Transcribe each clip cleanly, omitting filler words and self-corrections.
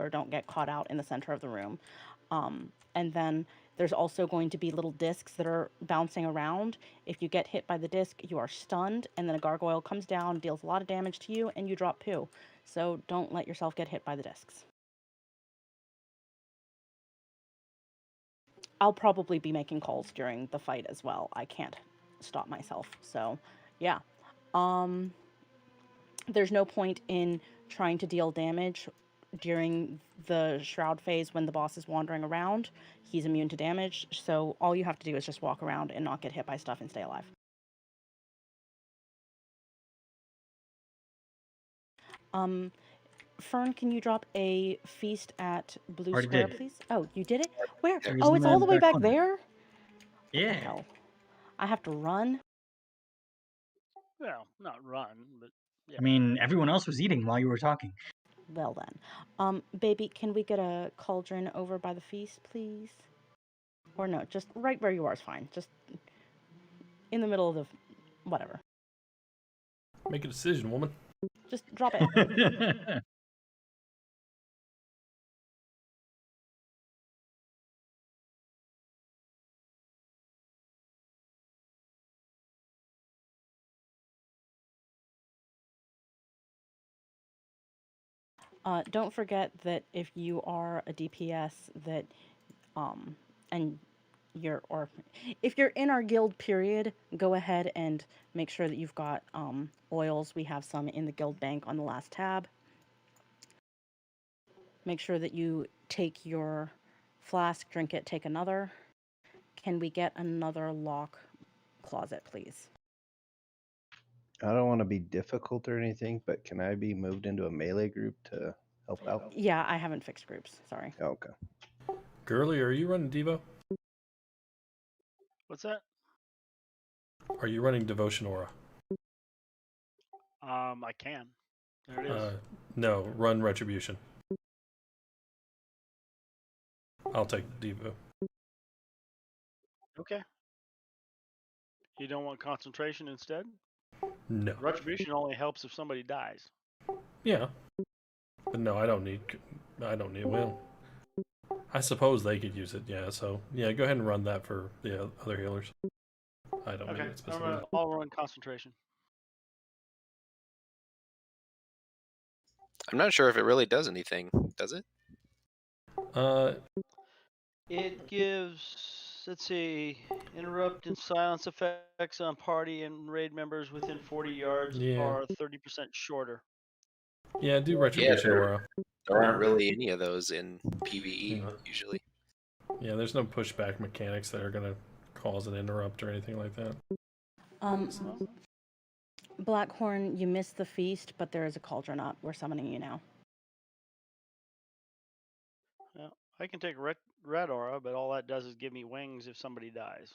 or don't get caught out in the center of the room. And then there's also going to be little discs that are bouncing around. If you get hit by the disc, you are stunned, and then a gargoyle comes down, deals a lot of damage to you, and you drop poo. So don't let yourself get hit by the discs. I'll probably be making calls during the fight as well. I can't stop myself. So, yeah. There's no point in trying to deal damage during the shroud phase when the boss is wandering around. He's immune to damage, so all you have to do is just walk around and not get hit by stuff and stay alive. Fern, can you drop a feast at Blue Already Square, did. please? Oh, you did it? Where? It was Oh, in it's the all the way back corner. there? What the Yeah. hell? I have to run? Well, not run, but yeah. I mean, everyone else was eating while you were talking. Well then. Baby, can we get a cauldron over by the feast, please? Or no, just right where you are is fine. Just in the middle of the... whatever. Make a decision, woman. Just drop it. Don't forget that if you are a DPS that, and if you're in our guild period, go ahead and make sure that you've got, oils. We have some in the guild bank on the last tab. Make sure that you take your flask, drink it, take another. Can we get another lock closet, please? I don't want to be difficult or anything, but can I be moved into a melee group to help out? Yeah, I haven't fixed groups. Sorry. Okay. Girly, are you running Devo? What's that? Are you running Devotion Aura? I can. There it is. No, run Retribution. I'll take Devo. Okay. You don't want concentration instead? No. Retribution only helps if somebody dies. Yeah. But no, I don't need. Well, I suppose they could use it. Yeah. So yeah, go ahead and run that for the other healers. I don't need Okay. it specifically. I'll run concentration. I'm not sure if it really does anything. Does it? It gives, let's see, interrupt and silence effects on party and raid members within 40 yards are 30% shorter. Yeah, do Retribution Aura. There aren't really any of those in PvE usually. Yeah, there's no pushback mechanics that are gonna cause an interrupt or anything like that. Blackhorn, you missed the feast, but there is a cauldron up. We're summoning you now. Yeah, I can take red aura, but all that does is give me wings if somebody dies.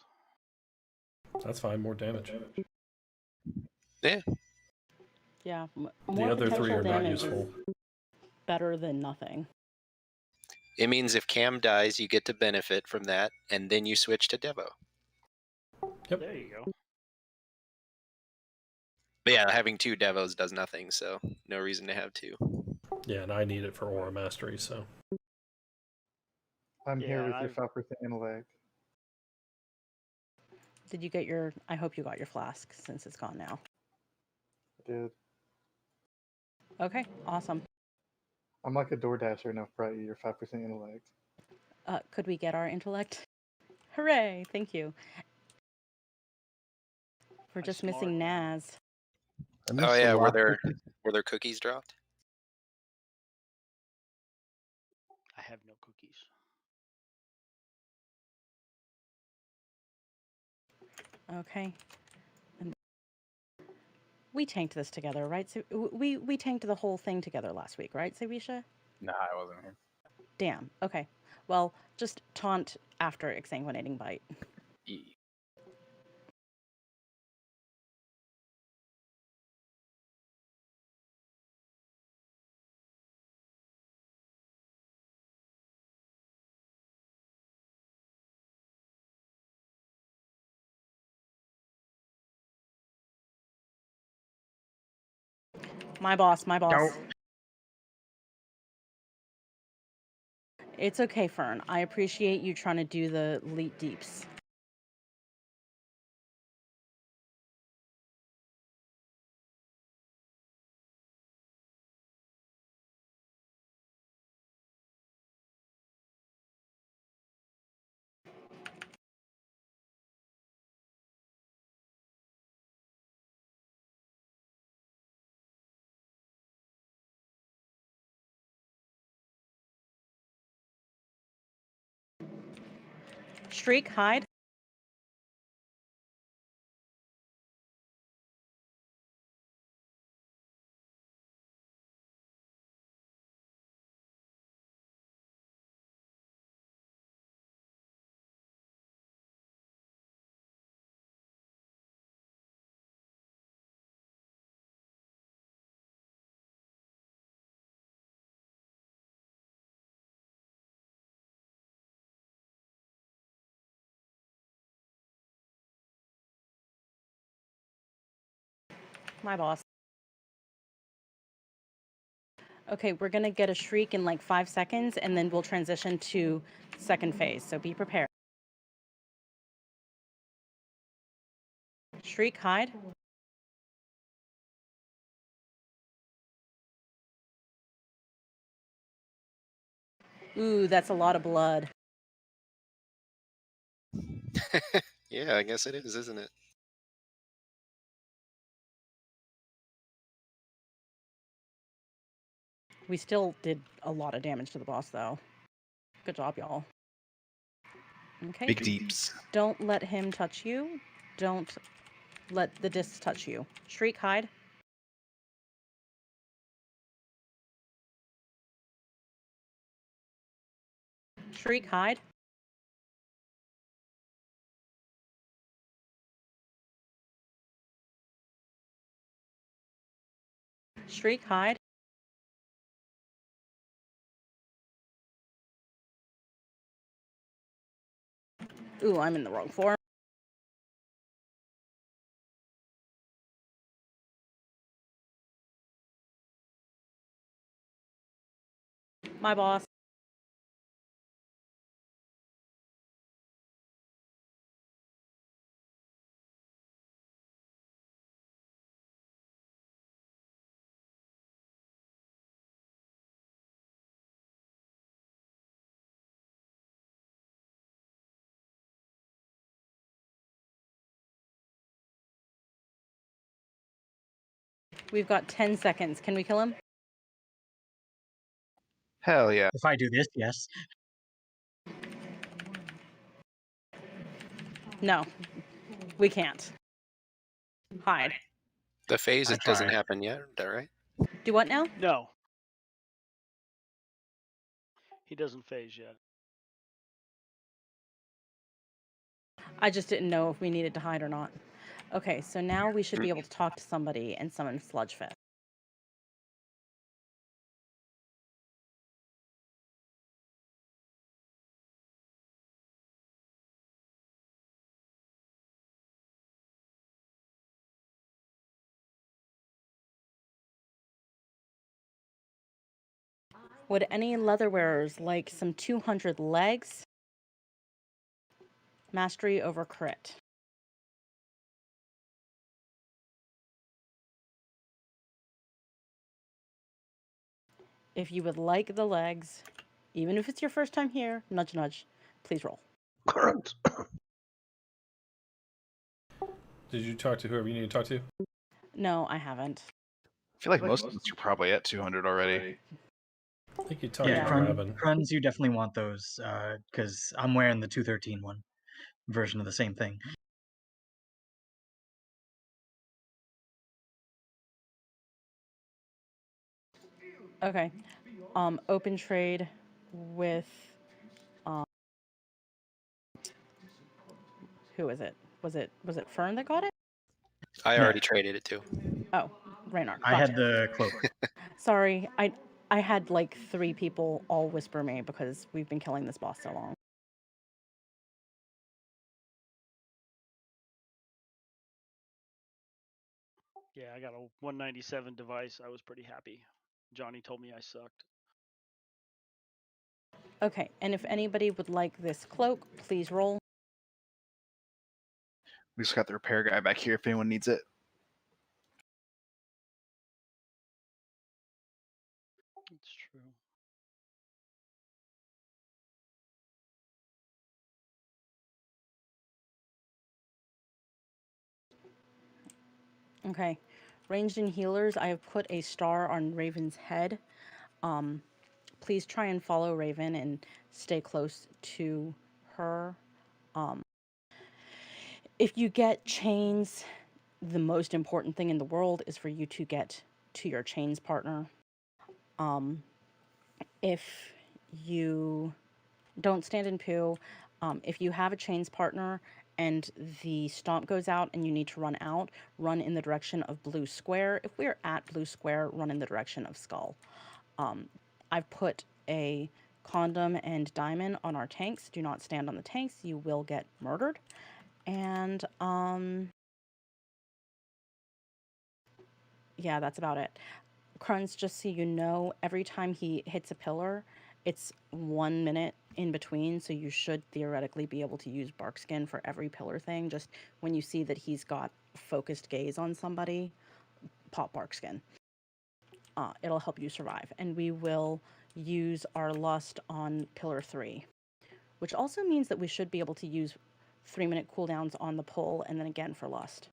That's fine. More damage. Yeah. Yeah. The other three are not useful. Better than nothing. It means if Cam dies, you get to benefit from that, and then you switch to Devo. Yep. There you go. But yeah, having two Devos does nothing, so no reason to have two. Yeah, and I need it for Aura Mastery, so. I'm here with your 5% intellect. Did you get your... I hope you got your flask, since it's gone now. I did. Okay, awesome. I'm like a DoorDasher enough, right? Your 5% intellect. Could we get our intellect? Hooray! Thank you. We're just missing Naz. Oh yeah, were there cookies dropped? I have no cookies. Okay. And we tanked this together, right? So we tanked the whole thing together last week, right, Savisha? Nah, I wasn't here. Damn. Okay. Well, just taunt after exsanguinating bite. My boss. Nope. It's okay, Fern. I appreciate you trying to do the elite deeps. Shriek, hide. My boss. Okay, we're gonna get a shriek in like 5 seconds, and then we'll transition to second phase. So be prepared. Shriek, hide. Ooh, that's a lot of blood. Yeah, I guess it is, isn't it? We still did a lot of damage to the boss, though. Good job, y'all. Okay. Big deeps. Don't let him touch you. Don't let the discs touch you. Shriek, hide. Shriek, hide. Shriek, hide. Ooh, I'm in the wrong form. My boss. We've got 10 seconds. Can we kill him? Hell yeah. If I do this, yes. No, we can't. Hide. The phase I it doesn't tried. happen yet, right? Do what now? No. He doesn't phase yet. I just didn't know if we needed to hide or not. Okay, so now we should be able to talk to somebody and summon Sludgefist. Would any leather wearers like some 200 legs? Mastery over crit. If you would like the legs, even if it's your first time here, nudge nudge, please roll. Current. Did you talk to whoever you need to talk to? No, I haven't. I feel like most of us are probably at 200 already. I think you talked Yeah, to Yeah. Robin. Cruns, you definitely want those, because I'm wearing the 213 one version of the same thing. Okay. Open trade with who is it? Was it Fern that got it? I Yeah. already traded it too. Oh, Raynar. I had Gotcha. the cloak. Sorry, I had like 3 people all whisper me because we've been killing this boss so long. Yeah, I got a 197 device. I was pretty happy. Johnny told me I sucked. Okay, and if anybody would like this cloak, please roll. We just got the repair guy back here if anyone needs it. It's true. Okay, ranged and healers, I have put a star on Raven's head. Please try and follow Raven and stay close to her. If you get chains, the most important thing in the world is for you to get to your chains partner. If you don't stand in poo, if you have a chains partner and the stomp goes out and you need to run out, run in the direction of blue square. If we're at blue square, run in the direction of skull. I've put a condom and diamond on our tanks. Do not stand on the tanks. You will get murdered. And yeah, that's about it. Kruns, just so you know, every time he hits a pillar, it's 1 minute in between, so you should theoretically be able to use bark skin for every pillar thing. Just when you see that he's got focused gaze on somebody, pop bark skin. It'll help you survive. And we will use our lust on pillar 3, which also means that we should be able to use 3-minute cooldowns on the pull and then again for lust.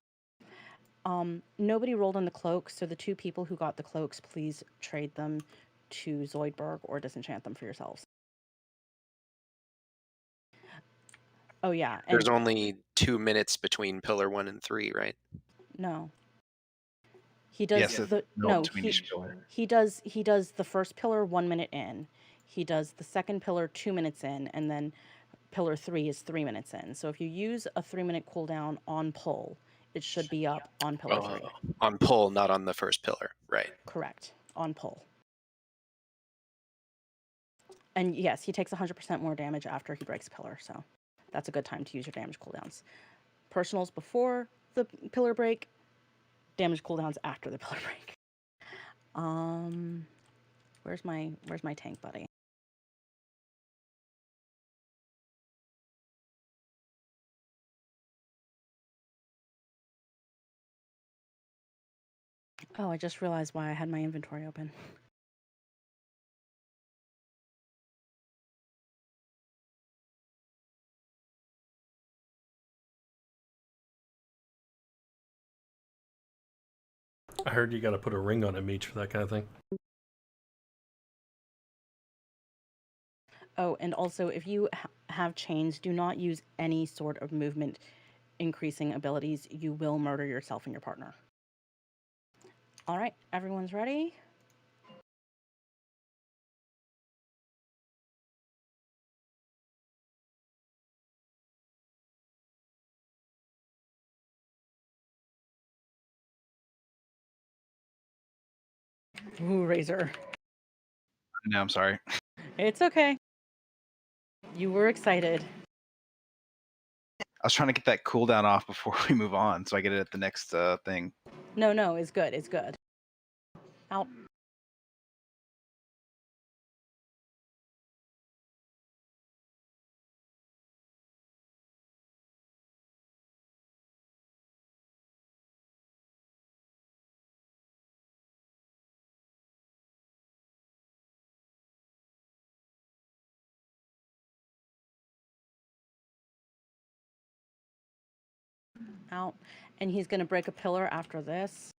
Nobody rolled on the cloaks, so the 2 people who got the cloaks, please trade them to Zoidberg or disenchant them for yourselves. Oh yeah, and There's only 2 minutes between pillar 1 and 3, right? no. He does Yes, the no, no, between each pillar. he does the first pillar 1 minute in. He does the second pillar 2 minutes in, and then pillar 3 is 3 minutes in. So if you use a 3-minute cooldown on pull, it should be up on pillar 3. On pull, not on the first pillar, right? Correct. On pull. And yes, he takes 100% more damage after he breaks a pillar, so that's a good time to use your damage cooldowns. Personals before the pillar break, damage cooldowns after the pillar break. Where's my tank buddy? Oh, I just realized why I had my inventory open. I heard you got to put a ring on him each for that kind of thing. Oh, and also, if you have chains, do not use any sort of movement increasing abilities. You will murder yourself and your partner. All right, everyone's ready? Ooh, Razor. No, I'm sorry. It's okay. You were excited. I was trying to get that cooldown off before we move on, so I get it at the next thing. No, it's good. It's good. Out. Out. And he's going to break a pillar after this.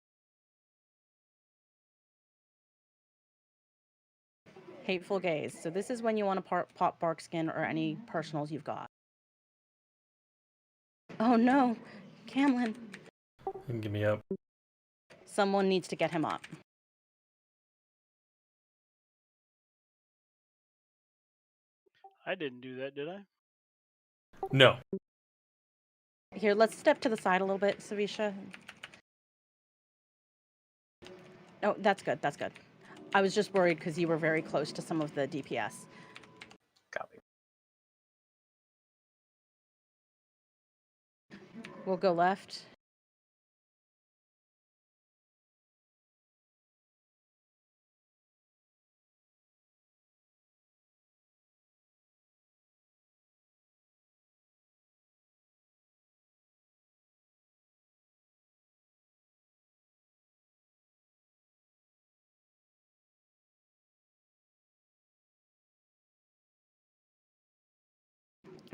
Hateful Gaze. So this is when you want to pop bark skin or any personals you've got. Oh no, Camlin. You can get me up. Someone needs to get him up. I didn't do that, did I? No. Here, let's step to the side a little bit, Savisha. Oh, that's good. That's good. I was just worried because you were very close to some of the DPS. Copy. We'll go left.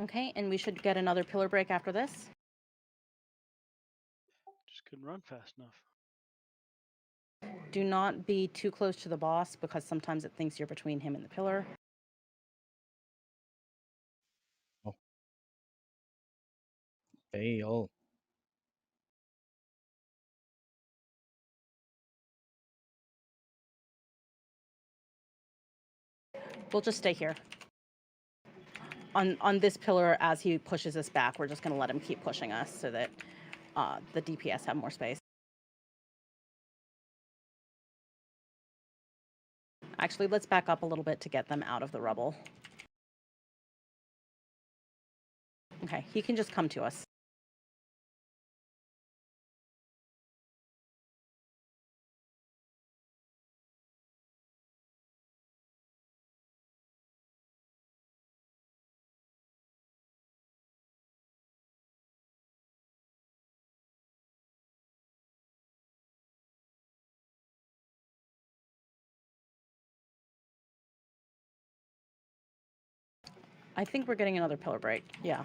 Okay, and we should get another pillar break after this. Just couldn't run fast enough. Do not be too close to the boss because sometimes it thinks you're between him and the pillar. Fail. We'll just stay here. On this pillar, as he pushes us back, we're just going to let him keep pushing us so that the DPS have more space. Actually, let's back up a little bit to get them out of the rubble. Okay, he can just come to us. I think we're getting another pillar break. Yeah.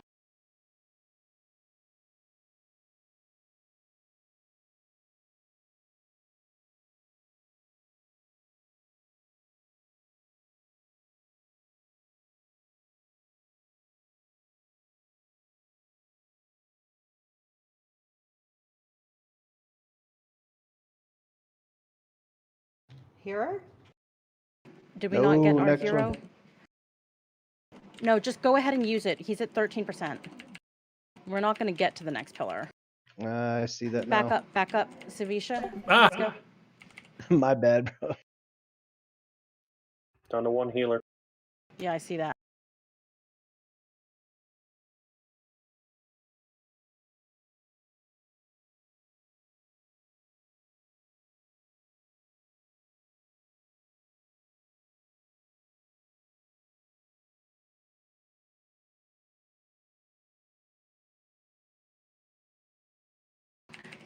Hero? Did we not get No, our next hero? one. No, just go ahead and use it. He's at 13%. We're not going to get to the next pillar. I see that Back now. up, Savisha. Ah! Let's go. My bad, bro. Down to one healer. Yeah, I see that.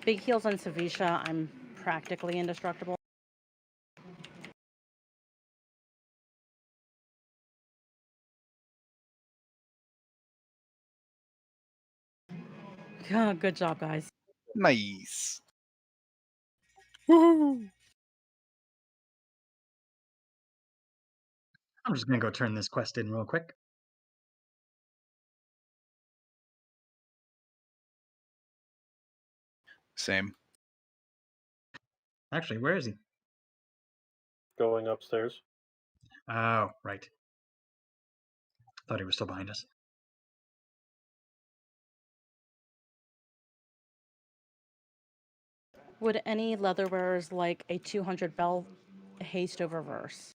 Big heals on Savisha. I'm practically indestructible. Oh, good job, guys. Nice. Woohoo! I'm just gonna go turn this quest in real quick. Same. Actually, where is he? Going upstairs. Oh, right. Thought he was still behind us. Would any leather wearers like a 200 bell haste over verse?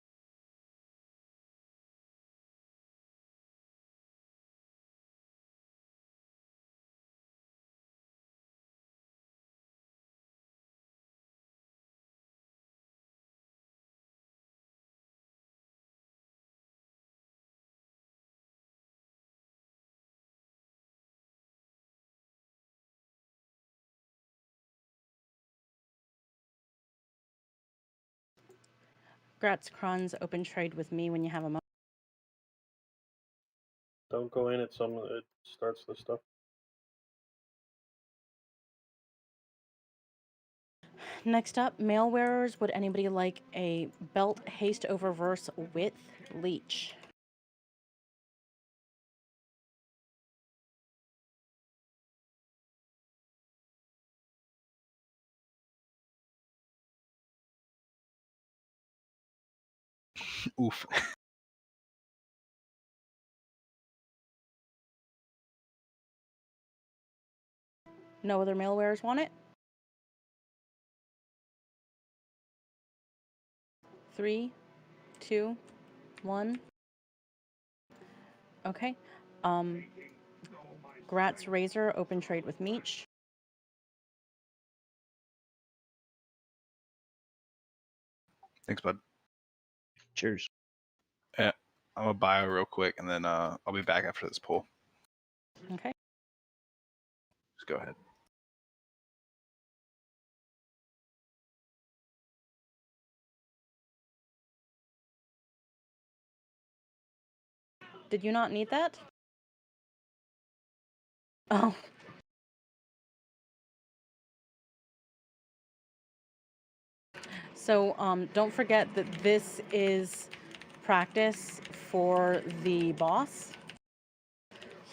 Gratz Kron's open trade with me when you have a moment. Don't go in. It starts the stuff. Next up, mail wearers. Would anybody like a belt haste over verse with leech? Oof. No other mail wearers want it? 3, 2, 1. Okay. Gratz Razor, open trade with Meech. Thanks, bud. Cheers. Yeah, I'm gonna bio real quick, and then I'll be back after this pull. Okay. Just go ahead. Did you not need that? Oh. So don't forget that this is practice for the boss.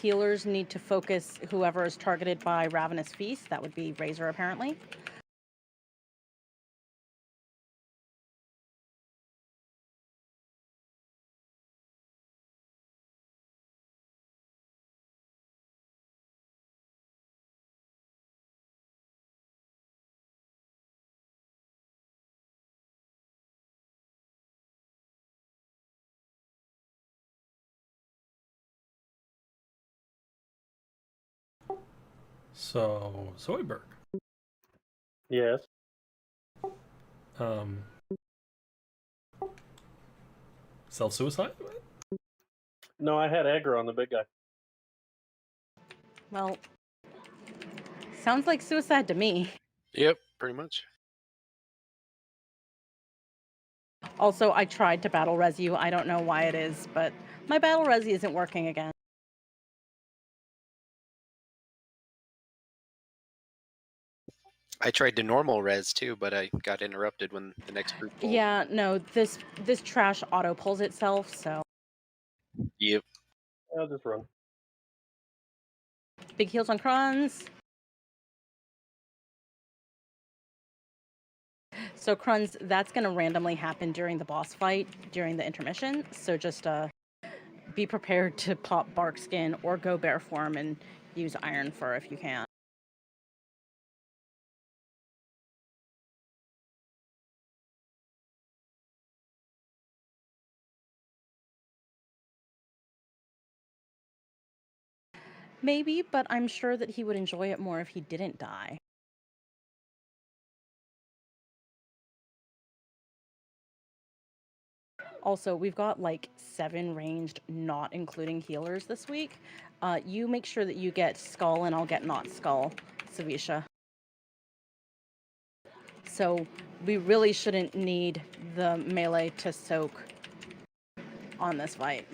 Healers need to focus whoever is targeted by Ravenous Feast. That would be Razor, apparently. So, Zoidberg. Yes. Self-suicide? No, I had aggro on the big guy. Well, sounds like suicide to me. Yep, pretty much. Also, I tried to battle res you. I don't know why it is, but my battle res isn't working again. I tried to normal res too, but I got interrupted when the next group pulled. Yeah, no, this trash auto pulls itself, so. Yep. I'll just run. Big heals on Kruns. So Kruns, that's going to randomly happen during the boss fight, during the intermission. So just be prepared to pop bark skin or go bear form and use iron fur if you can. Maybe, but I'm sure that he would enjoy it more if he didn't die. Also, we've got like 7 ranged, not including healers this week. You make sure that you get Skull and I'll get not Skull, Savisha. So we really shouldn't need the melee to soak on this fight.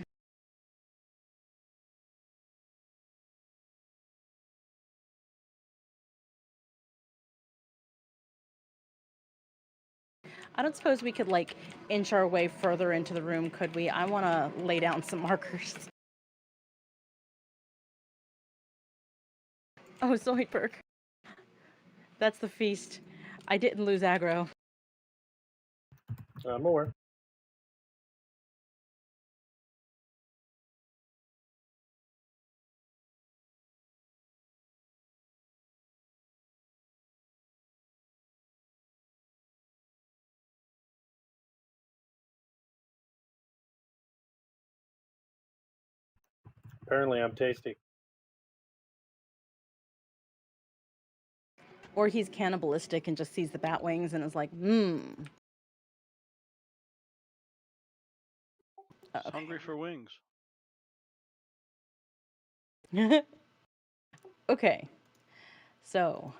I don't suppose we could like inch our way further into the room, could we? I want to lay down some markers. Oh, Zoidberg. That's the feast. I didn't lose aggro. I'm aware. Apparently, I'm tasty. Or he's cannibalistic and just sees the bat wings and is like, mmm. He's hungry for wings. Okay. So,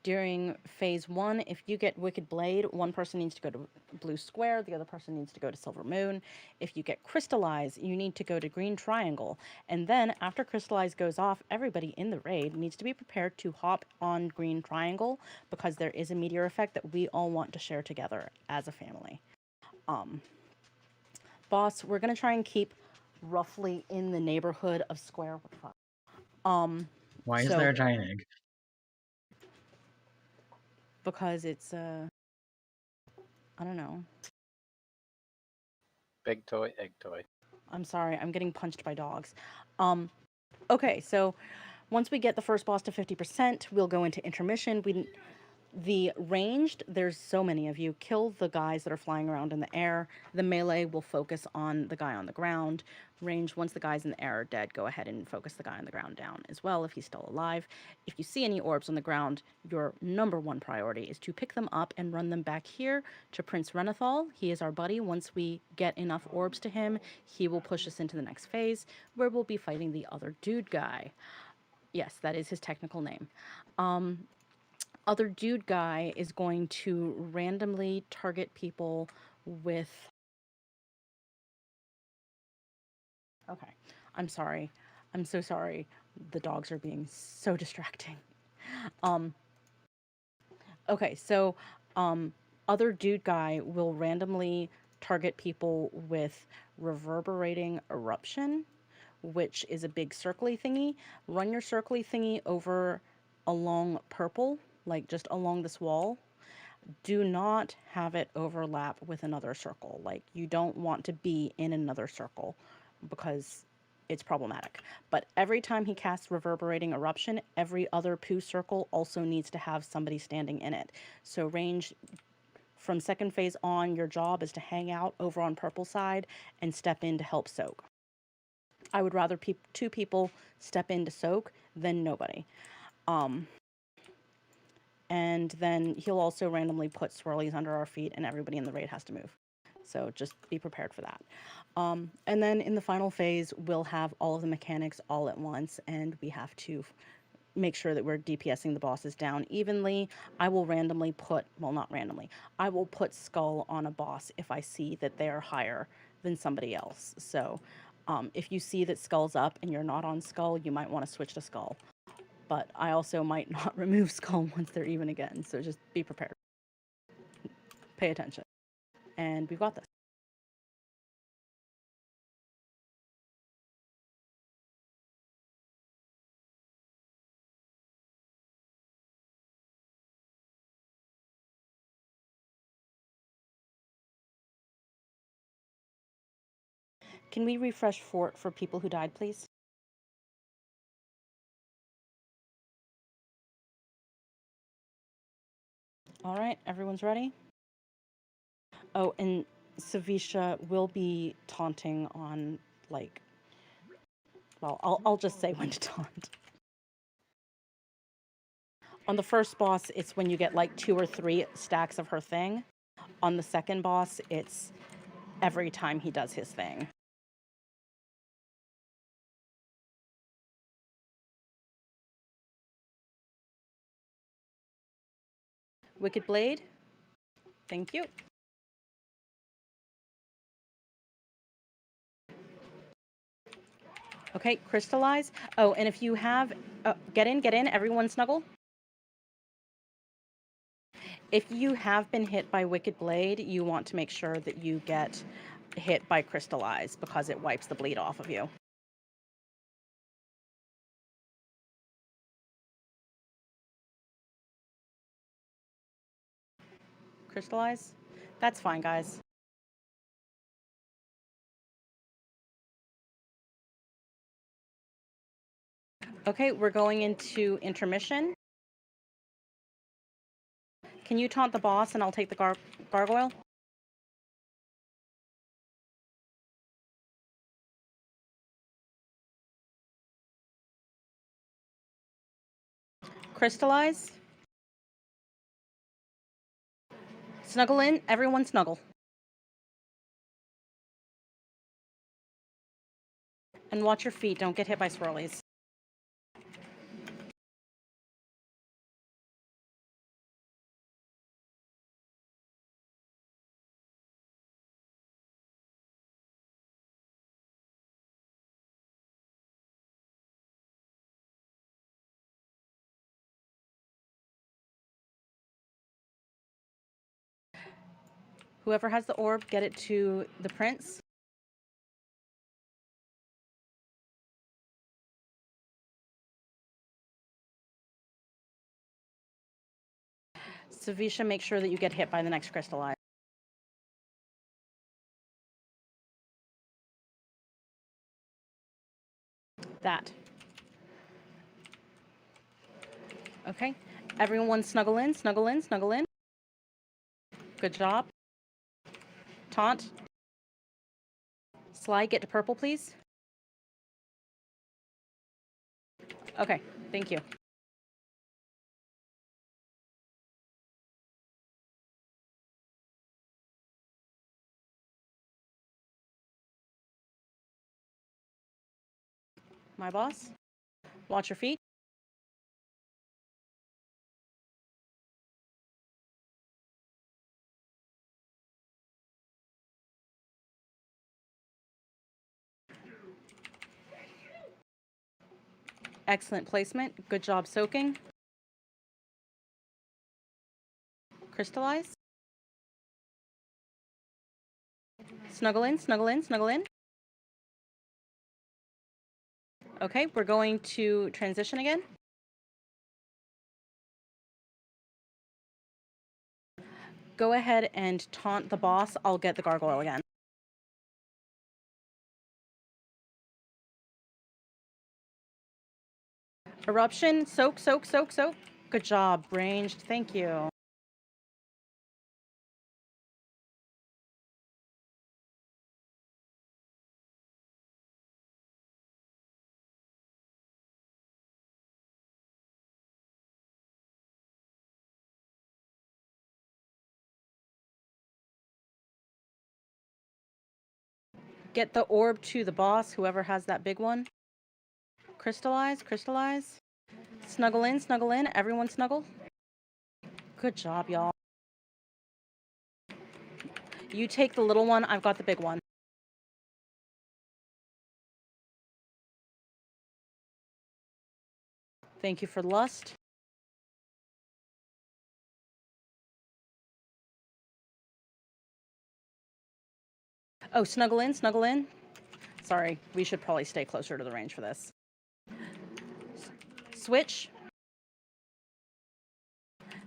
during phase 1, if you get Wicked Blade, one person needs to go to Blue Square, the other person needs to go to Silver Moon. If you get Crystallize, you need to go to Green Triangle. And then after Crystallize goes off, everybody in the raid needs to be prepared to hop on Green Triangle because there is a meteor effect that we all want to share together as a family. Boss, we're going to try and keep roughly in the neighborhood of Square. What the fuck? Why is there a giant egg? Because it's I don't know. Big toy, egg toy. I'm sorry, I'm getting punched by dogs. Okay, so once we get the first boss to 50%, we'll go into intermission. The ranged, there's so many of you. Kill the guys that are flying around in the air. The melee will focus on the guy on the ground. Range, once the guys in the air are dead, go ahead and focus the guy on the ground down as well if he's still alive. If you see any orbs on the ground, your number 1 priority is to pick them up and run them back here to Prince Renethal. He is our buddy. Once we get enough orbs to him, he will push us into the next phase where we'll be fighting the other dude guy. Yes, that is his technical name. Other dude guy is going to randomly target people with Okay. I'm sorry. I'm so sorry. The dogs are being so distracting. Um, okay, so other dude guy will randomly target people with reverberating eruption, which is a big circly thingy. Run your circly thingy over along purple, like just along this wall. Do not have it overlap with another circle. Like, you don't want to be in another circle because it's problematic. But every time he casts reverberating eruption, every other poo circle also needs to have somebody standing in it. So range from second phase on, your job is to hang out over on purple side and step in to help soak. I would rather two people step in to soak than nobody. And then he'll also randomly put swirlies under our feet and everybody in the raid has to move. So just be prepared for that. And then in the final phase, we'll have all of the mechanics all at once and we have to make sure that we're DPSing the bosses down evenly. I will randomly put, well, not randomly, I will put Skull on a boss if I see that they're higher than somebody else. So if you see that Skull's up and you're not on Skull, you might want to switch to Skull. But I also might not remove Skull once they're even again, so just be prepared. Pay attention. And we've got this. Can we refresh Fort for people who died, please? All right, everyone's ready? Oh, and Savisha will be taunting on, like, well, I'll just say when to taunt. On the first boss, it's when you get like 2 or 3 stacks of her thing. On the second boss, it's every time he does his thing. Wicked Blade. Thank you. Okay, crystallize. Oh, and if you have, get in, everyone snuggle. If you have been hit by Wicked Blade, you want to make sure that you get hit by crystallize because it wipes the bleed off of you. Crystallize? That's fine, guys. Okay, we're going into intermission. Can you taunt the boss and I'll take the gargoyle? Crystallize. Snuggle in. Everyone snuggle. And watch your feet. Don't get hit by swirlies. Whoever has the orb, get it to the prince. Savisha, make sure that you get hit by the next crystallize. That. Okay. Everyone snuggle in, snuggle in, snuggle in. Good job. Taunt. Slide, get to purple, please. Okay, thank you. My boss. Watch your feet. Excellent placement. Good job soaking. Crystallize. Snuggle in, snuggle in, snuggle in. Okay, we're going to transition again. Go ahead and taunt the boss. I'll get the gargoyle again. Eruption, soak, soak, soak, soak. Good job, ranged. Thank you. Get the orb to the boss, whoever has that big one. Crystallize, crystallize. Snuggle in, everyone snuggle. Good job, y'all. You take the little one, I've got the big one. Thank you for lust. Oh, snuggle in, snuggle in. Sorry, we should probably stay closer to the range for this. Switch.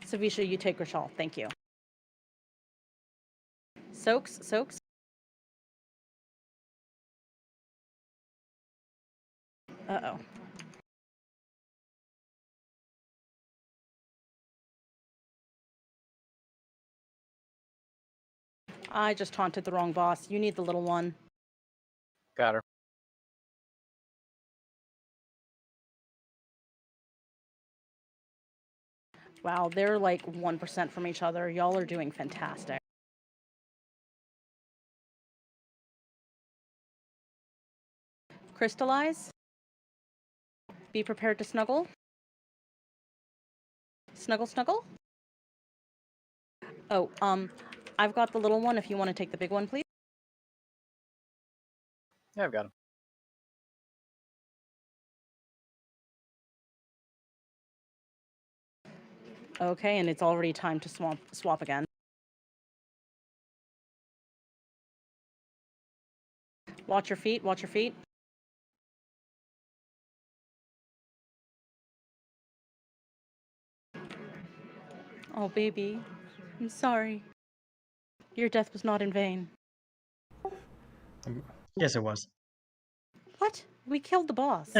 Savisha, you take Rachel. Thank you. Soaks, soaks. Uh-oh. I just taunted the wrong boss. You need the little one. Got her. Wow, they're like 1% from each other. Y'all are doing fantastic. Crystallize. Be prepared to snuggle. Snuggle, snuggle. Oh, I've got the little one if you want to take the big one, please. Yeah, I've got him. Okay, and it's already time to swap again. Watch your feet, watch your feet. Oh, baby. I'm sorry. Your death was not in vain. Yes, it was. What? We killed the boss.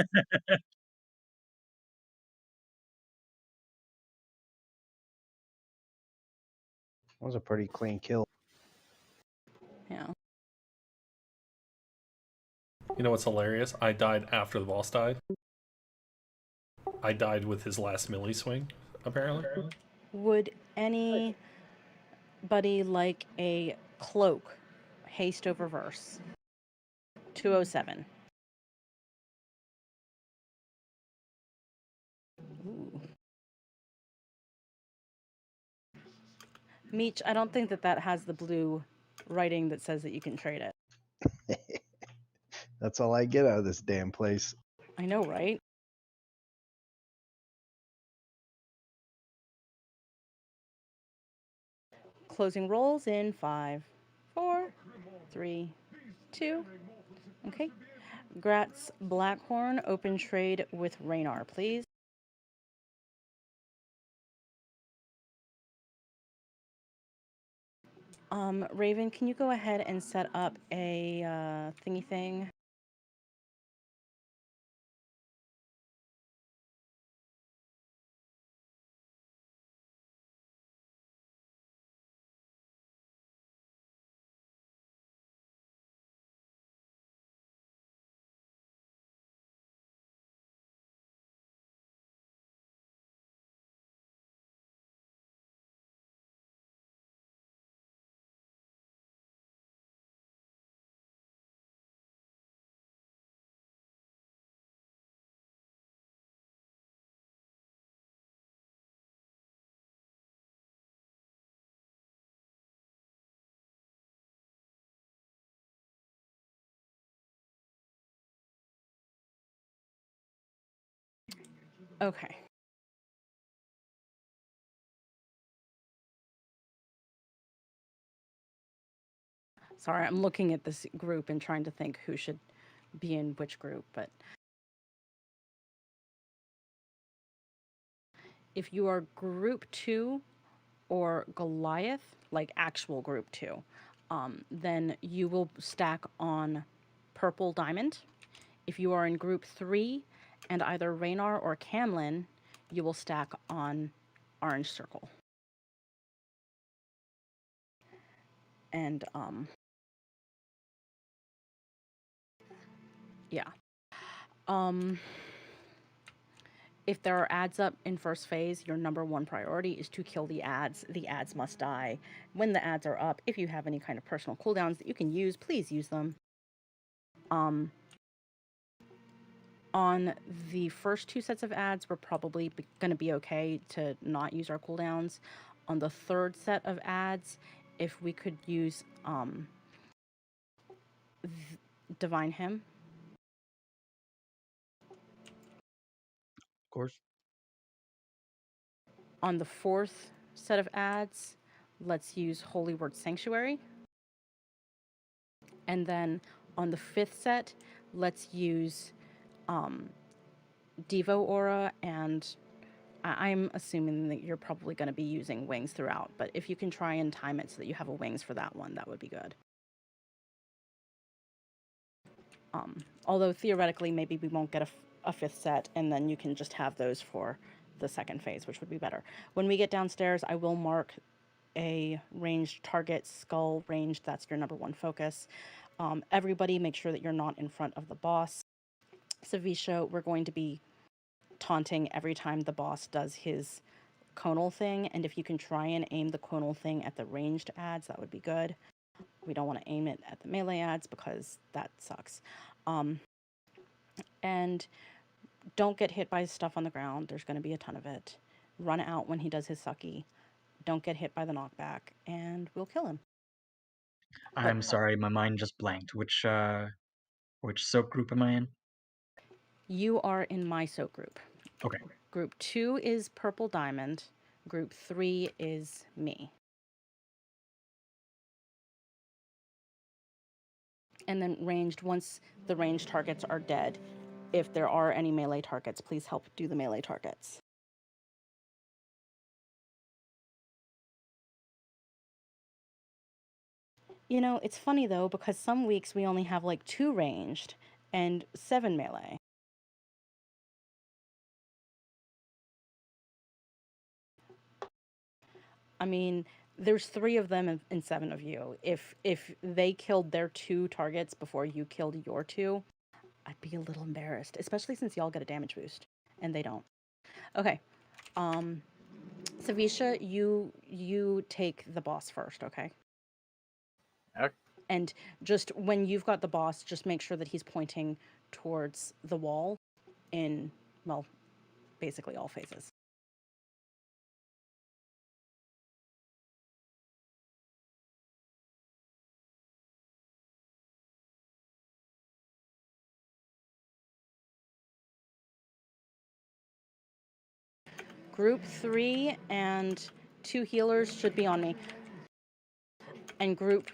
That was a pretty clean kill. Yeah. You know what's hilarious? I died after the boss died. I died with his last melee swing, apparently. Would anybody like a cloak? Haste over verse. 207. Ooh. Meech, I don't think that has the blue writing that says that you can trade it. That's all I get out of this damn place. I know, right? Closing rolls in 5, 4, 3, 2. Okay. Gratz Blackhorn, open trade with Raynar, please. Raven, can you go ahead and set up a thingy thing? Okay. Sorry, I'm looking at this group and trying to think who should be in which group, but if you are group 2 or Goliath, like actual group 2, then you will stack on purple diamond. If you are in group 3 and either Raynar or Camlin, you will stack on orange circle. And yeah. If there are ads up in first phase, your number 1 priority is to kill the ads. The ads must die. When the ads are up, if you have any kind of personal cooldowns that you can use, please use them. On the first 2 sets of ads, we're probably going to be okay to not use our cooldowns. On the third set of ads, if we could use Divine Hymn. Of course. On the 4th set of ads, let's use Holy Word Sanctuary. And then on the 5th set, let's use Devo Aura, and I'm assuming that you're probably going to be using wings throughout, but if you can try and time it so that you have a wings for that one, that would be good. Although theoretically, maybe we won't get a 5th set, and then you can just have those for the second phase, which would be better. When we get downstairs, I will mark a ranged target, skull ranged. That's your number 1 focus. Everybody make sure that you're not in front of the boss. Savisha, we're going to be taunting every time the boss does his conal thing, and if you can try and aim the conal thing at the ranged ads, that would be good. We don't want to aim it at the melee ads because that sucks. And don't get hit by stuff on the ground. There's going to be a ton of it. Run out when he does his sucky. Don't get hit by the knockback, and we'll kill him. I'm sorry, my mind just blanked. Which soak group am I in? You are in my soak group. Okay. Group 2 is Purple Diamond. Group 3 is me. And then ranged, once the ranged targets are dead, if there are any melee targets, please help do the melee targets. You know, it's funny though, because some weeks we only have like 2 ranged and 7 melee. I mean, there's 3 of them and 7 of you. If they killed their 2 targets before you killed your 2, I'd be a little embarrassed, especially since y'all get a damage boost and they don't. Okay. Savisha, you take the boss first, okay? Okay. And just when you've got the boss, just make sure that he's pointing towards the wall in, well, basically all phases. Group 3 and 2 healers should be on me. And group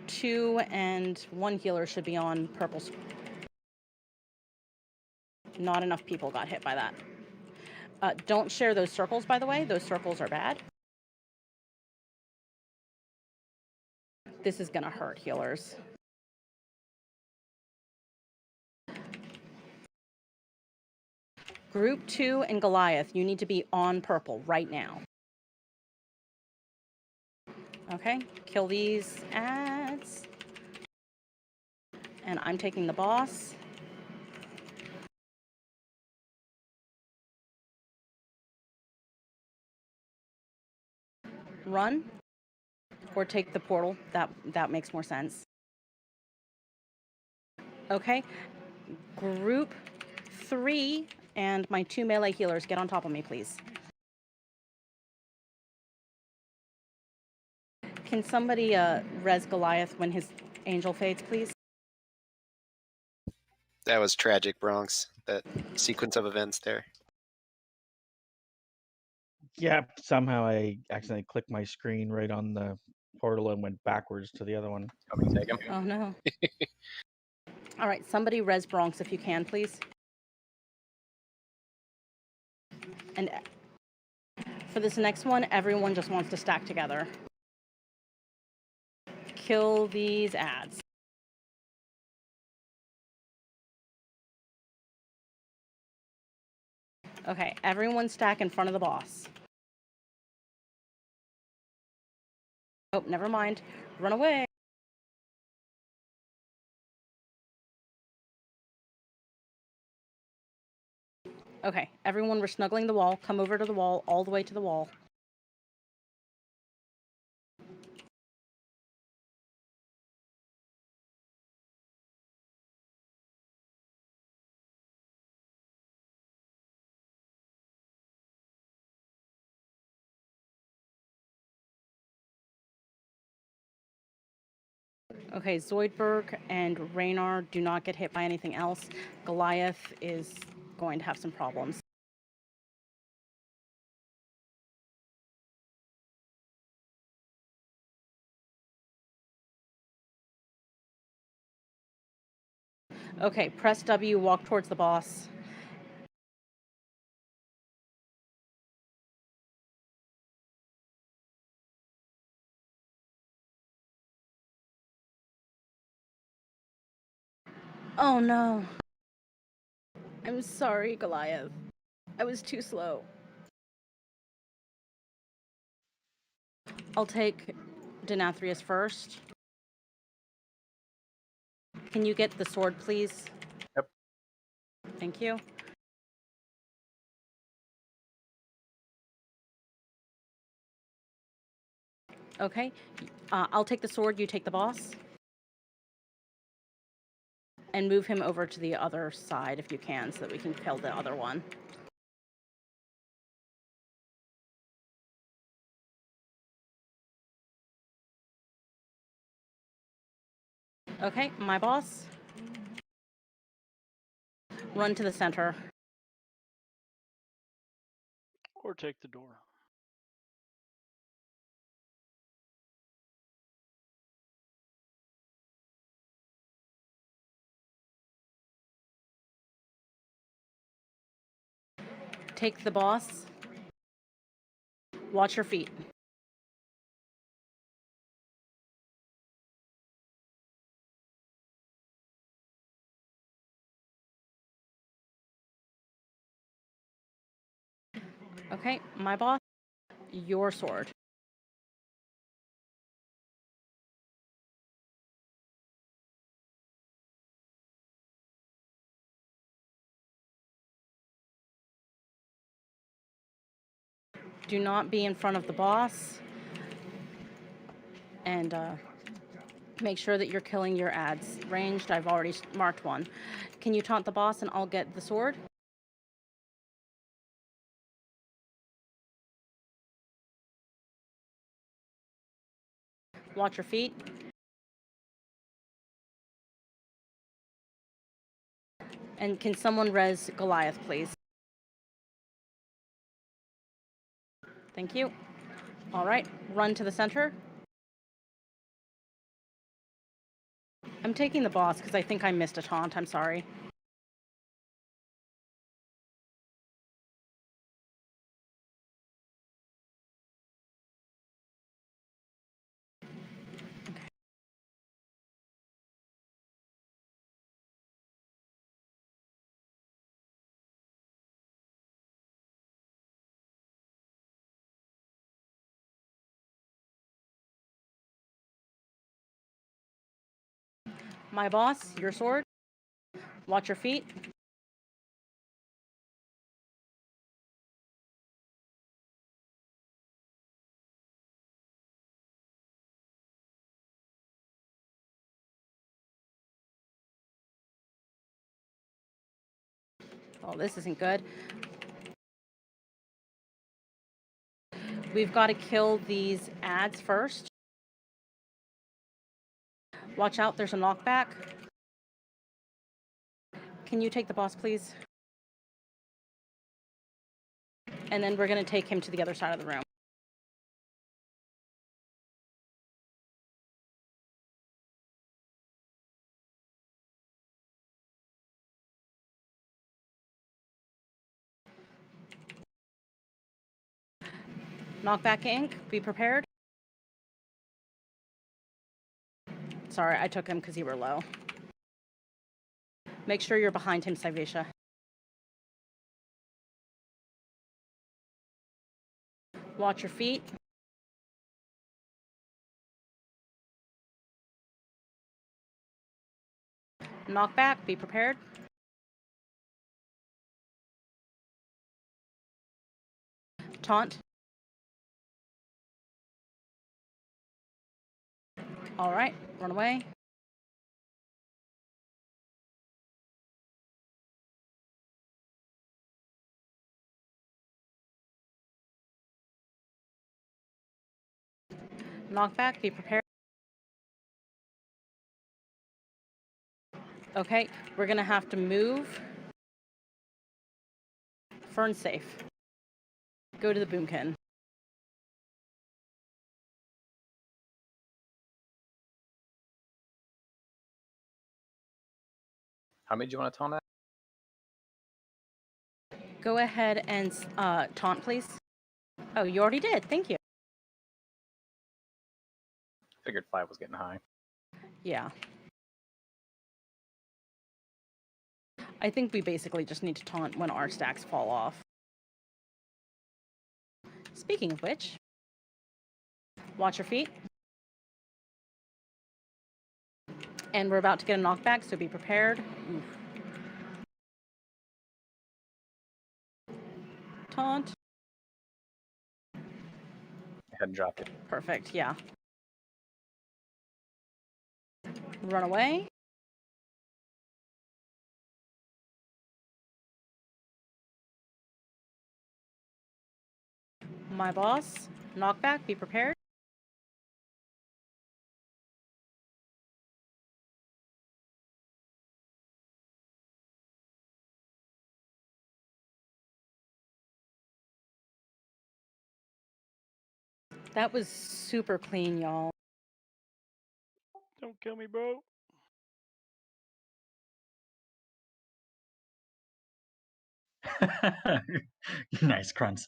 2 and 1 healer should be on purple. Not enough people got hit by that. Don't share those circles, by the way. Those circles are bad. This is gonna hurt healers. Group 2 and Goliath, you need to be on purple right now. Okay, kill these ads. And I'm taking the boss. Run. Or take the portal. That makes more sense. Okay. Group 3 and my 2 melee healers, get on top of me, please. Can somebody res Goliath when his angel fades, please? That was tragic, Bronx. That sequence of events there. Yep, somehow I accidentally clicked my screen right on the portal and went backwards to the other one. Help me take him. Oh no. All right, somebody res Bronx if you can, please. And for this next one, everyone just wants to stack together. Kill these ads. Okay, everyone stack in front of the boss. Oh, never mind. Run away. Okay, everyone, we're snuggling the wall. Come over to the wall, all the way to the wall. Okay, Zoidberg and Raynar do not get hit by anything else. Goliath is going to have some problems. Okay, press W, walk towards the boss. Oh no. I'm sorry, Goliath. I was too slow. I'll take Denathrius first. Can you get the sword, please? Yep. Thank you. Okay, I'll take the sword, you take the boss. And move him over to the other side if you can, so that we can kill the other one. Okay, my boss. Run to the center. Or take the door. Take the boss. Watch your feet. Okay, my boss. Your sword. Do not be in front of the boss. And make sure that you're killing your ads. Ranged, I've already marked one. Can you taunt the boss and I'll get the sword? Watch your feet. And can someone res Goliath, please? Thank you. All right, run to the center. I'm taking the boss because I think I missed a taunt. I'm sorry. My boss, your sword. Watch your feet. Oh, this isn't good. We've got to kill these ads first. Watch out, there's a knockback. can you take the boss, please? And then we're going to take him to the other side of the room. Knockback ink, be prepared. Sorry, I took him because you were low. Make sure you're behind him, Sivesha. Watch your feet. Knockback, be prepared. Taunt. All right, run away. Knockback, be prepared. Okay, we're gonna have to move. Fern safe. Go to the boomkin. How many do you want to taunt at? Go ahead and taunt, please. Oh, you already did. Thank you. Figured 5 was getting high. Yeah. I think we basically just need to taunt when our stacks fall off. Speaking of which, watch your feet. And we're about to get a knockback, so be prepared. Oof. Taunt. I hadn't dropped it. Perfect, yeah. Run away. My boss. Knockback, be prepared. That was super clean, y'all. Don't kill me, bro. Nice crunts.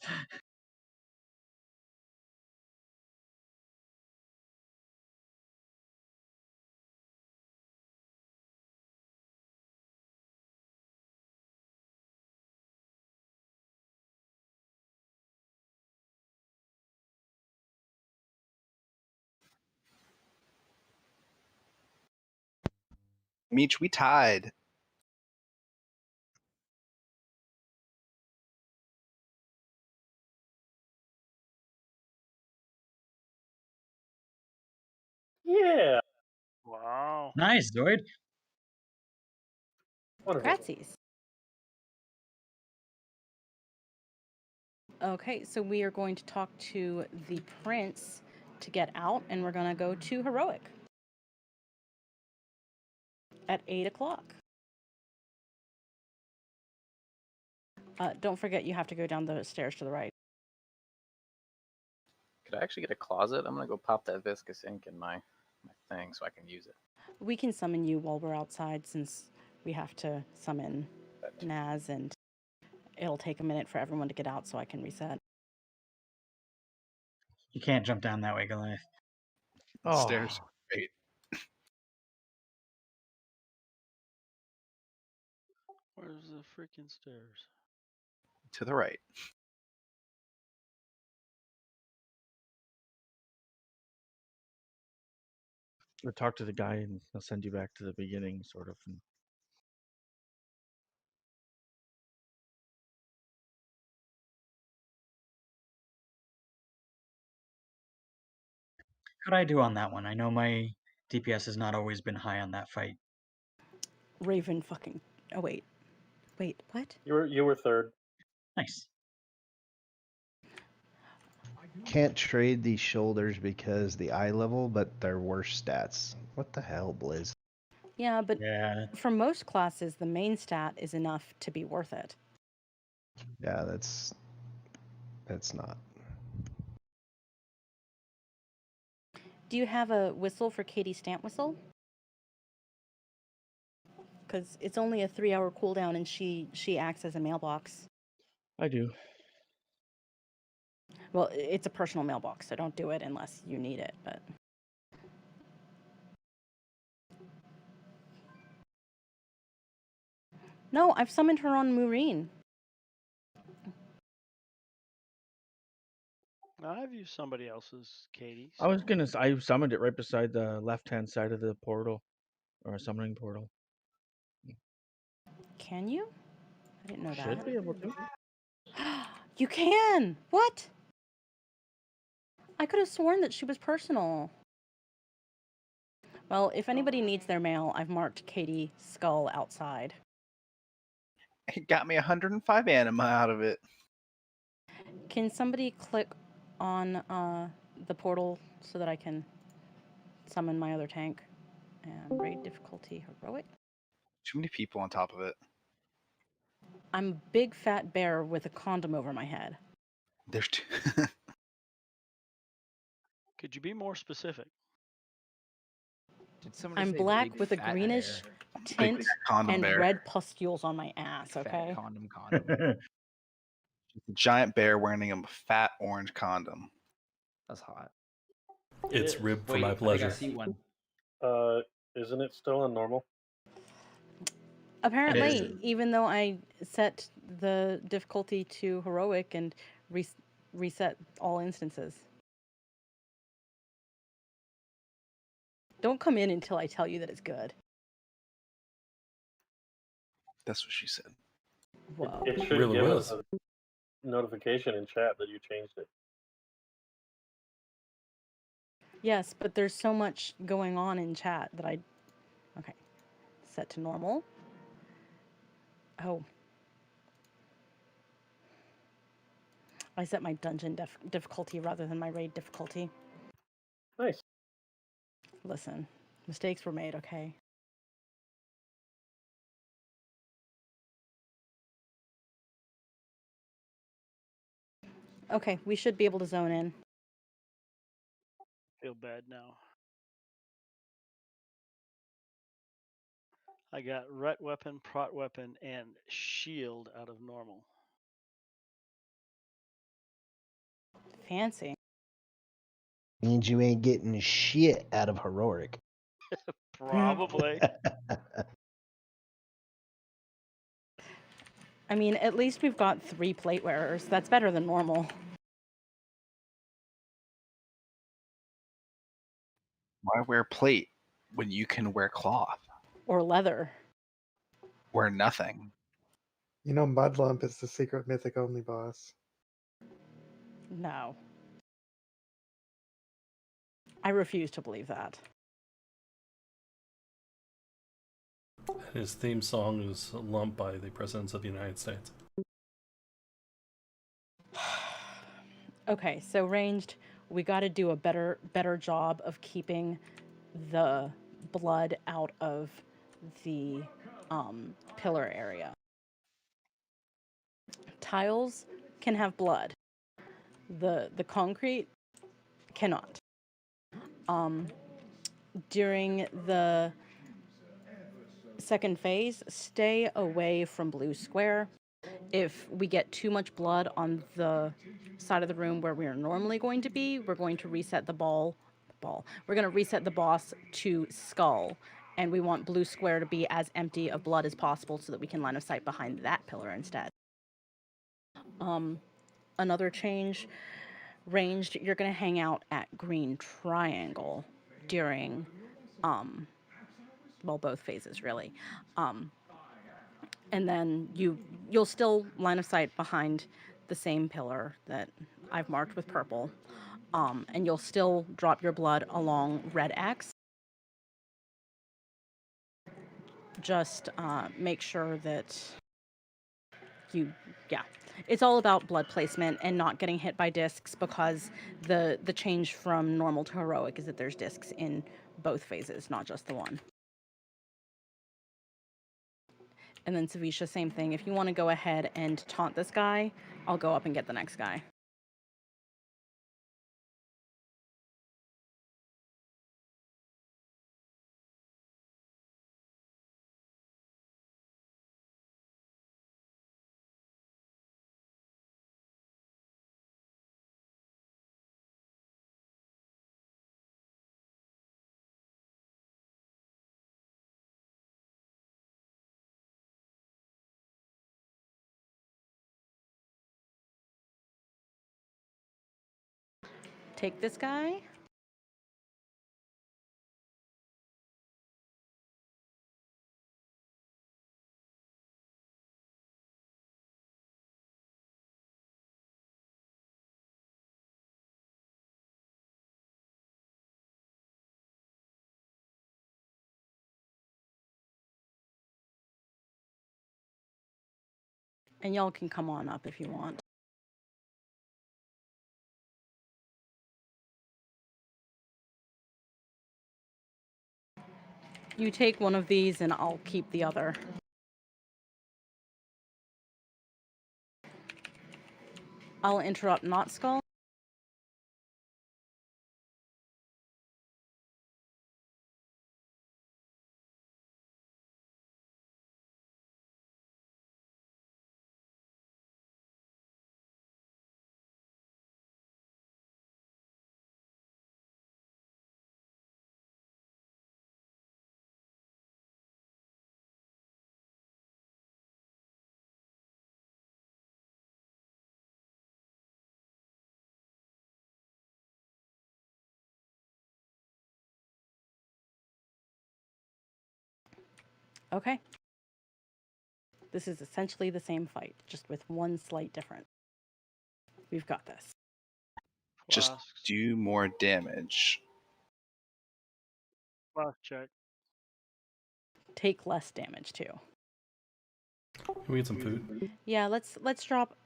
Meech, we tied. Yeah. Wow. Nice, Zoid. Wonderful. Gratsies. Okay, so we are going to talk to the prince to get out, and we're going to go to heroic at 8 o'clock. Don't forget you have to go down the stairs to the right. Could I actually get a closet? I'm gonna go pop that viscous ink in my thing so I can use it. We can summon you while we're outside since we have to summon Naz, and it'll take a minute for everyone to get out so I can reset. You can't jump down that way, Goliath. Oh, Stairs. Great. Where's the freaking stairs? To the right. or talk to the guy and he'll send you back to the beginning, sort of. And How'd I do on that one? I know my DPS has not always been high on that fight. Raven fucking... Oh, wait. Wait, what? You were third. Nice. Can't trade these shoulders because the eye level, but they're worse stats. What the hell, Blizz? Yeah, but Yeah. for most classes, the main stat is enough to be worth it. Yeah, that's not. Do you have a whistle for Katie's stamp whistle? Because it's only a 3-hour cooldown, and she acts as a mailbox. I do. Well, it's a personal mailbox, so don't do it unless you need it. But no, I've summoned her on Maureen. I've used somebody else's Katie. I was so- gonna. I summoned it right beside the left-hand side of the portal, or a summoning portal. Can you? I didn't know Should that. be able to. You can! What? I could have sworn that she was personal. Well, if anybody needs their mail, I've marked Katie Skull outside. It got me 105 anima out of it. Can somebody click on the portal so that I can summon my other tank? And raid difficulty heroic. Too many people on top of it. I'm a big fat bear with a condom over my head. There's two. Could you be more specific? Did somebody I'm say black big with a fat greenish bear? tint condom and bear. red pustules on my ass, Fat okay? condom. Giant bear wearing a fat orange condom. That's hot. It's ribbed for my Wait, pleasure. I think I see one. Isn't it still on normal? Apparently, even though I set the difficulty to heroic and reset all instances. Don't come in until I tell you that it's good. That's what she said. Whoa. It should Really give was. us a notification in chat that you changed it. Yes, but there's so much going on in chat that I... Okay. Set to normal. Oh. I set my dungeon difficulty rather than my raid difficulty. Nice. Listen, mistakes were made, okay? Okay, we should be able to zone in. Feel bad now. I got ret weapon, prot weapon, and shield out of normal. Fancy. Means you ain't getting shit out of heroic. Probably. I mean, at least we've got 3 plate wearers. That's better than normal. Why wear plate when you can wear cloth? Or leather. Wear nothing. You know, Mudlump is the secret mythic only boss. No. I refuse to believe that. His theme song is lumped by the Presidents of the United States. Okay, so ranged, we got to do a better job of keeping the blood out of the pillar area. Tiles can have blood. The concrete cannot. During the second phase, stay away from blue square. If we get too much blood on the side of the room where we are normally going to be, we're going to reset the We're going to reset the boss to skull, and we want blue square to be as empty of blood as possible so that we can line of sight behind that pillar instead. Another change, ranged, you're going to hang out at green triangle during both phases really. And then you'll still line of sight behind the same pillar that I've marked with purple. And you'll still drop your blood along red X. Just make sure that it's all about blood placement and not getting hit by discs, because the change from normal to heroic is that there's discs in both phases, not just the one. And then Savisha, same thing. If you want to go ahead and taunt this guy, I'll go up and get the next guy. Take this guy. And y'all can come on up if you want. You take one of these and I'll keep the other. I'll interrupt Not Skull. Okay. This is essentially the same fight, just with one slight difference. We've got this. Just Flasks. do more damage. Flask check. Take less damage too. Can we get some food? Yeah, let's drop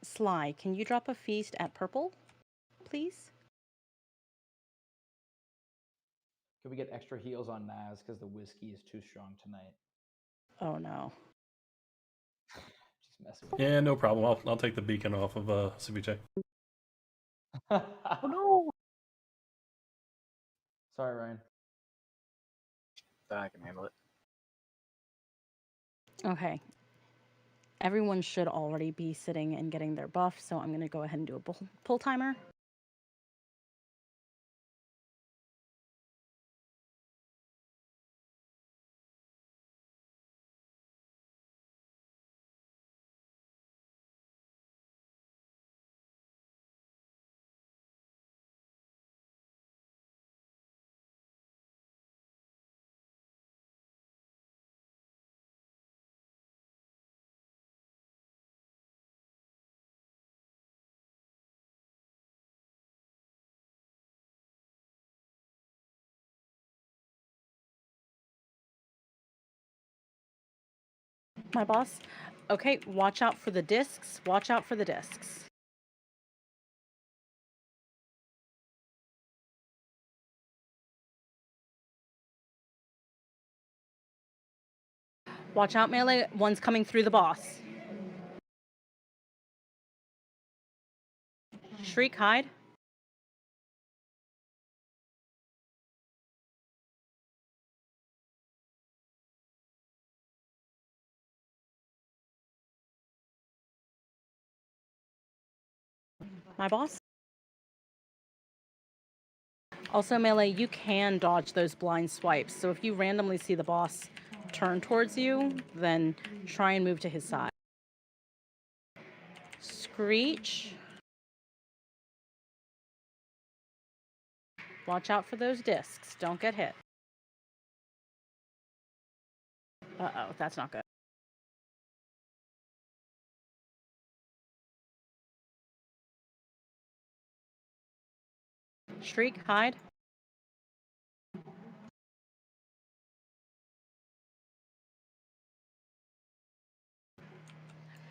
Sly, can you drop a feast at purple, please? Could we get extra heals on Naz because the whiskey is too strong tonight? Oh no. Just messing with Yeah, no problem. I'll take the beacon off of Ceviche. Oh no! Sorry, Ryan. I can handle it. Okay. Everyone should already be sitting and getting their buff, so I'm going to go ahead and do a pull timer. My boss. Okay, watch out for the discs. Watch out for the discs. Watch out, melee. One's coming through the boss. Shriek, hide. My boss. Also, melee, you can dodge those blind swipes. So if you randomly see the boss turn towards you, then try and move to his side. Screech. Watch out for those discs. Don't get hit. Uh-oh, that's not good. Shriek, hide.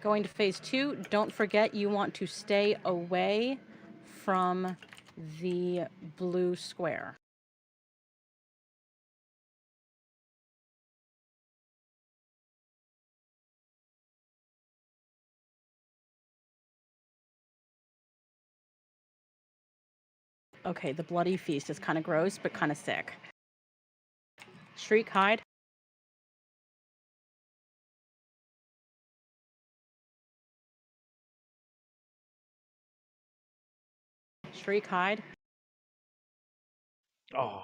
Going to phase 2. Don't forget you want to stay away from the blue square. Okay, the bloody feast is kind of gross, but kind of sick. Shriek, hide. Shriek, hide. Oh,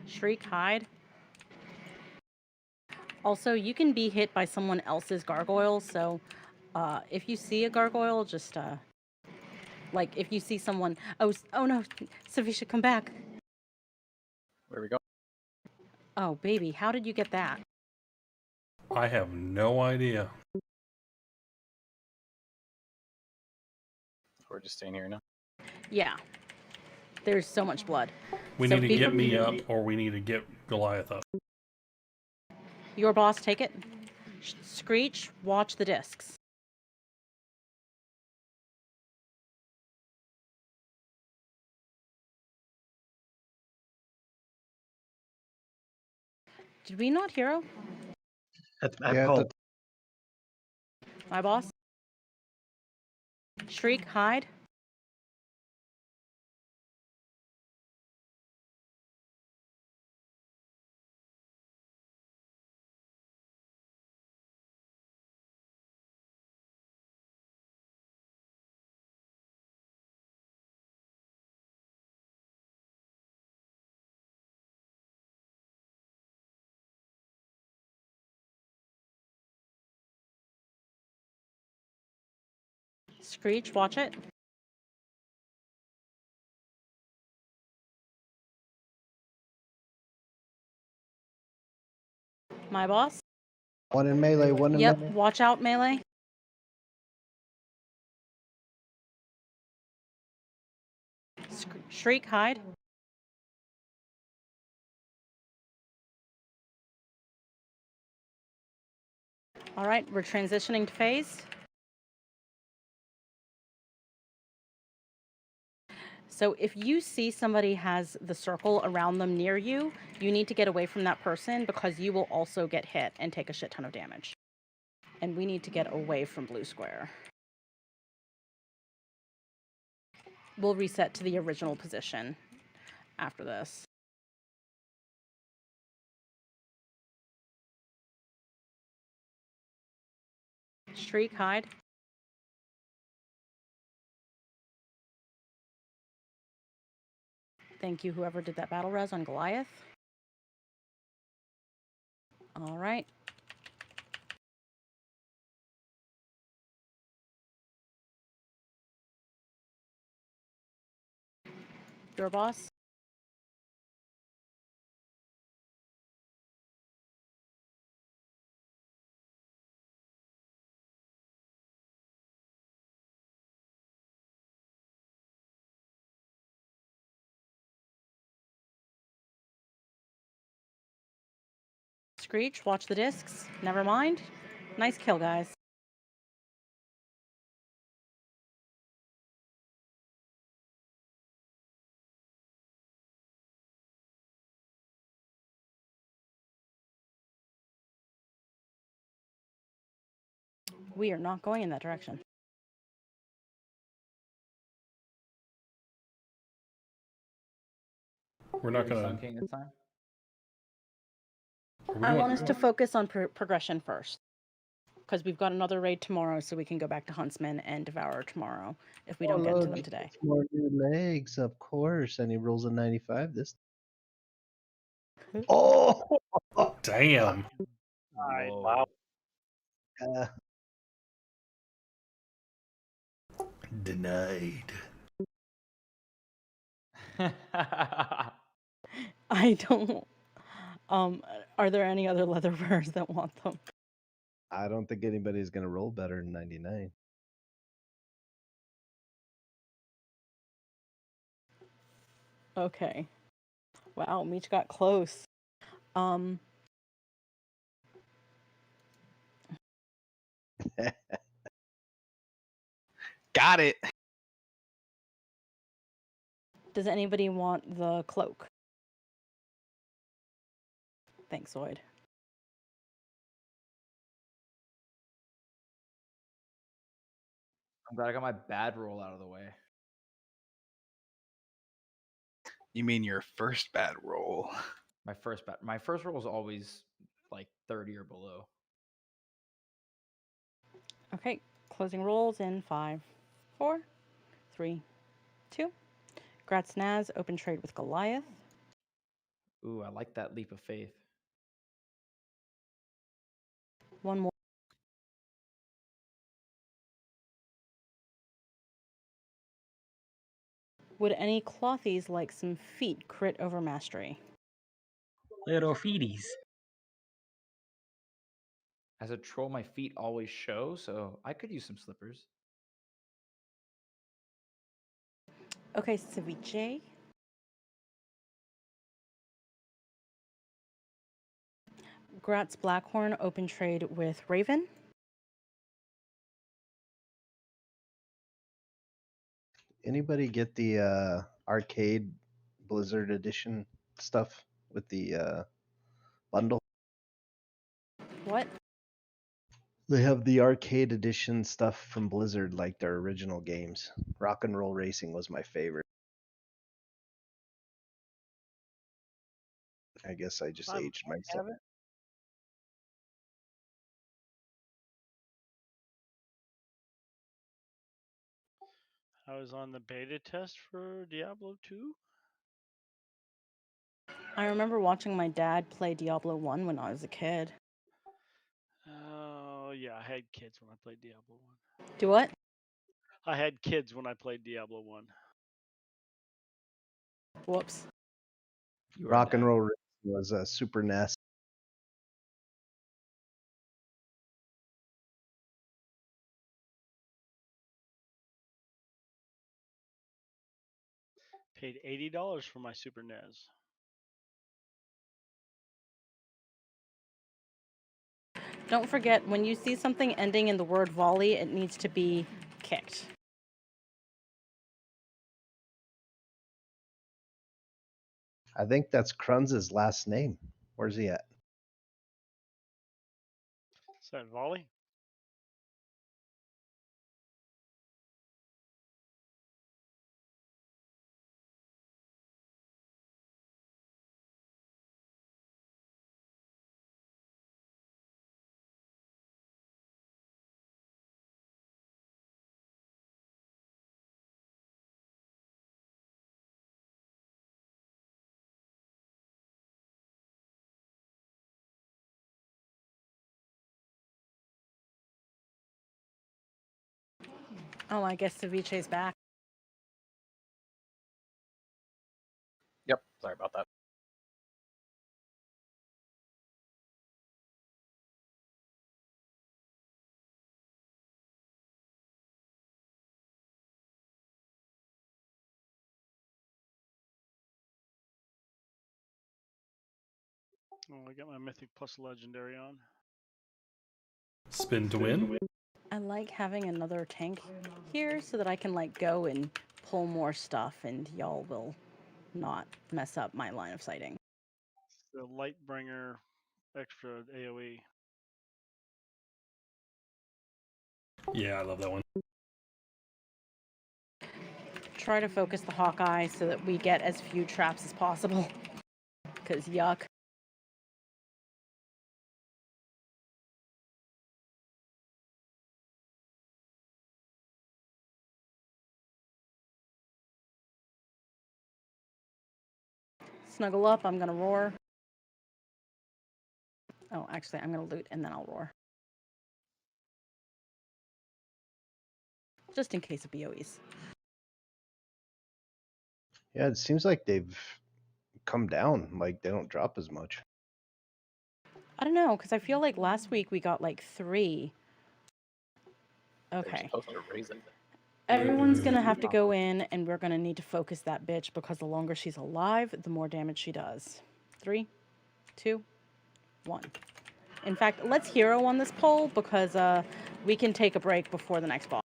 Shriek, hide. Also, you can be hit by someone else's gargoyle, so if you see a gargoyle, just like if you see someone. Oh no, Savisha, come back. Where we go? Oh baby, how did you get that? I have no idea. We're just staying here now. Yeah, there's so much blood. We So need to be get me prepared. up, or we need to get Goliath up. Your boss, take it. Screech, watch the discs. Did we not hero? At Yeah, Pulp. My boss? Shriek, hide. Screech, watch it. My boss? one in melee, one in Yep, melee. watch out, melee. Shriek, hide. All right, we're transitioning to phase. So if you see somebody has the circle around them near you, you need to get away from that person because you will also get hit and take a shit ton of damage. And we need to get away from blue square. We'll reset to the original position after this. Shriek, hide. Thank you, whoever did that battle res on Goliath. All right. Your boss. Screech, watch the discs. Never mind. Nice kill, guys. We are not going in that direction. We're not Pretty gonna. Sun King this time. I want us to focus on progression first. Because we've got another raid tomorrow, so we can go back to Huntsman and Devourer tomorrow if we don't get to them today. More new legs, of course. And he rolls a 95 this. Oh! Damn. Wow. Denied. I don't. Are there any other leather wearers that want them? I don't think anybody's gonna roll better than 99. Okay. Wow, Meech got close. Got it. Does anybody want the cloak? Thanks, Zoid. I'm glad I got my bad roll out of the way. You mean your first bad roll? My first roll is always like 30 or below. Okay, closing rolls in 5, 4, 3, 2. Gratz Naz, open trade with Goliath. Ooh, I like that leap of faith. One more. Would any clothies like some feet crit over mastery? Little feeties. As a troll, my feet always show, so I could use some slippers. Okay, Ceviche. Gratz Blackhorn, open trade with Raven. Anybody get the arcade Blizzard edition stuff with the bundle? What? They have the arcade edition stuff from Blizzard, like their original games. Rock and Roll Racing was my favorite. I guess I just aged myself. I was on the beta test for Diablo 2. I remember watching my dad play Diablo 1 when I was a kid. Oh, yeah, I had kids when I played Diablo 1. Do what? I had kids when I played Diablo 1. Whoops. Rock and Roll Racing was a Super NES. Paid $80 for my Super NES. Don't forget, when you see something ending in the word volley, it needs to be kicked. I think that's Krunz's last name. Where's he at? Is that volley? Oh, I guess Ceviche's back. Yep. Sorry about that. Oh, I got my Mythic Plus Legendary on. Spin to win. I like having another tank here so that I can like go and pull more stuff and y'all will not mess up my line of sighting. The Lightbringer extra AoE. Yeah, I love that one. Try to focus the Hawkeye so that we get as few traps as possible. Because yuck. Snuggle up, I'm gonna roar. Oh, actually, I'm gonna loot and then I'll roar. Just in case of BOEs. Yeah, it seems like they've come down. Like they don't drop as much. I don't know, because I feel like last week we got like 3. They're Okay. supposed to raise it. Everyone's gonna have to go in and we're gonna need to focus that bitch because the longer she's alive, the more damage she does. 3, 2, 1. In fact, let's hero on this poll because we can take a break before the next boss.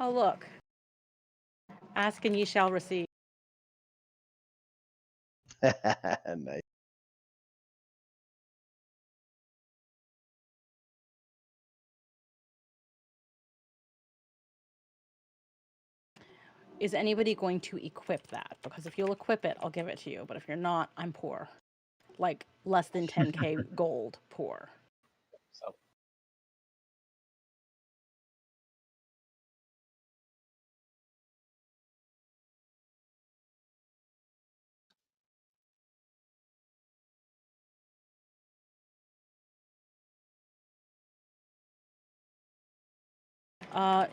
Oh, look. Ask and ye shall receive. Nice. Is anybody going to equip that? Because if you'll equip it, I'll give it to you. But if you're not, I'm poor. Like less than 10k gold poor. So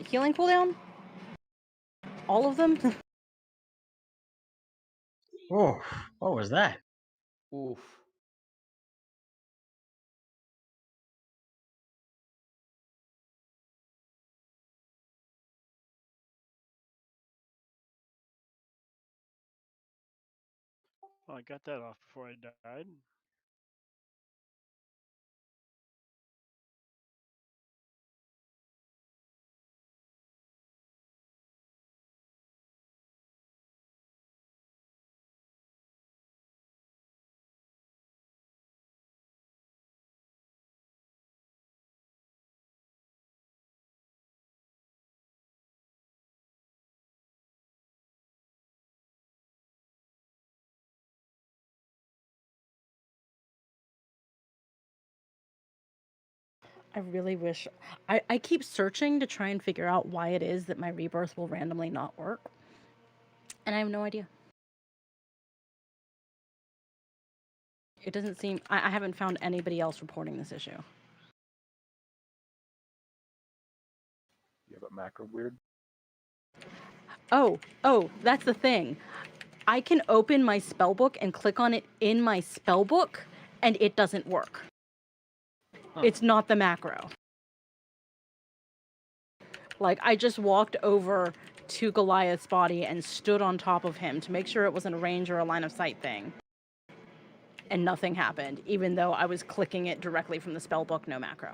Healing cooldown? All of them? Oh, what was that? Oof. Well, I got that off before I died. I really wish. I keep searching to try and figure out why it is that my rebirth will randomly not work. And I have no idea. It doesn't seem. I haven't found anybody else reporting this issue. you have a macro weird. Oh, that's the thing. I can open my spellbook and click on it in my spellbook, and it doesn't work. Huh. It's not the macro. Like, I just walked over to Goliath's body and stood on top of him to make sure it wasn't a range or a line of sight thing. And nothing happened, even though I was clicking it directly from the spellbook, no macro.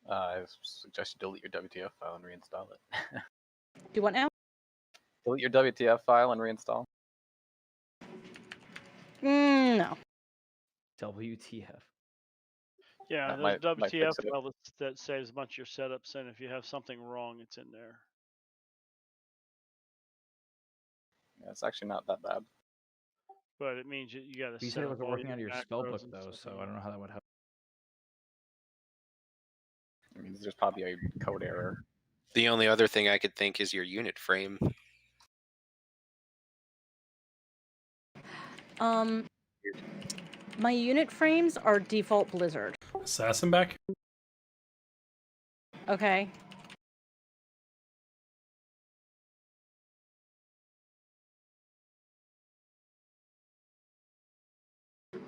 I suggest you delete your WTF file and reinstall it. Do what now? Delete your WTF file and reinstall. No. WTF. Yeah, That there's might WTF fix it. file that saves a bunch of your setups, and if you have something wrong, it's in there. Yeah, it's actually not that bad. But it means you got to You set said it up wasn't all working your on your macros spellbook and though, stuff so in I there. don't know how that would help. I mean, there's probably a code error. The only other thing I could think is your unit frame. My unit frames are default Blizzard. Assassin back? Okay.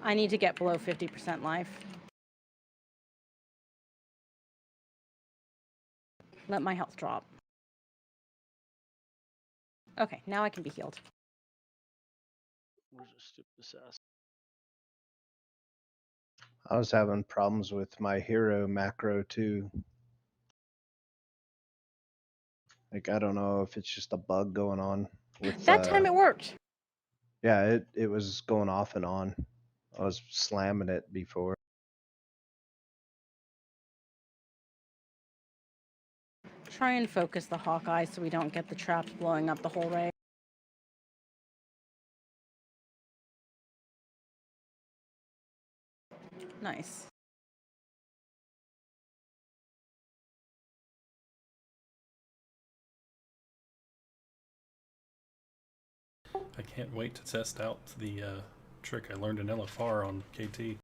I need to get below 50% life. Let my health drop. Okay, now I can be healed. Where's the stupid assassin? I was having problems with my hero macro too. Like, I don't know if it's just a bug going on with That time it worked. yeah, it was going off and on. I was slamming it before. Try and focus the Hawkeye so we don't get the traps blowing up the whole raid. Nice. I can't wait to test out the trick I learned in LFR on KT.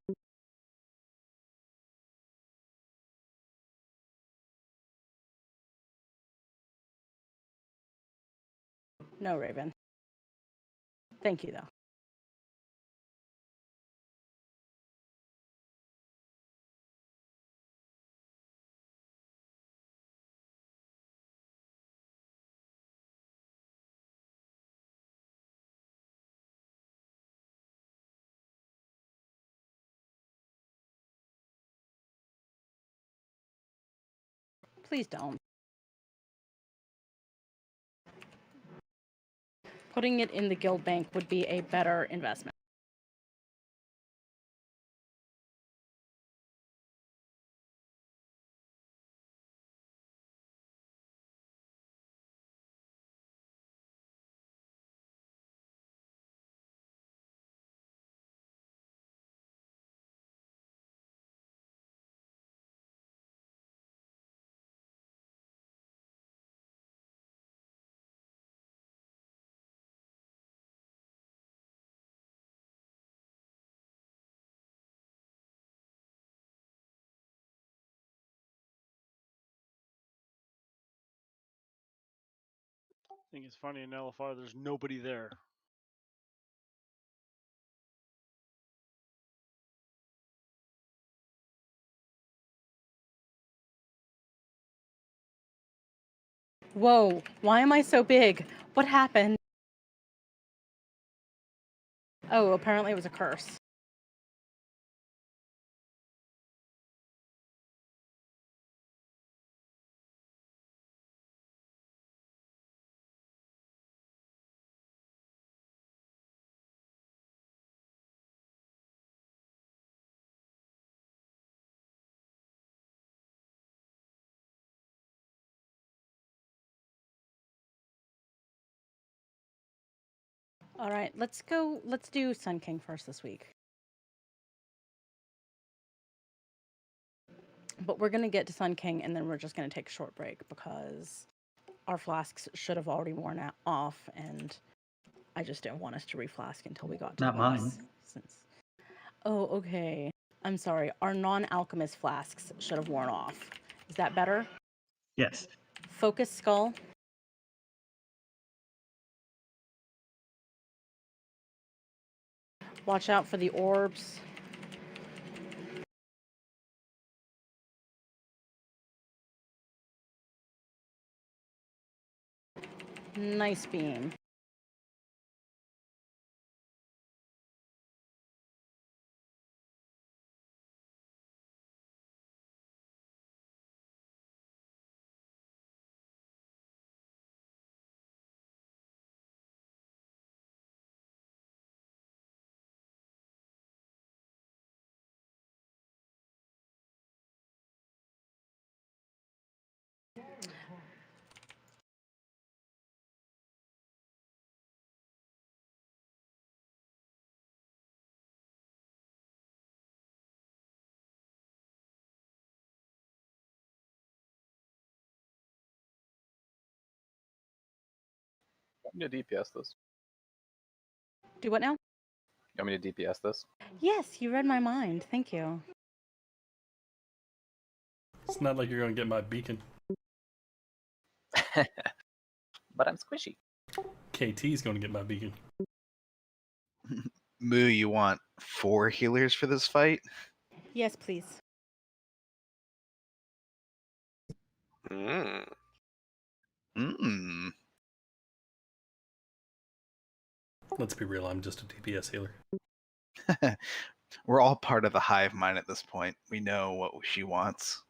No, Raven. Thank you, though. Please don't. Putting it in the guild bank would be a better investment. I think it's funny in LFR, there's nobody there. Whoa, why am I so big? What happened? Oh, apparently it was a curse. All right, let's do Sun King first this week. But we're gonna get to Sun King and then we're just gonna take a short break because our flasks should have already worn off and I just didn't want us to reflask until we got to Not the mine. boss. Oh, okay. I'm sorry. Our non-alchemist flasks should have worn off. Is that better? Yes. Focus skull. Watch out for the orbs. Nice beam. I'm gonna DPS this. Do what now? You want me to DPS this? Yes, you read my mind. Thank you. It's not like you're gonna get my beacon. But I'm squishy. KT's gonna get my beacon. Moo, you want 4 healers for this fight? Yes, please. Mm. Mmm. Let's be real, I'm just a DPS healer. We're all part of the hive mind at this point. We know what she wants.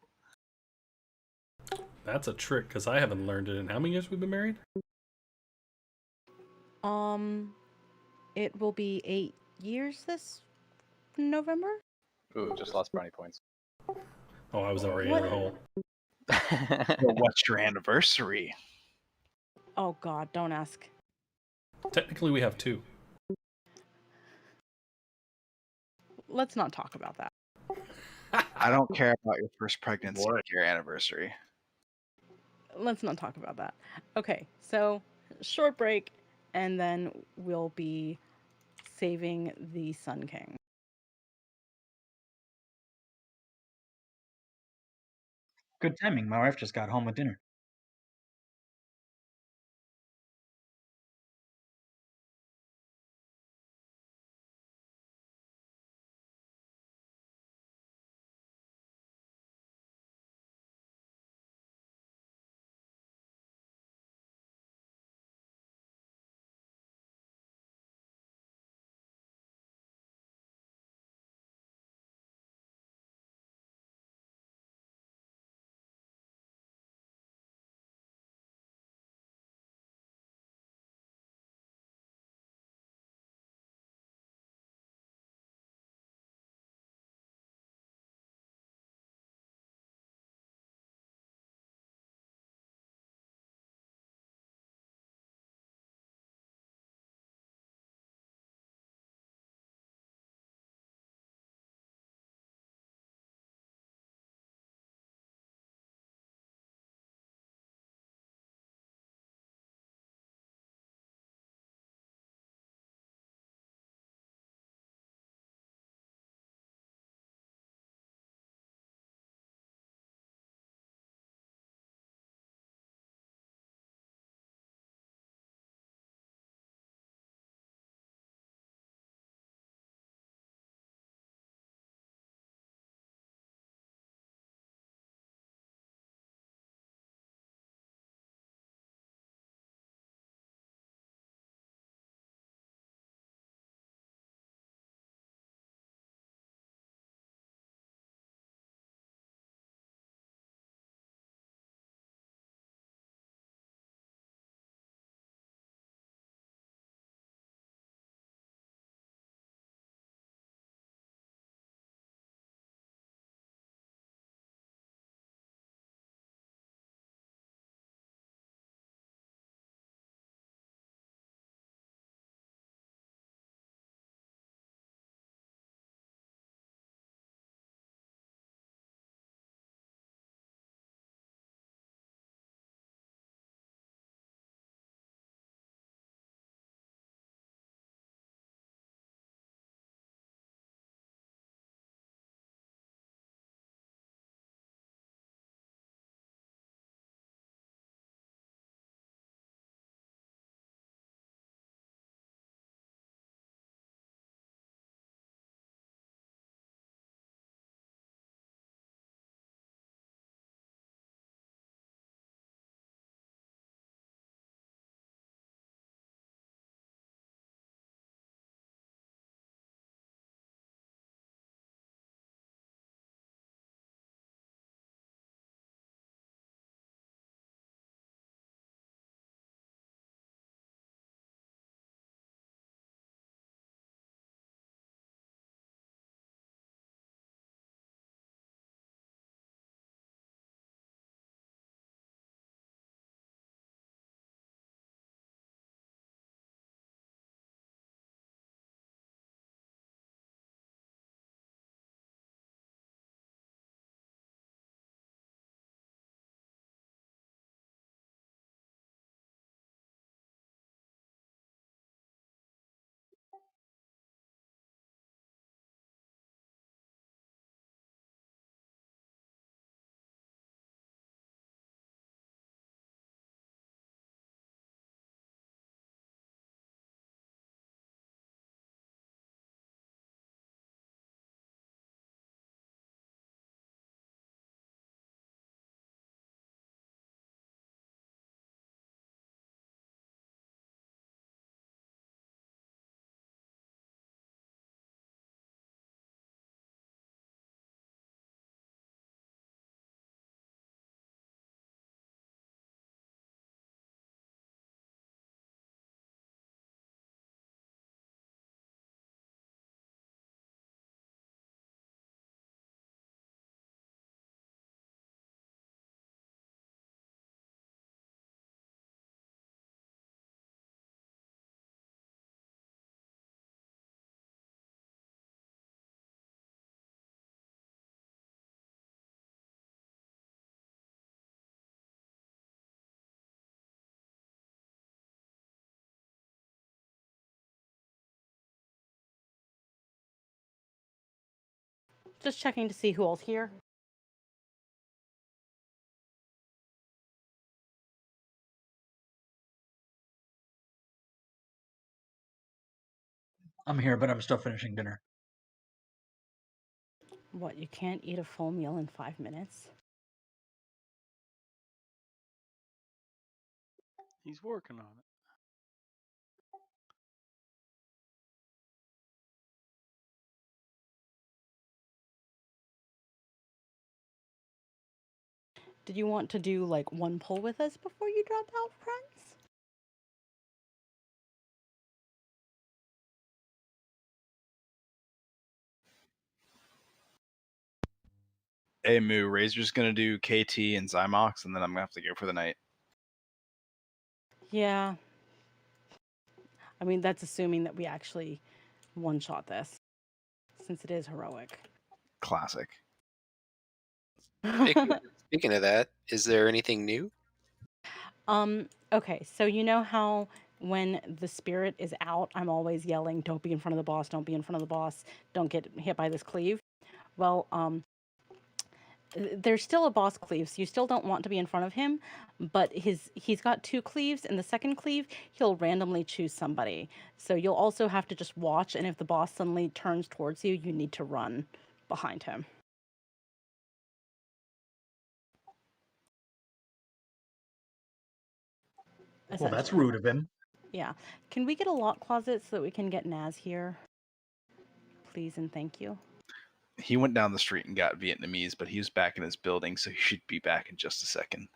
That's a trick, because I haven't learned it in how many years we've been married? It will be 8 years this November? Ooh, just lost brownie points. Oh, I was already in the hole. Well, what's your anniversary? Oh god, don't ask. Technically, we have 2. Let's not talk about that. I don't care about your first pregnancy or your anniversary. Let's not talk about that. Okay, so short break, and then we'll be saving the Sun King. Good timing. My wife just got home with dinner. Just checking to see who else here. I'm here, but I'm still finishing dinner. What, you can't eat a full meal in 5 minutes? He's working on it. Did you want to do like one pull with us before you drop out, friends? Hey Moo, Razor's gonna do KT and Zymox, and then I'm gonna have to go for the night. Yeah. I mean, that's assuming that we actually one-shot this, since it is heroic. Classic. Speaking of that, is there anything new? Okay, so you know how when the spirit is out, I'm always yelling, don't be in front of the boss, don't be in front of the boss, don't get hit by this cleave? Well, there's still a boss cleave, so you still don't want to be in front of him, but he's got 2 cleaves, and the second cleave, he'll randomly choose somebody. So you'll also have to just watch, and if the boss suddenly turns towards you, you need to run behind him. Well, that's rude of him. Yeah. Can we get a lock closet so that we can get Naz here? Please and thank you. He went down the street and got Vietnamese, but he was back in his building, so he should be back in just a second.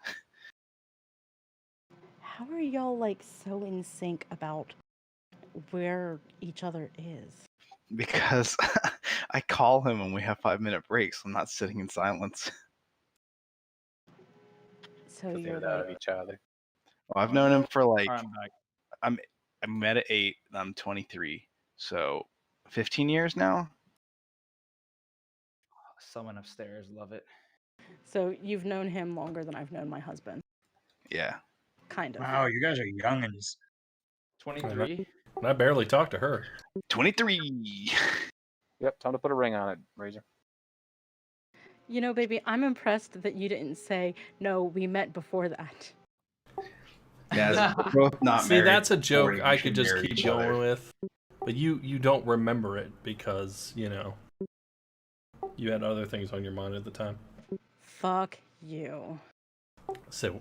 How are y'all like so in sync about where each other is? Because I call him when we have 5-minute breaks. I'm not sitting in silence. So You're you're out of like, each other. Well, I've known him for like All right, I'm back. I met at 8 and I'm 23, so 15 years now. Someone upstairs, love it. so you've known him longer than I've known my husband. Yeah. Kind of. Wow, you guys are youngins. 23. And I barely talked to her. 23. Yep, time to put a ring on it, Razor. You know, baby, I'm impressed that you didn't say, no, we met before that. Yeah, we're both not See, married. that's a joke We I should could just marry keep each going other. with. But you don't remember it because, you know, you had other things on your mind at the time. Fuck you. So,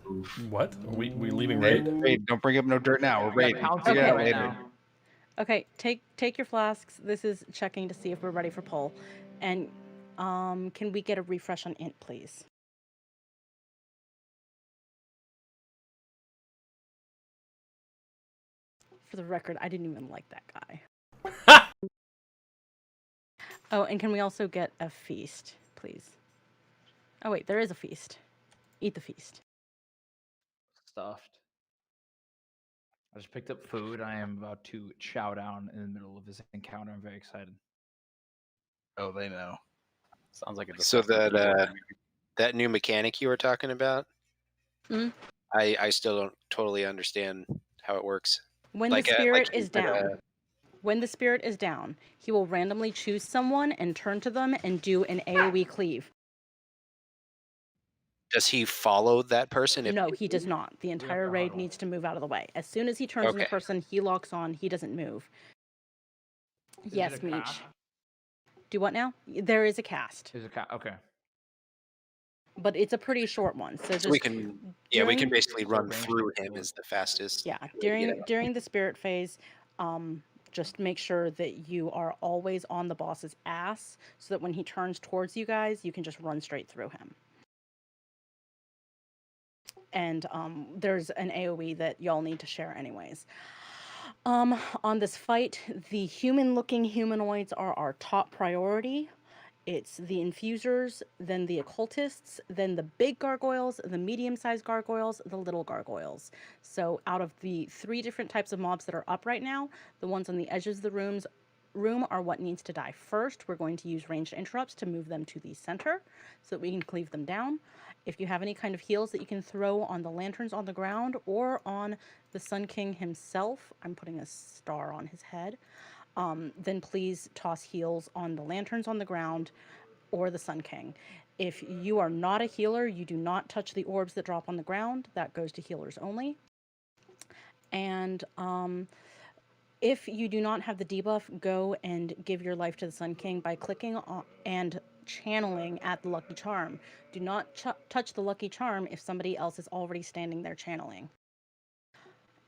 what? Are we leaving Hey, raid? hey, don't bring up no dirt now. We're raiding. pouncing Figure it out right later. now. Okay, take your flasks. This is checking to see if we're ready for pull. And can we get a refresh on int, please? For the record, I didn't even like that guy. Oh, and can we also get a feast, please? Oh wait, there is a feast. Eat the feast. Stuffed. I just picked up food. I am about to chow down in the middle of this encounter. I'm very excited. Oh, they know. Sounds like a So disgusting that that new mechanic you were talking about, Mm. I still don't totally understand how it works. When Like the a- spirit like is down, when the spirit is down, he will randomly choose someone and turn to them and do an AoE cleave. Does he follow that person? No, he does not. The entire raid needs to move out of the way. As soon as he turns to the Okay. person, he locks on. He doesn't move. Yes, Meech. Do what now? There is a cast, There's a cat. Okay. but it's a pretty short one. So So just we can, yeah, we can during- basically run range through check him for- as the fastest. Yeah, way to get out. during the spirit phase, just make sure that you are always on the boss's ass, so that when he turns towards you guys, you can just run straight through him. And there's an AoE that y'all need to share anyways. On this fight, the human-looking humanoids are our top priority. It's the infusers, then the occultists, then the big gargoyles, the medium-sized gargoyles, the little gargoyles. So out of the 3 different types of mobs that are up right now, the ones on the edges of the room are what needs to die first. We're going to use ranged interrupts to move them to the center so that we can cleave them down. If you have any kind of heals that you can throw on the lanterns on the ground or on the Sun King himself, I'm putting a star on his head, then please toss heals on the lanterns on the ground or the Sun King. If you are not a healer, you do not touch the orbs that drop on the ground. That goes to healers only. And if you do not have the debuff, go and give your life to the Sun King by clicking on and channeling at the Lucky Charm. Do not touch the Lucky Charm if somebody else is already standing there channeling.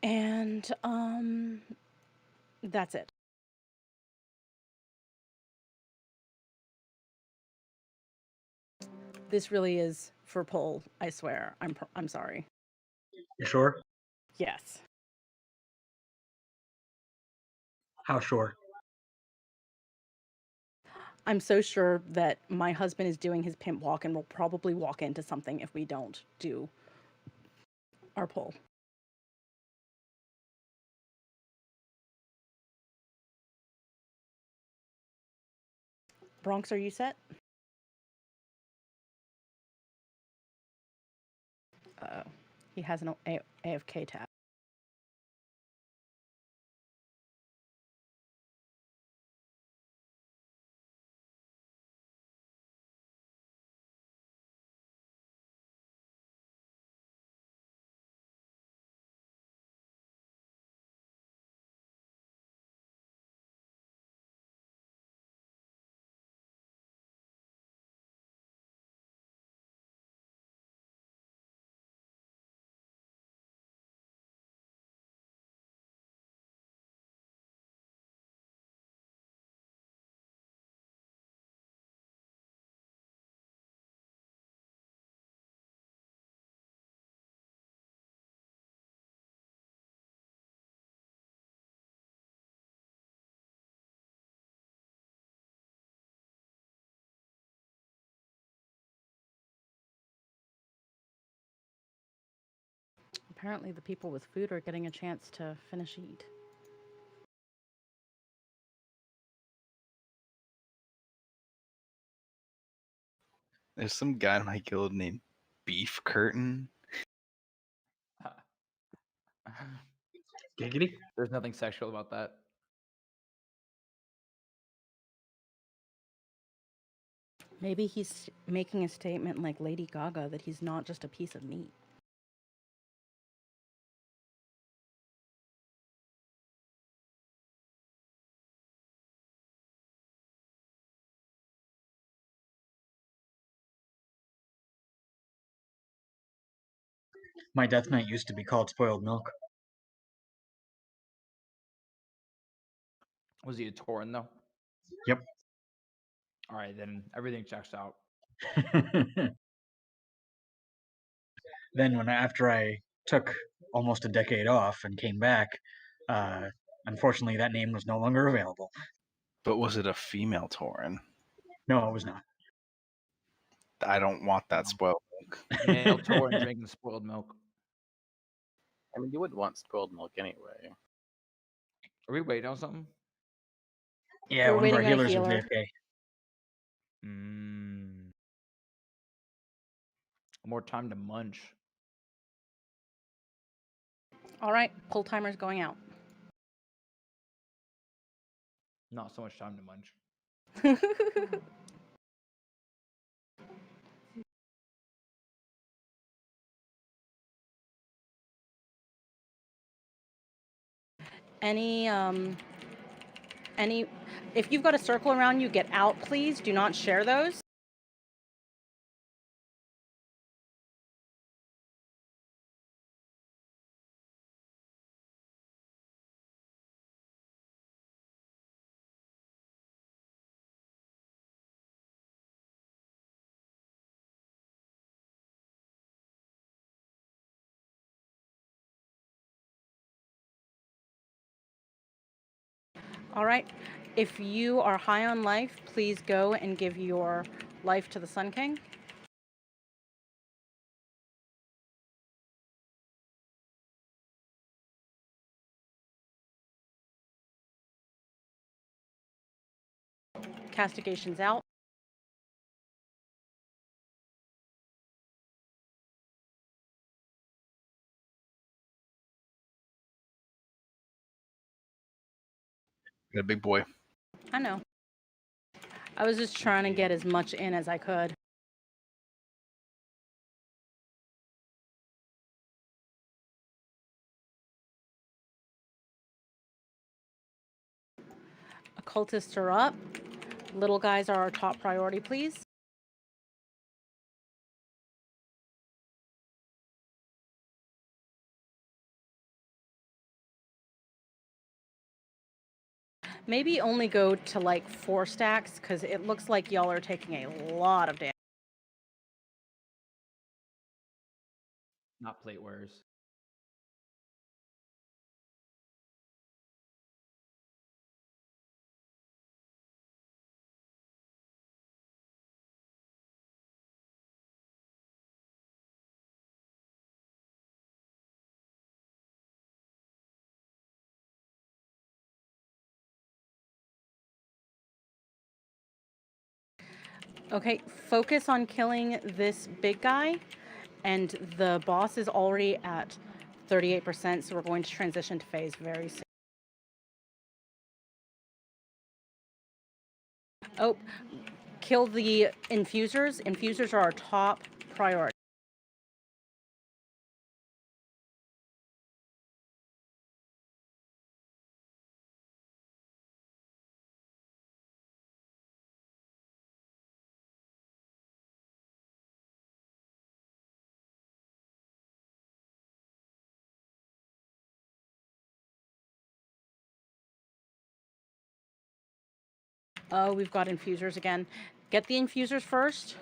And that's it. This really is for poll, I swear. I'm sorry. You sure? Yes. How sure? I'm so sure that my husband is doing his pimp walk and will probably walk into something if we don't do our poll. Bronx, are you set? He has an AFK tab. Apparently the people with food are getting a chance to finish eat. There's some guy in my guild named Beef Curtain. Giggity? There's nothing sexual about that. Maybe he's making a statement like Lady Gaga that he's not just a piece of meat. My Death Knight used to be called Spoiled Milk. Was he a Tauren though? Yep. All right, then everything checks out. Then after I took almost a decade off and came back, unfortunately that name was no longer available. But was it a female Tauren? No, it was not. I don't want that spoiled milk. Male Tauren drinking spoiled milk. I mean, you would want spoiled milk anyway. Are we waiting on something? Yeah, We're one of our waiting on a healers is healer. AFK. More time to munch. All right, pull timer's going out. Not so much time to munch. If you've got a circle around you, get out, please. Do not share those. All right. If you are high on life, please go and give your life to the Sun King. Castigation's out. Got a big boy. I know. I was just trying to get as much in as I could. Occultists are up. Little guys are our top priority, please. Maybe only go to like 4 stacks because it looks like y'all are taking a lot of damage. Not plate wearers. Okay, focus on killing this big guy, and the boss is already at 38%, so we're going to transition to phase very soon. Oh, kill the infusers. Infusers are our top priority. Oh, we've got infusers again. Get the infusers first.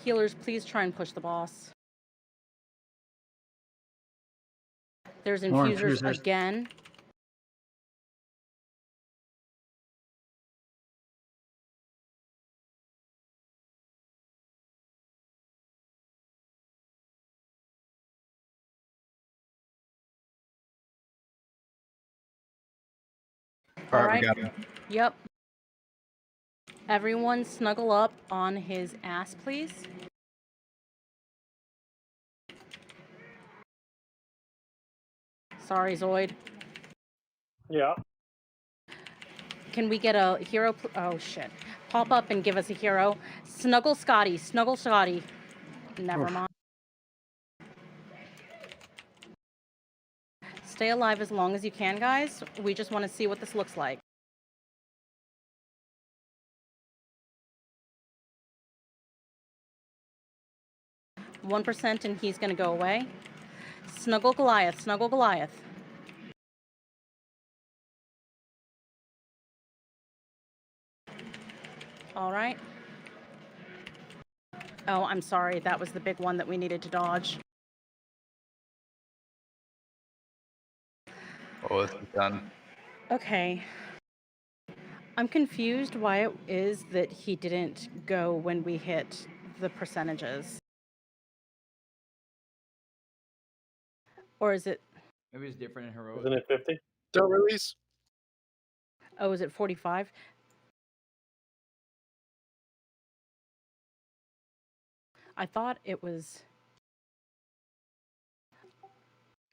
Healers, please try and push the boss. There's More infusers infusers. again. All All right, right. we got him. Yep. Everyone snuggle up on his ass, please. Sorry, Zoid. Yeah. Can we get a hero? Oh, shit. Pop up and give us a hero. Snuggle Scotty. Snuggle Scotty. Never mind. Stay alive as long as you can, guys. We just want to see what this looks like. %, and he's going to go away. Snuggle Goliath. Snuggle Goliath. All right. Oh, I'm sorry. That was the big one that we needed to dodge. Oh, this is done. Okay. I'm confused why it is that he didn't go when we hit the percentages. Or is it... Maybe it's different in heroic. Isn't it 50? Don't release. Oh, is it 45? I thought it was...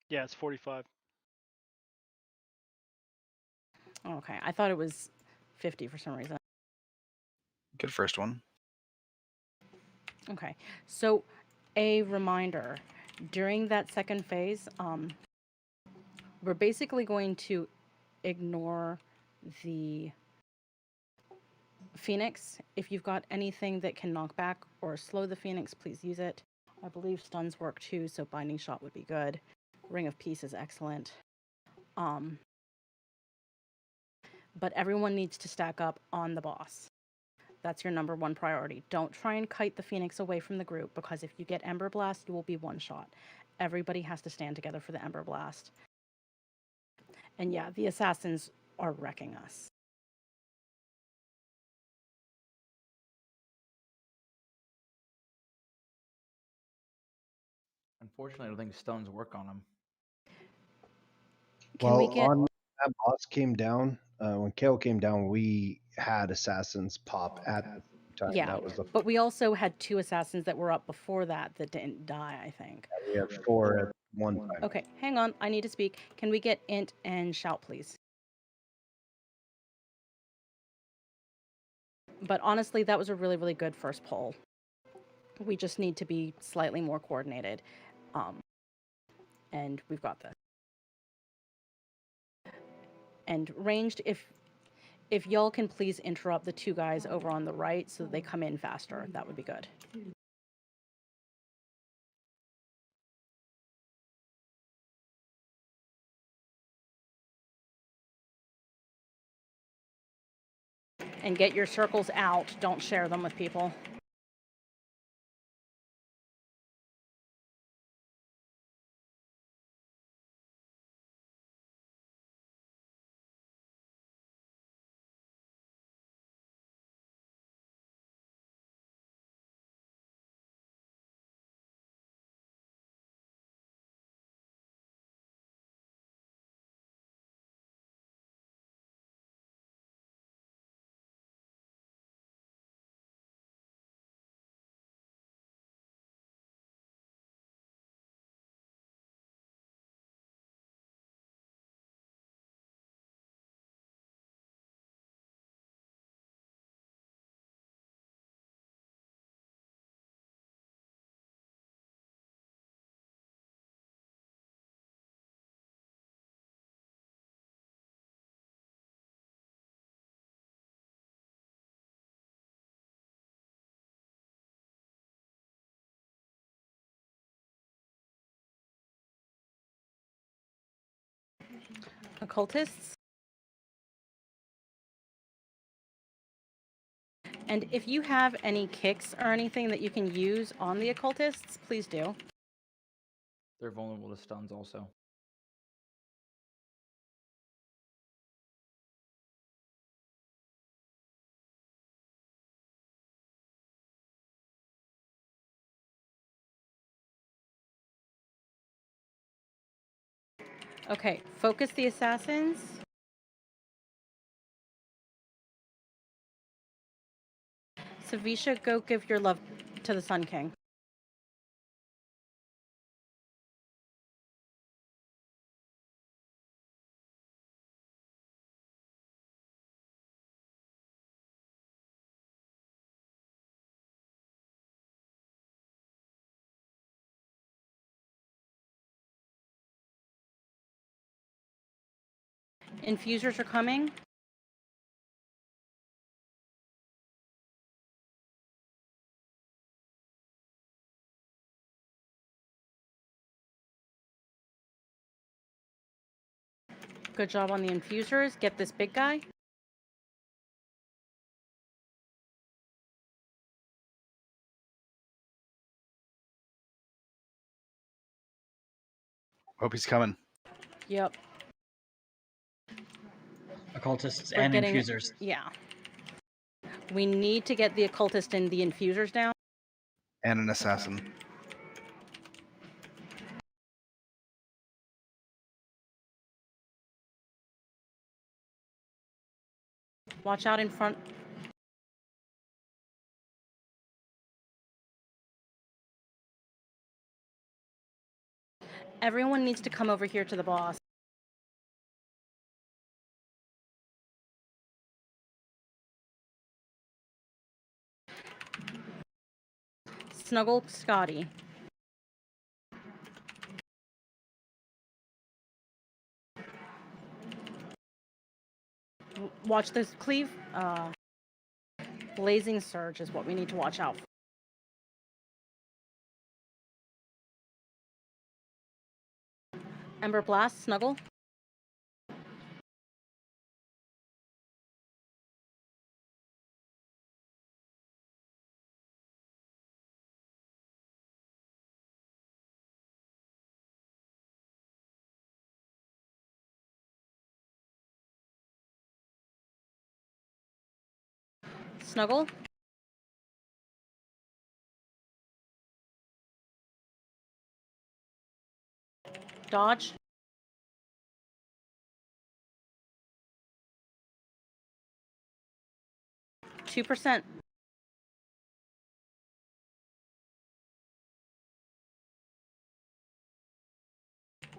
Yeah, it's 45. Okay, I thought it was 50 for some reason. Good first one. Okay, so a reminder, during that second phase, we're basically going to ignore the Phoenix. If you've got anything that can knock back or slow the Phoenix, please use it. I believe stuns work too, so Binding Shot would be good. Ring of Peace is excellent. But everyone needs to stack up on the boss. That's your number one priority. Don't try and kite the Phoenix away from the group, because if you get Ember Blast, you will be one shot. Everybody has to stand together for the Ember Blast. And yeah, the assassins are wrecking us. Unfortunately, I don't think stuns work on him. Can we get on that boss came down, when KO came down, we had assassins pop at the time. yeah, That was the but we also had 2 assassins that were up before that didn't die, I think. we had 4 at one time. Okay, hang on. I need to speak. Can we get int and shout, please? But honestly, that was a really, really good first poll. We just need to be slightly more coordinated. And we've got this. And ranged, if y'all can please interrupt the 2 guys over on the right so that they come in faster, that would be good. And get your circles out. Don't share them with people. Occultists. And if you have any kicks or anything that you can use on the occultists, please do. They're vulnerable to stuns also. Okay, focus the assassins. Savisha, go give your love to the Sun King. Infusers are coming. Good job on the infusers. Get this big guy. Hope he's coming. Yep. Occultists We're and getting, infusers. yeah. We need to get the occultist and the infusers down. And an assassin. Watch out in front. Everyone needs to come over here to the boss. Snuggle Scotty. Watch this, Cleve. Blazing Surge is what we need to watch out for. Ember Blast, Snuggle. Snuggle. Dodge. %.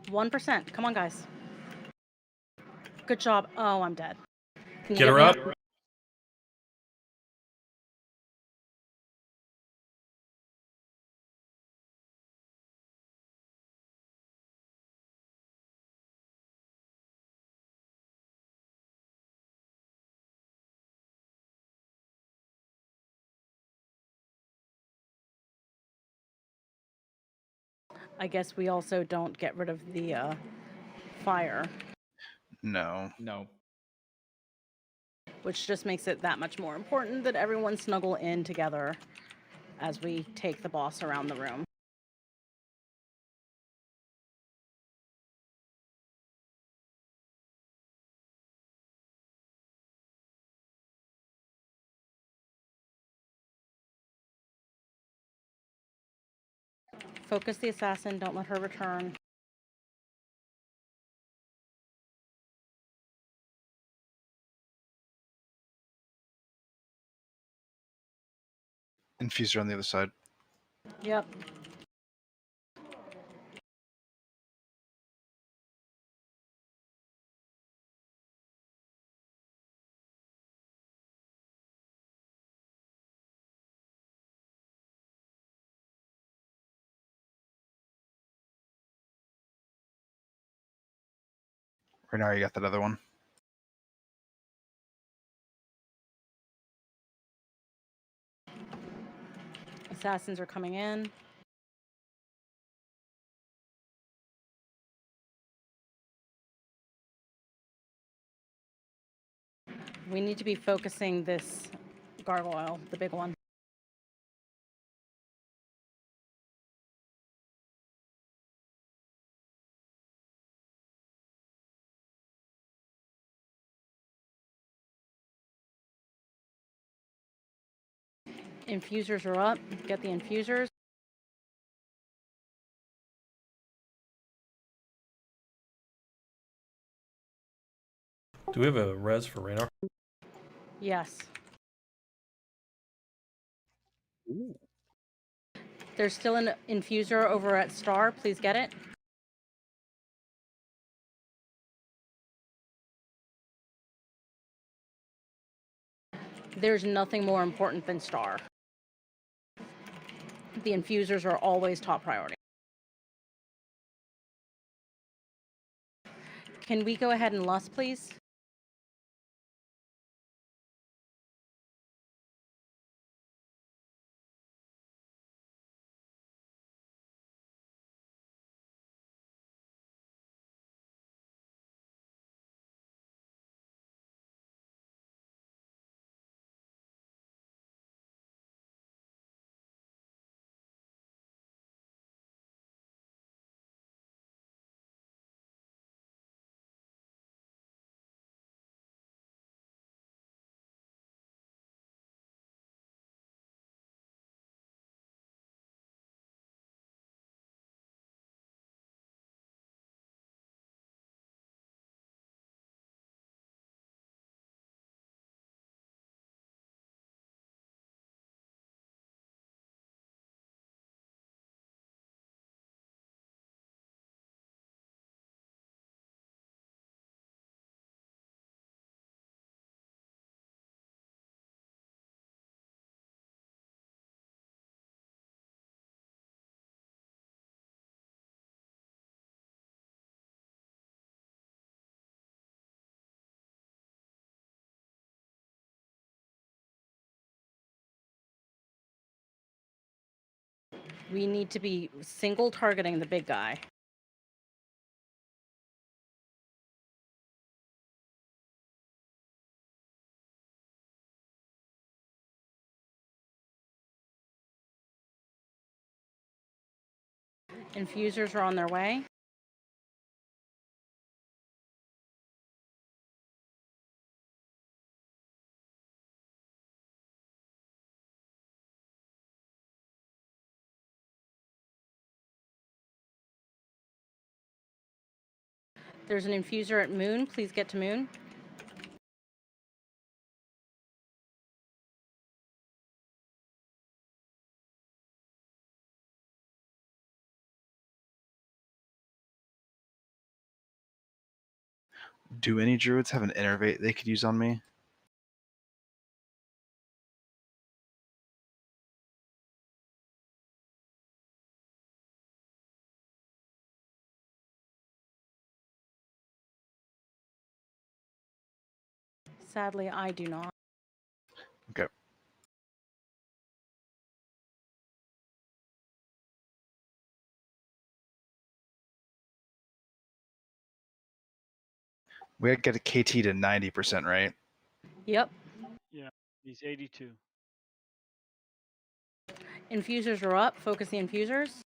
1%. Come on, guys. Good job. Oh, I'm dead. Can you Get her me up. I guess we also don't get rid of the fire. No. No. Which just makes it that much more important that everyone snuggle in together as we take the boss around the room. Focus the assassin, don't let her return. Infuser on the other side. Yep. Renard, you got that other one? Assassins are coming in. We need to be focusing this gargoyle, the big one. Infusers are up. Get the infusers. Do we have a res for Raynor? Yes. Ooh. There's still an infuser over at Star. Please get it. There's nothing more important than Star. The infusers are always top priority. Can we go ahead and lust, please? We need to be single targeting the big guy. Infusers are on their way. There's an infuser at Moon. Please get to Moon. Do any druids have an innervate they could use on me? Sadly, I do not. Okay. We gotta get a KT to 90%, right? Yep. Yeah, he's 82. Infusers are up. Focus the infusers.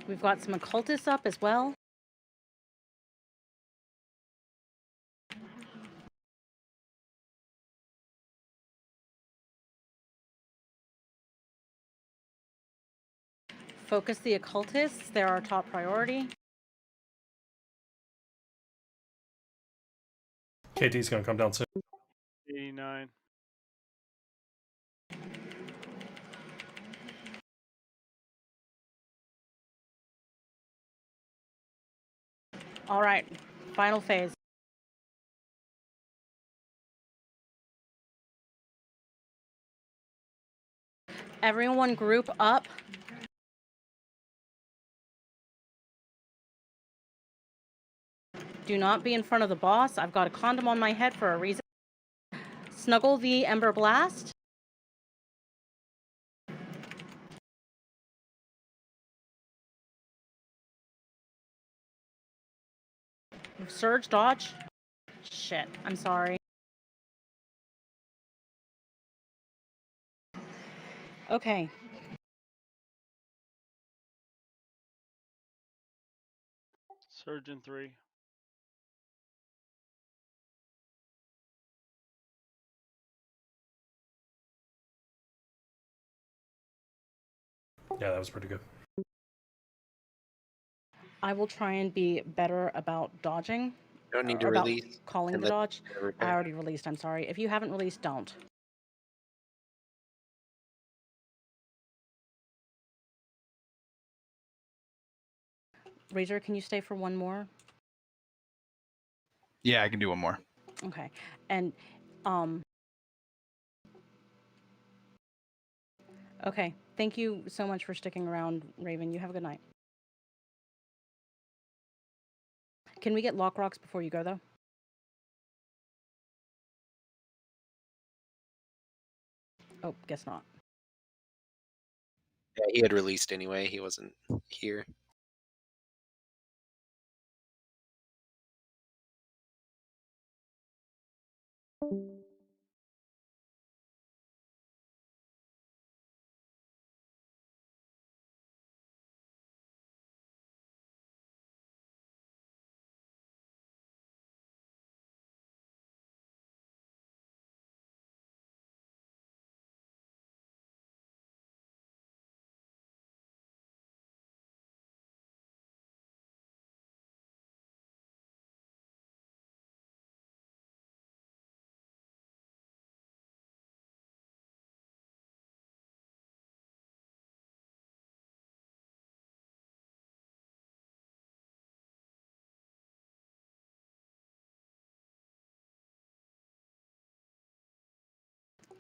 We've got some occultists up as well. Focus the occultists. They're our top priority. KT's gonna come down soon. 89. All right. Final phase. Everyone group up. Do not be in front of the boss. I've got a condom on my head for a reason. Snuggle the Ember Blast. Surge, dodge. Shit, I'm sorry. Okay. Surgeon 3. Yeah, that was pretty good. I will try and be better about dodging. Don't need to about release. calling and the let dodge. it repair. I already released, I'm sorry. If you haven't released, don't. Razor, can you stay for one more? Yeah, I can do one more. Okay. And okay. Thank you so much for sticking around, Raven. You have a good night. Can we get lock rocks before you go though? Oh, guess not. Yeah, he had released anyway. He wasn't here.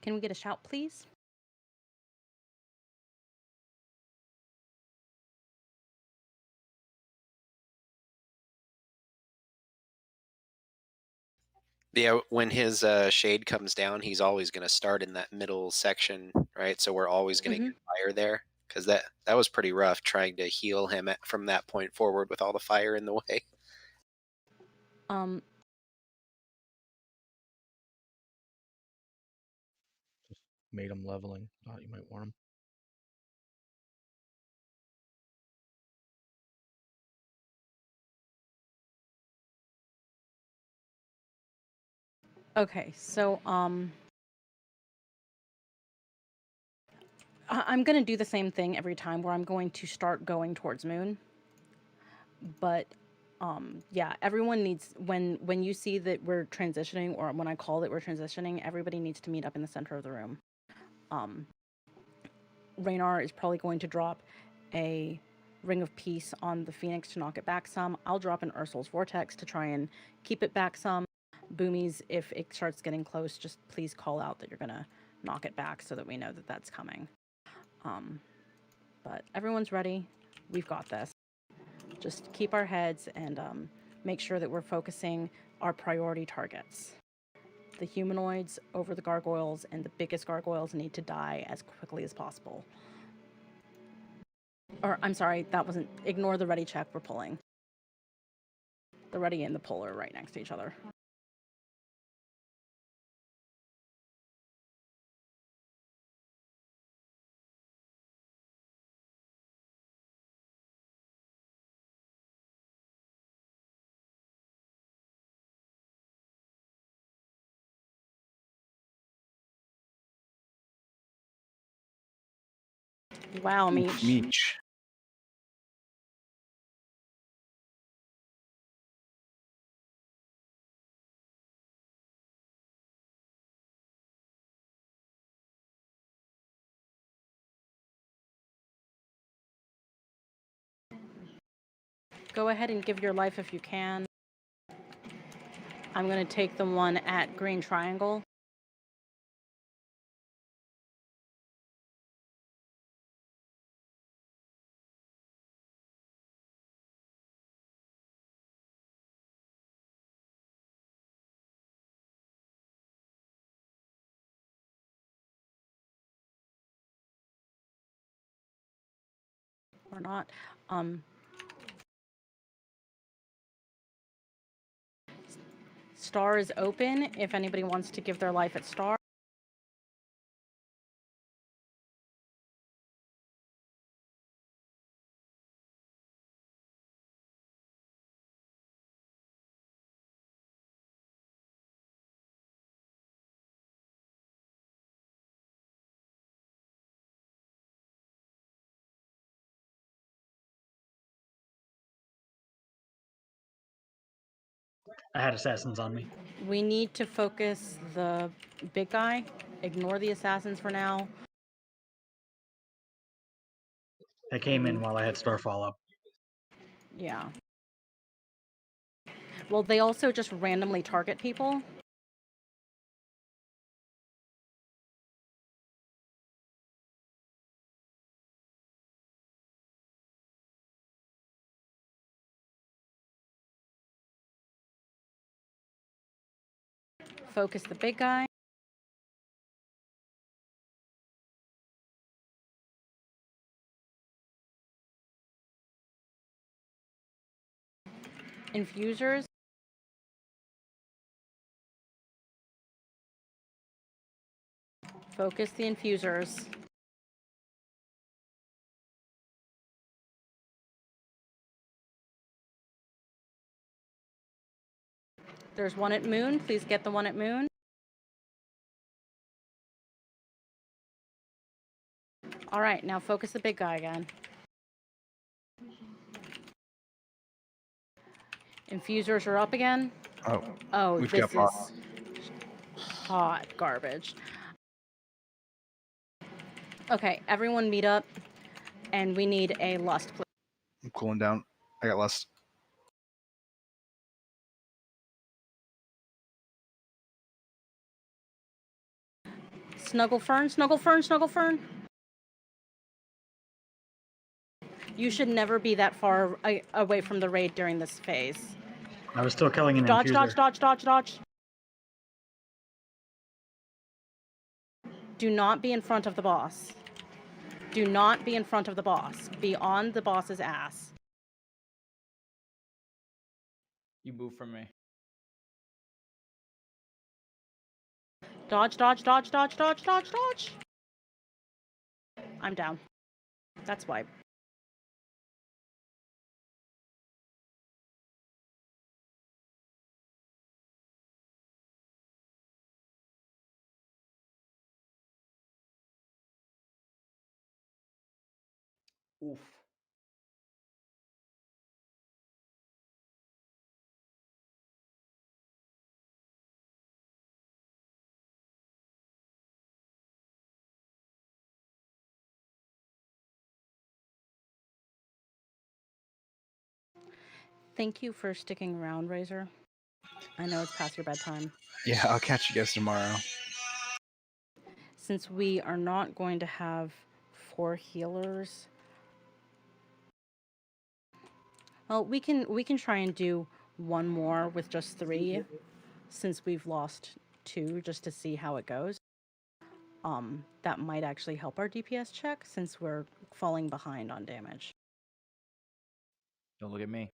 Can we get a shout, please? Yeah, when his shade comes down, he's always going to start in that middle section, right? So we're always going to get fire there because that was pretty rough trying to heal him from that point forward with all the fire in the way. Just made him leveling. Thought you might want him. Okay, so I'm gonna do the same thing every time where I'm going to start going towards moon. But yeah, everyone needs when you see that we're transitioning, or when I call that we're transitioning, everybody needs to meet up in the center of the room. Raynar is probably going to drop a Ring of Peace on the Phoenix to knock it back some. I'll drop an Ursul's Vortex to try and keep it back some. Boomies, if it starts getting close, just please call out that you're gonna knock it back so that we know that that's coming. But everyone's ready. We've got this. Just keep our heads and make sure that we're focusing our priority targets. The humanoids over the gargoyles, and the biggest gargoyles need to die as quickly as possible. Or, I'm sorry, that wasn't... Ignore the ready check, we're pulling. The ready and the pull are right next to each other. Wow, Meech. Meech. Go ahead and give your life if you can. I'm going to take the one at Green Triangle. Or not. Star is open if anybody wants to give their life at Star. I had assassins on me. We need to focus the big guy. Ignore the assassins for now. They came in while I had Starfall up. Yeah. Well, they also just randomly target people. Focus the big guy. Infusers. Focus the infusers. There's one at Moon. Please get the one at Moon. All right, now focus the big guy again. Infusers are up again. Oh, We've this got is hot garbage. Okay, everyone meet up, and we need a lust, please. I'm cooling down. I got lust. Snuggle Fern, Snuggle Fern, Snuggle Fern. You should never be that far away from the raid during this phase. I was still killing an Dodge, infuser. dodge, dodge, dodge, dodge. Do not be in front of the boss. Do not be in front of the boss. Be on the boss's ass. You move from me. Dodge, dodge, dodge, dodge, dodge, dodge, dodge. I'm down. That's why. Oof. Thank you for sticking around, Razor. I know it's past your bedtime. Yeah, I'll catch you guys tomorrow. Since we are not going to have 4 healers, well, we can try and do one more with just 3, since we've lost 2, just to see how it goes. That might actually help our DPS check since we're falling behind on damage. Don't look at me.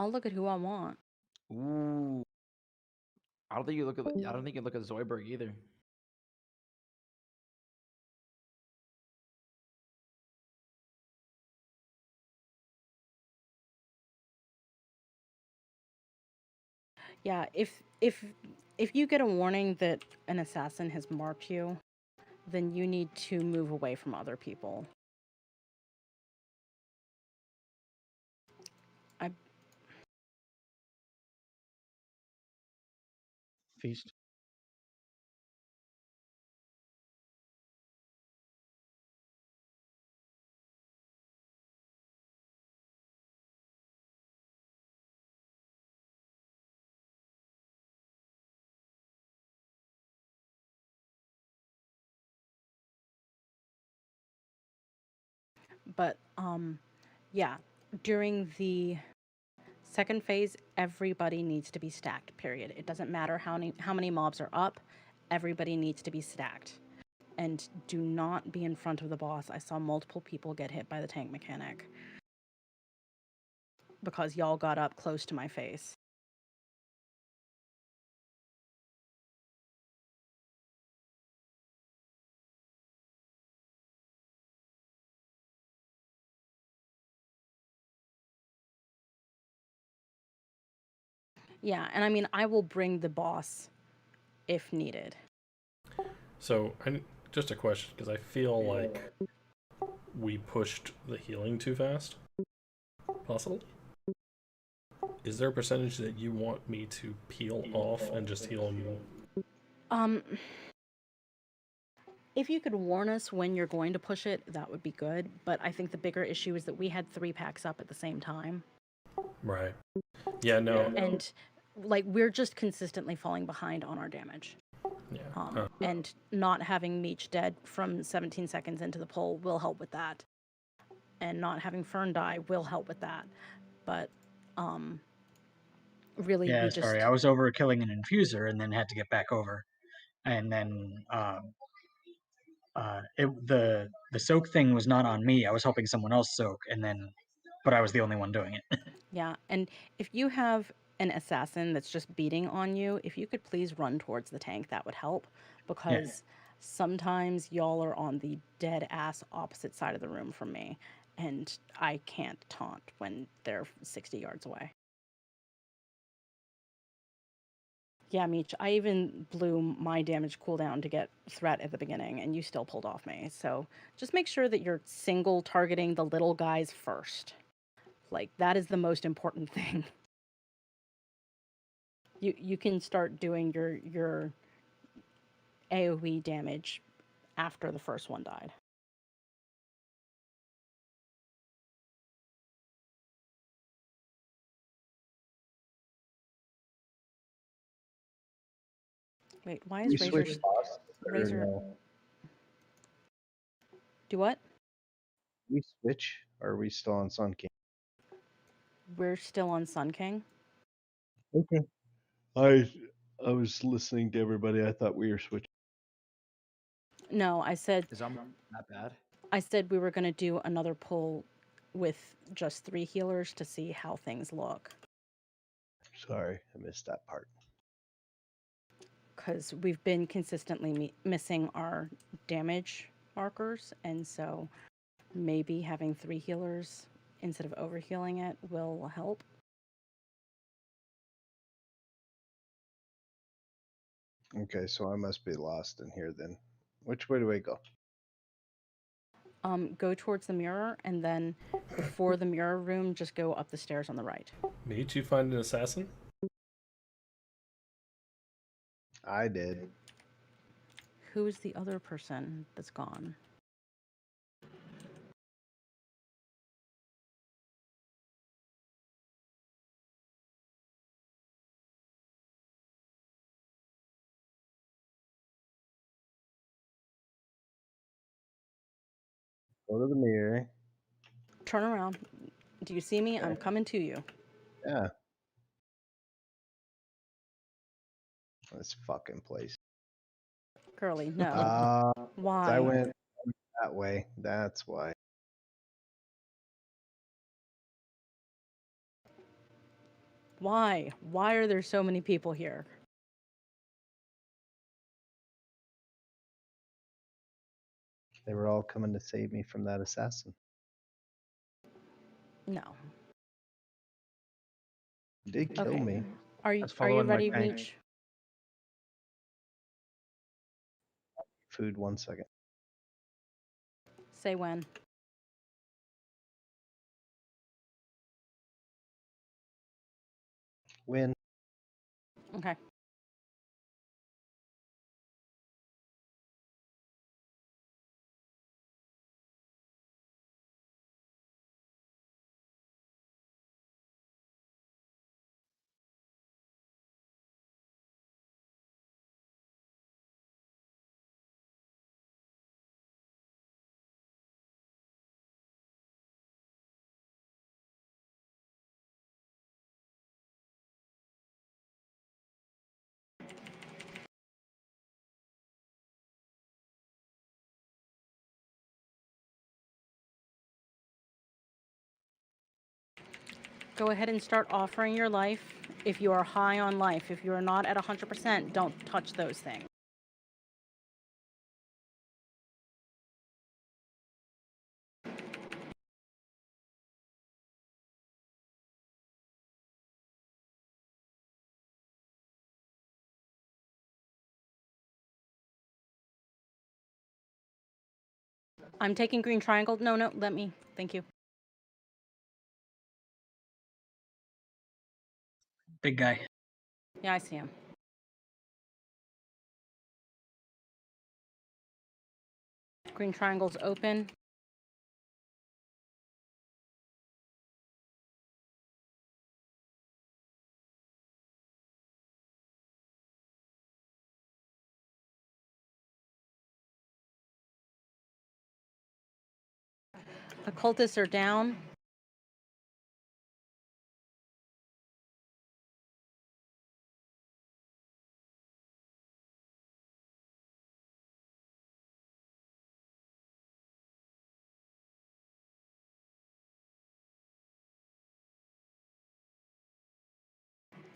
I'll look at who I want. Ooh. I don't think you look at Zoidberg either. Yeah, if you get a warning that an assassin has marked you, then you need to move away from other people. Feast. But yeah, during the second phase, everybody needs to be stacked, period. It doesn't matter how many mobs are up, everybody needs to be stacked. And do not be in front of the boss. I saw multiple people get hit by the tank mechanic because y'all got up close to my face. Yeah, and I mean, I will bring the boss if needed. So, just a question, because I feel like we pushed the healing too fast. Possible? Is there a percentage that you want me to peel off and just heal him? If you could warn us when you're going to push it, that would be good. But I think the bigger issue is that we had 3 packs up at the same time. Right. Yeah, no. And like we're just consistently falling behind on our damage. Yeah. And not having Meech dead from 17 seconds into the pull will help with that. And not having Fern die will help with that. But really, Yeah, we just... sorry, I was over killing an infuser and then had to get back over, and then the soak thing was not on me. I was helping someone else soak, and then, but I was the only one doing it. Yeah, and if you have an assassin that's just beating on you, if you could please run towards the tank, that would help, because sometimes y'all are on the dead ass opposite side of the room from me, and I can't taunt when they're 60 yards away. Yeah, Meech, I even blew my damage cooldown to get threat at the beginning, and you still pulled off me. So just make sure that you're single targeting the little guys first. Like, that is the most important thing. You can start doing your AoE damage after the first one died. Wait, why is Razor? Do what? We switch, or are we still on Sun King? We're still on Sun King. Okay. I was listening to everybody. I thought we were switching. No, I said Is that not bad? I said we were going to do another pull with just 3 healers to see how things look. Sorry, I missed that part. Because we've been consistently missing our damage markers, and so maybe having 3 healers instead of overhealing it will help. Okay, so I must be lost in here then. Which way do I go? Go towards the mirror, and then before the mirror room, just go up the stairs on the right. Did you find an assassin? I did. Who is the other person that's gone? Go to the mirror. Turn around. Do you see me? I'm coming to you. Yeah. This fucking place. Curly, no. I Why? went that way. That's why. Why? Why are there so many people here? They were all coming to save me from that assassin. No. He did kill Okay. me. Are you Let's follow in my ready, tank. Reach? Food 1 second. Say when. Win. Okay. Go ahead and start offering your life if you are high on life. If you are not at 100%, don't touch those things. I'm taking green triangle. No, let me. Thank you. Big guy. Yeah, I see him. Green triangle's open. Occultists are down.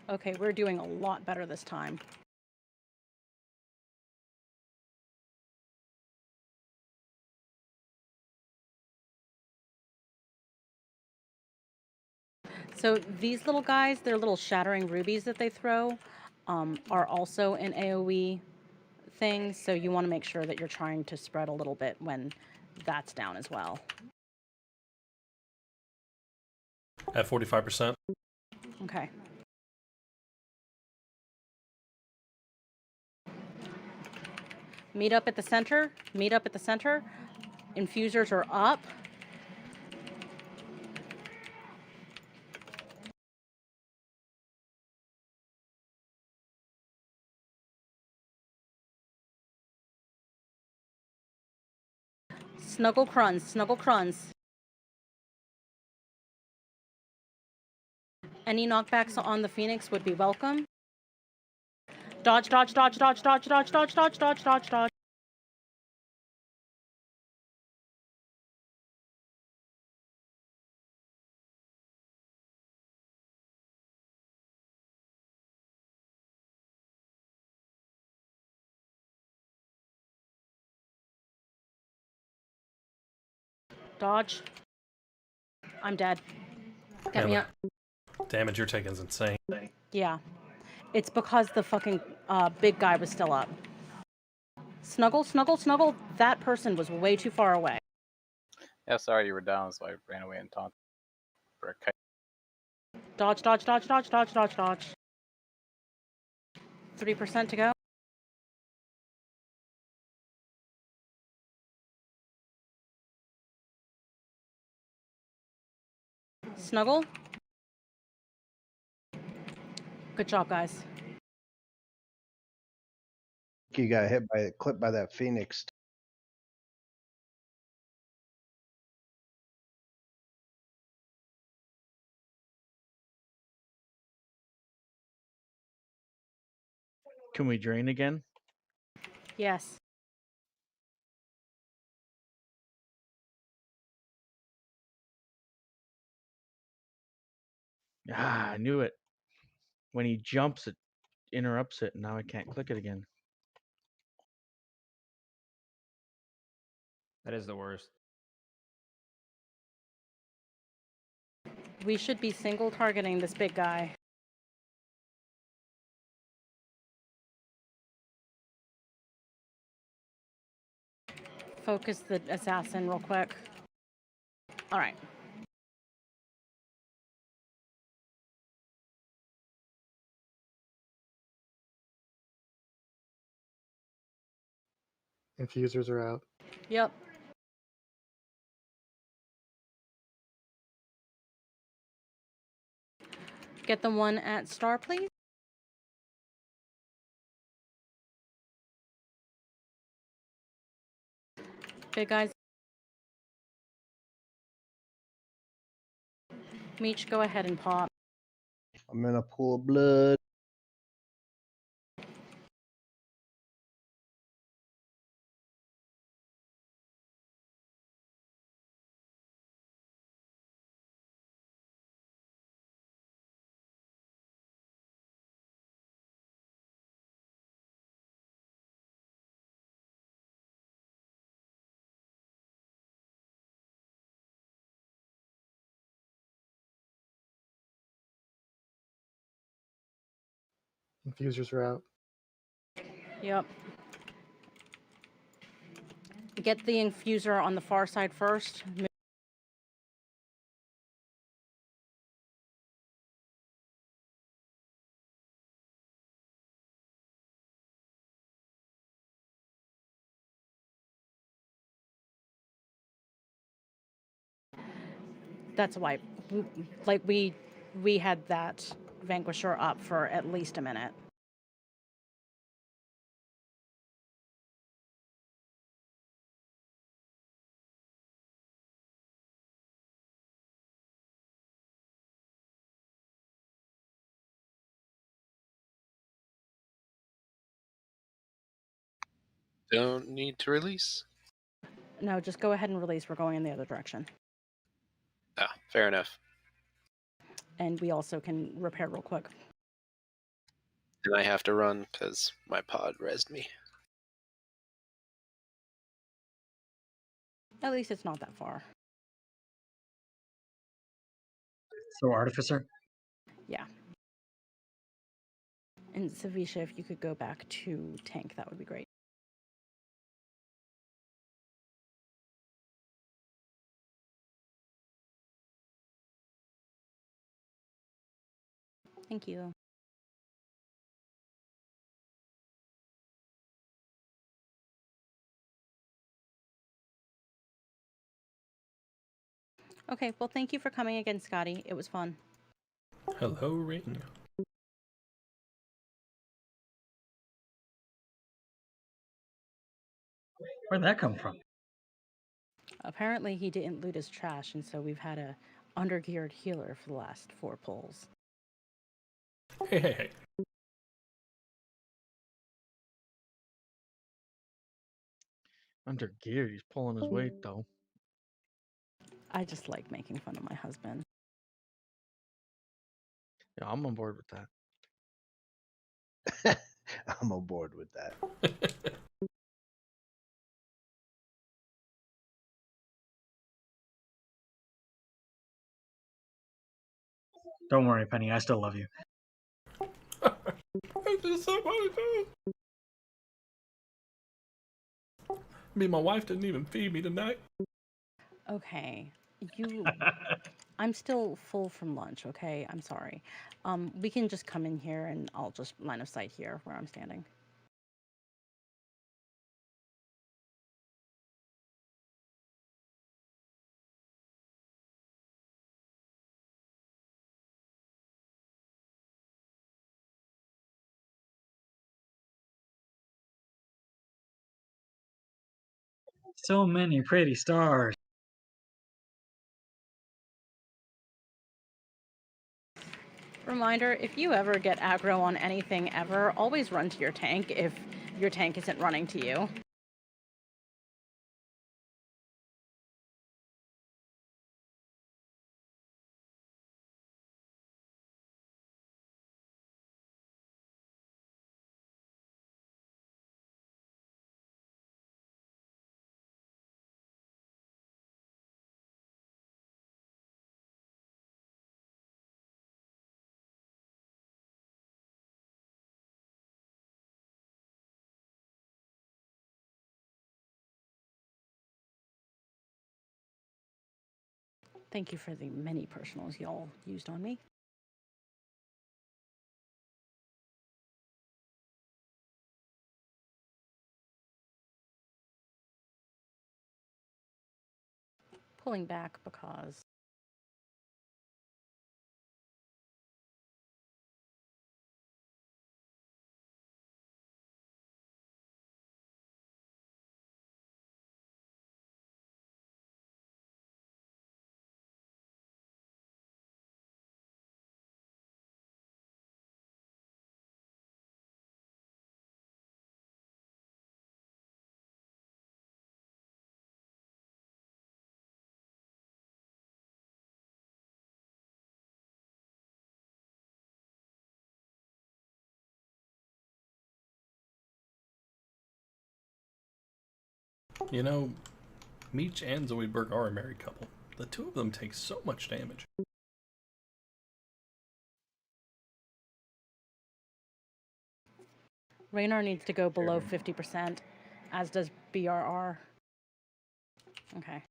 Okay, we're doing a lot better this time. So these little guys, they're little shattering rubies that they throw, are also an AoE thing. So you want to make sure that you're trying to spread a little bit when that's down as well. At 45%. Okay. Meet up at the center. Meet up at the center. Infusers are up. Snuggle cruns, snuggle cruns. Any knockbacks on the Phoenix would be welcome. Dodge, dodge, dodge, dodge, dodge, dodge, dodge, dodge, dodge, dodge, dodge. Dodge. I'm dead. Get me up. Damage you're taking is insane. Yeah. It's because the fucking big guy was still up. Snuggle, snuggle, snuggle. That person was way too far away. Yeah, sorry you were down, so I ran away and taunted for a kite. Dodge, dodge, dodge, dodge, dodge, dodge, dodge. 3% to go. Snuggle. Good job, guys. You got hit by clipped by that phoenix. Can we drain again? Yes. Ah, I knew it. When he jumps, it interrupts it, and now I can't click it again. That is the worst. We should be single targeting this big guy. Focus the assassin real quick. All right. Infusers are out. Yep. Get the one at star, please. Big guys. Meech, go ahead and pop. I'm in a pool of blood. Infusers are out. Yep. Get the infuser on the far side first. That's a wipe. Like we had that Vanquisher up for at least a minute. Don't need to release. No, just go ahead and release. We're going in the other direction. Ah, fair enough. And we also can repair real quick. And I have to run because my pod rezzed me. At least it's not that far. So, Artificer? Yeah. And Savisha, if you could go back to tank, that would be great. Thank you. Okay, well, thank you for coming again, Scotty. It was fun. Hello, Ring. Where'd that come from? Apparently, he didn't loot his trash, and so we've had a undergeared healer for the last 4 pulls. Hey. Under gear, he's pulling his weight, though. I just like making fun of my husband. Yeah, I'm on board with that. I'm on board with that. Don't worry, Penny. I still love you. My wife didn't even feed me tonight. Okay. I'm still full from lunch, okay? I'm sorry. We can just come in here and I'll just line of sight here where I'm standing. So many pretty stars. Reminder, if you ever get aggro on anything ever, always run to your tank if your tank isn't running to you. Thank you for the many personals y'all used on me. Pulling back because You know, Meech and Zoidberg are a married couple. The two of them take so much damage. Raynar needs to go below 50%, as does BRR. Okay.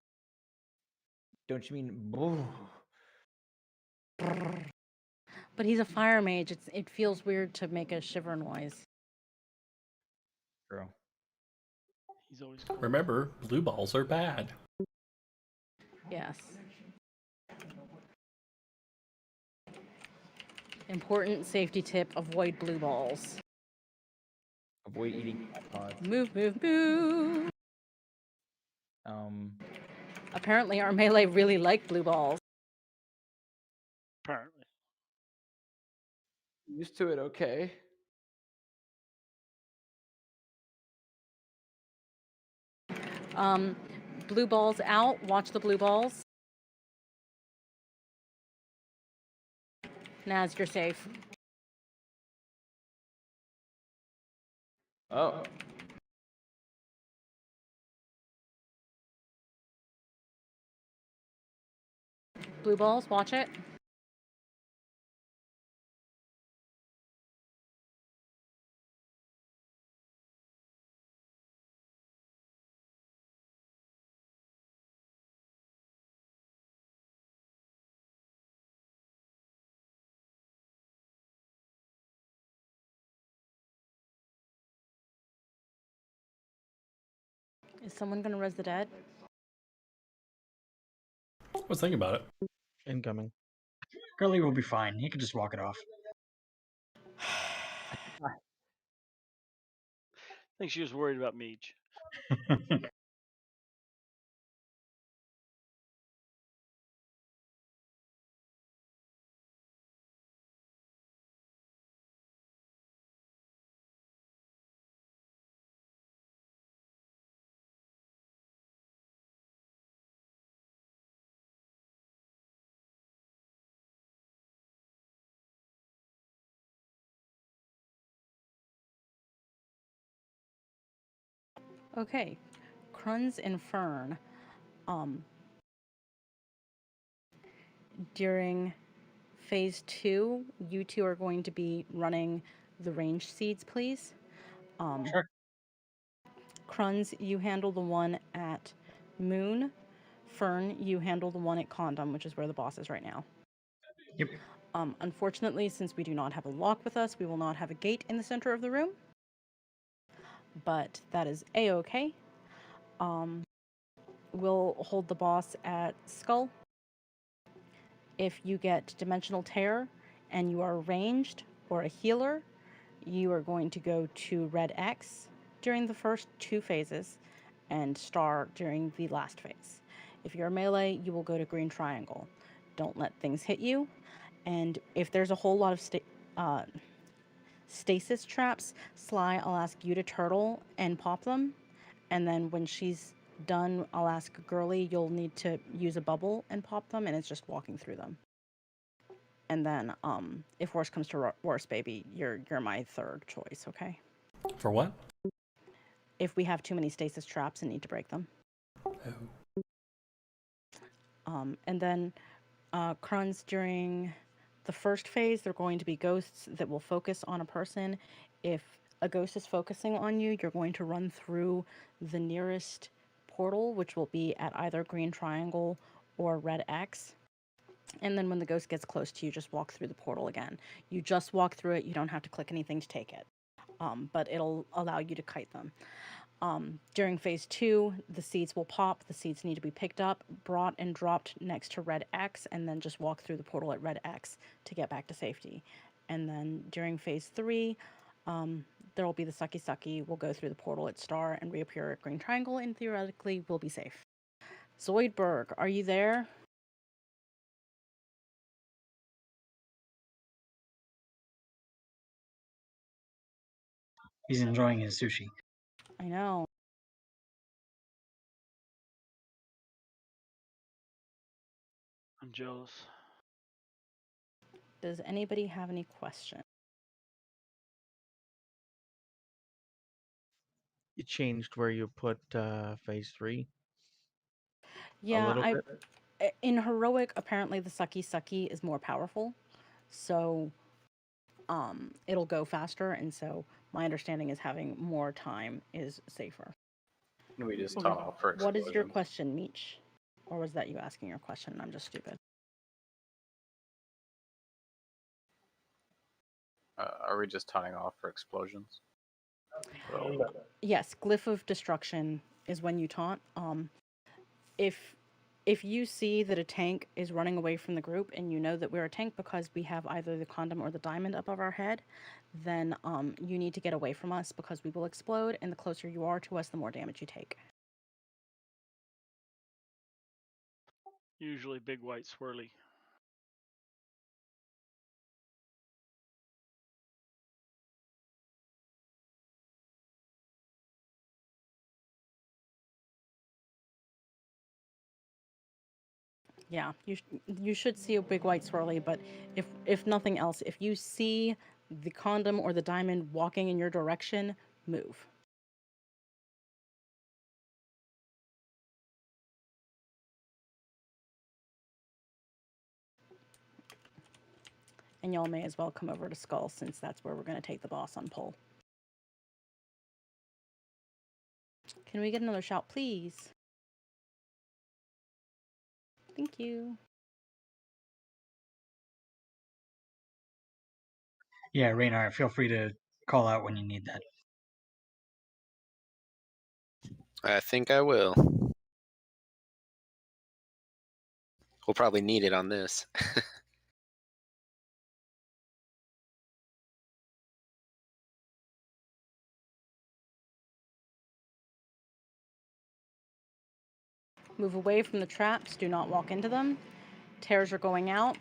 Don't you mean? But he's a fire mage. It feels weird to make a shiver noise. True. He's always cold. Remember, blue balls are bad. Yes. Important safety tip, avoid blue balls. Avoid eating pods. Move, move, move. Um. Apparently our melee really like blue balls. Apparently. Used to it, okay. Blue balls out. Watch the blue balls. Naz, you're safe. Oh. Blue balls, watch it. Is someone gonna res the dead? I was thinking about it. Incoming. Gurley will be fine. He can just walk it off. I think she was worried about Meech. Okay. Kruns and Fern. During phase 2, you two are going to be running the range seeds, please. Sure. Kruns, you handle the one at Moon. Fern, you handle the one at Condom, which is where the boss is right now. Yep. Unfortunately, since we do not have a lock with us, we will not have a gate in the center of the room. But that is a-okay. We'll hold the boss at Skull. If you get Dimensional Tear and you are ranged or a healer, you are going to go to Red X during the first 2 phases and Star during the last phase. If you're a melee, you will go to Green Triangle. Don't let things hit you. And if there's a whole lot of stasis traps, Sly, I'll ask you to turtle and pop them. And then when she's done, I'll ask Girly, you'll need to use a bubble and pop them, and it's just walking through them. And then, if worse comes to worse, baby, you're my third choice, okay? For what? If we have too many stasis traps and need to break them. And then, Kruns, during the first phase, they're going to be ghosts that will focus on a person. If a ghost is focusing on you, you're going to run through the nearest portal, which will be at either Green Triangle or Red X. And then when the ghost gets close to you, just walk through the portal again. You just walk through it. You don't have to click anything to take it. But it'll allow you to kite them. During phase 2, the seeds will pop. The seeds need to be picked up, brought and dropped next to Red X, and then just walk through the portal at Red X to get back to safety. And then during phase 3, there will be the Sucky Sucky. We'll go through the portal at Star and reappear at Green Triangle, and theoretically, we'll be safe. Zoidberg, are you there? He's enjoying his sushi. I know. I'm jealous. Does anybody have any questions? You changed where you put phase 3. Yeah, a little bit. In Heroic, apparently the Sucky Sucky is more powerful. So it'll go faster, and so my understanding is having more time is safer. Can we just talk about for What is your explosions? question, Meech? Or was that you asking your question? I'm just stupid. Are we just tying off for explosions? Yes, Glyph of Destruction is when you taunt. If you see that a tank is running away from the group and you know that we're a tank because we have either the condom or the diamond above our head, then you need to get away from us because we will explode, and the closer you are to us, the more damage you take. Usually big white swirly. Yeah, you should see a big white swirly, but if nothing else, if you see the condom or the diamond walking in your direction, move. And y'all may as well come over to Skull, since that's where we're going to take the boss on pole. Can we get another shout, please? Thank you. Yeah, Raynar, feel free to call out when you need that. I think I will. We'll probably need it on this. Move away from the traps. Do not walk into them. Tears are going out.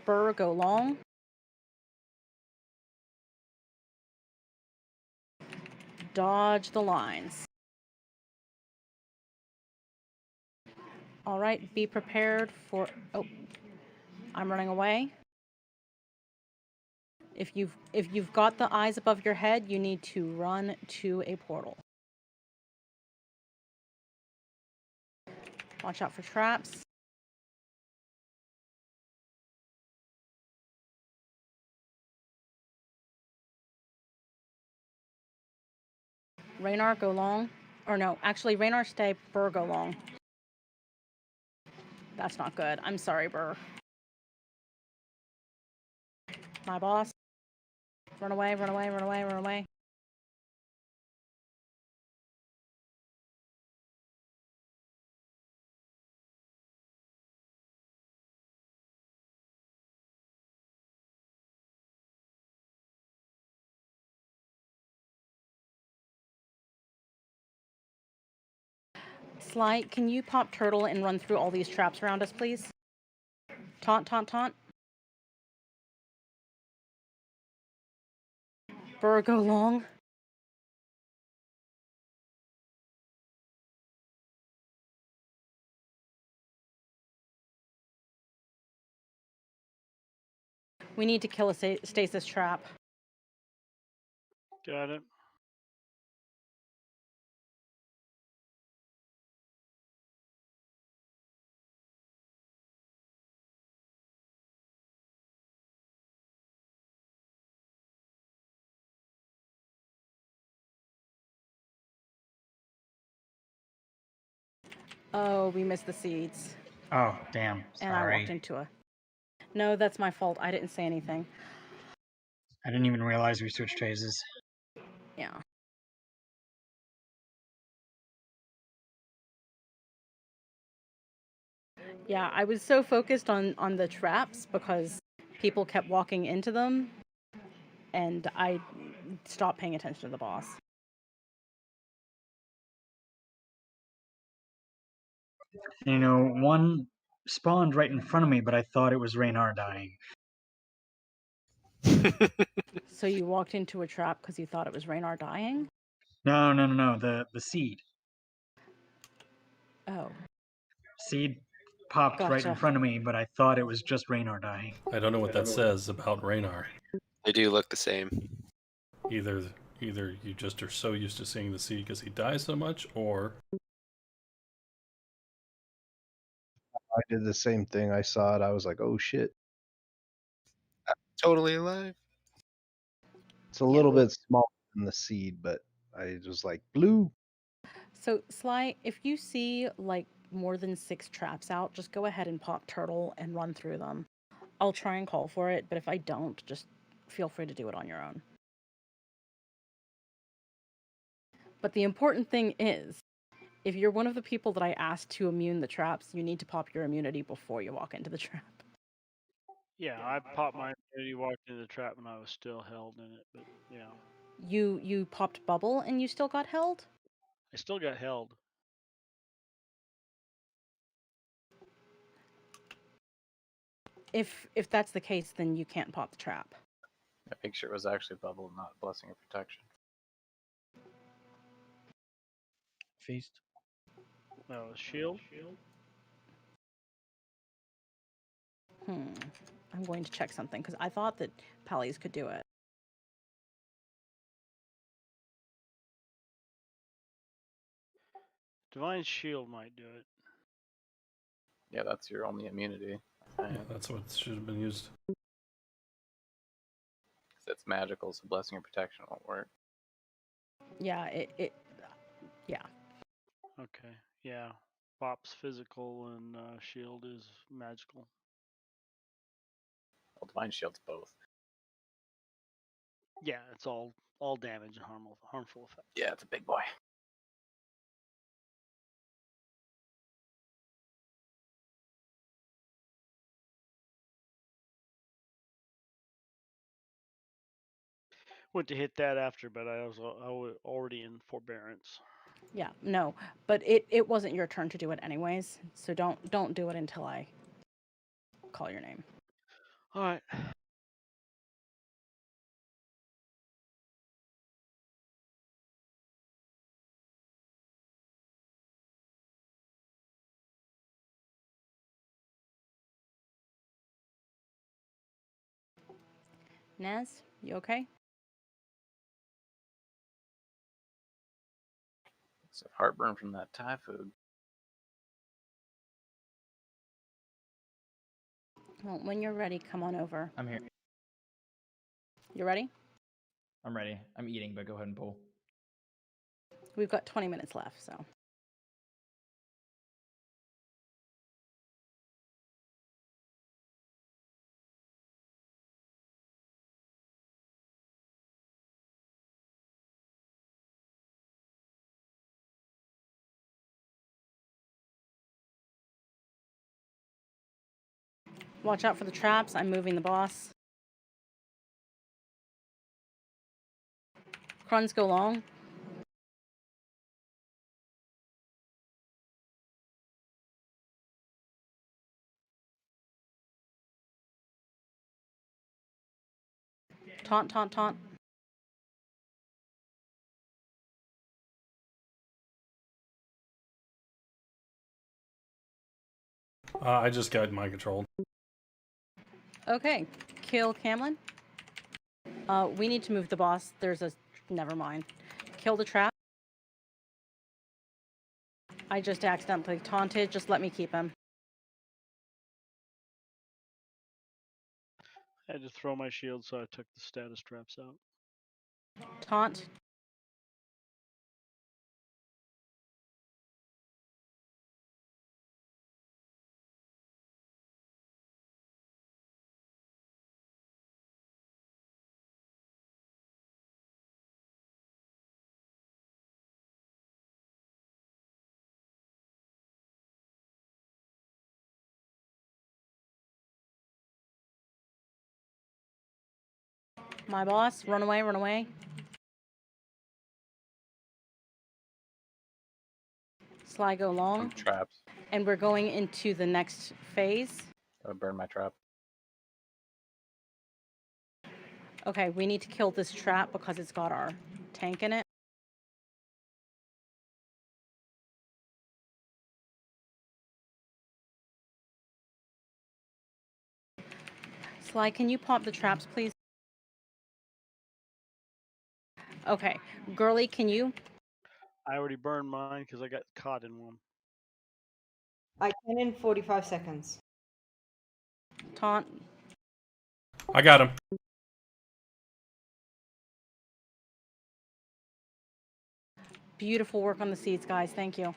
Burr, go long. Dodge the lines. All right, be prepared for... Oh, I'm running away. If you've got the eyes above your head, you need to run to a portal. Watch out for traps. Raynar, go long. Or no, actually, Raynar, stay. Burr, go long. That's not good. I'm sorry, Burr. My boss. Run away, run away, run away, run away. Sly, can you pop turtle and run through all these traps around us, please? Taunt, taunt, taunt. Burr, go long. We need to kill a stasis trap. Got it. Oh, we missed the seeds. Oh, damn. And I walked Sorry. into a... No, that's my fault. I didn't say anything. I didn't even realize we switched phases. Yeah. Yeah, I was so focused on the traps because people kept walking into them, and I stopped paying attention to the boss. You know, one spawned right in front of me, but I thought it was Raynar dying. So you walked into a trap because you thought it was Raynar dying? No, no, no, no. The seed. Oh. Seed popped right in Gotcha. front of me, but I thought it was just Raynar dying. I don't know what that says about Raynar. They do look the same. Either you just are so used to seeing the seed because he dies so much, or I did the same thing. I saw it. I was like, oh shit. Totally alive. It's a little bit smaller than the seed, but I was like, blue. So, Sly, if you see like more than 6 traps out, just go ahead and pop turtle and run through them. I'll try and call for it, but if I don't, just feel free to do it on your own. But the important thing is, if you're one of the people that I asked to immune the traps, you need to pop your immunity before you walk into the trap. Yeah, I popped my immunity, walked into the trap, and I was still held in it. But yeah, You popped bubble and you still got held? I still got held. If that's the case, then you can't pop the trap. Yeah, make sure it was actually bubble, not blessing of protection. Feast. No, shield. I'm going to check something because I thought that Pally's could do it. Divine shield might do it. Yeah, that's your only immunity. yeah, that's what should have been used. It's magical, so blessing or protection won't work. Yeah, yeah. Okay, yeah. Pop's physical and shield is magical. Well, divine shield's both. Yeah, it's all damage and harmful effect. Yeah, it's a big boy. Went to hit that after, but I was already in forbearance. Yeah, no, but it wasn't your turn to do it anyways, so don't do it until I call your name. All right. Naz, you okay? So heartburn from that Thai food. Well, when you're ready, come on over. I'm here. You ready? I'm ready. I'm eating, but go ahead and pull. We've got 20 minutes left, so. Watch out for the traps. I'm moving the boss. Cruns go long. Taunt, taunt, taunt. I just got mind controlled. Okay, kill Camlin. We need to move the boss. There's a... Never mind. Kill the trap. I just accidentally taunted. Just let me keep him. I had to throw my shield, so I took the status traps out. Taunt. My boss. Run away, run away. Sly go long. Traps. And we're going into the next phase. Gotta burn my trap. Okay, we need to kill this trap because it's got our tank in it. Sly, can you pop the traps, please? Okay. Girly, can you? I already burned mine because I got caught in one. I can in 45 seconds. Taunt. I got him. Beautiful work on the seeds, guys. Thank you.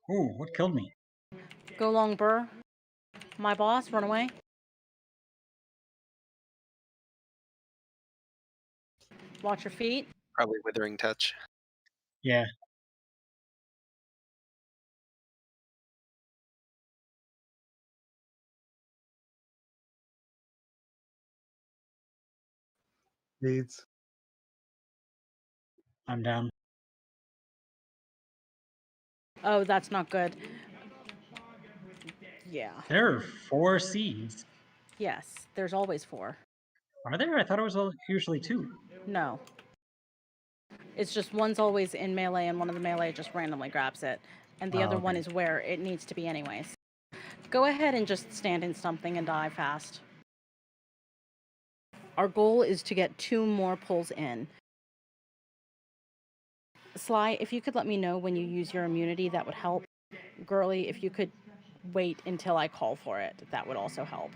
Ooh, what killed me? Go long, Burr. My boss, run away. Watch your feet. Probably Withering Touch. Yeah. Needs. I'm down. Oh, that's not good. Yeah. There are 4 seeds. Yes, there's always 4. Are there? I thought it was usually 2. No. It's just one's always in melee and one of the melee just randomly grabs it. And the other one is where it needs to be anyways. Go ahead and just stand in something and die fast. Our goal is to get 2 more pulls in. Sly, if you could let me know when you use your immunity, that would help. Girly, if you could wait until I call for it, that would also help.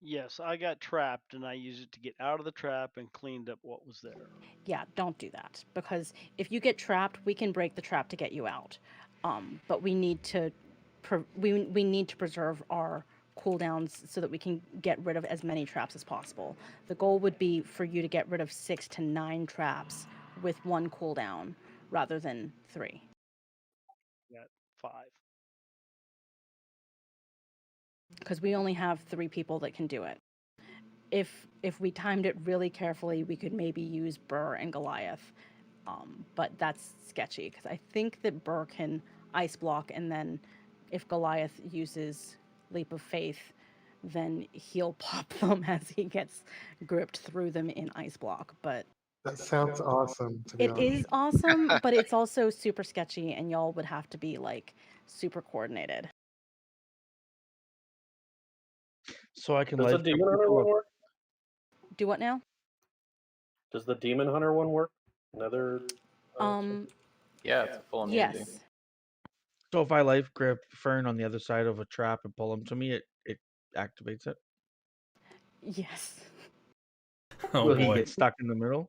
Yes, I got trapped, and I used it to get out of the trap and cleaned up what was there. Yeah, don't do that, because if you get trapped, we can break the trap to get you out. But we need to we need to preserve our cooldowns so that we can get rid of as many traps as possible. The goal would be for you to get rid of 6 to 9 traps with 1 cooldown rather than 3. Got 5. Because we only have 3 people that can do it. If we timed it really carefully, we could maybe use Burr and Goliath. But that's sketchy because I think that Burr can ice block, and then if Goliath uses Leap of Faith, then he'll pop them as he gets gripped through them in ice block. But That sounds awesome, to be it honest. is awesome, but it's also super sketchy, and y'all would have to be like super coordinated. So I can Does the live Demon Hunter one work? Do what now? Does the Demon Hunter one work? Another. Yeah, it's a full immunity. Yes. So if I life grip Fern on the other side of a trap and pull him to me, it activates it. Yes. Oh, Will he boy. get stuck in the middle?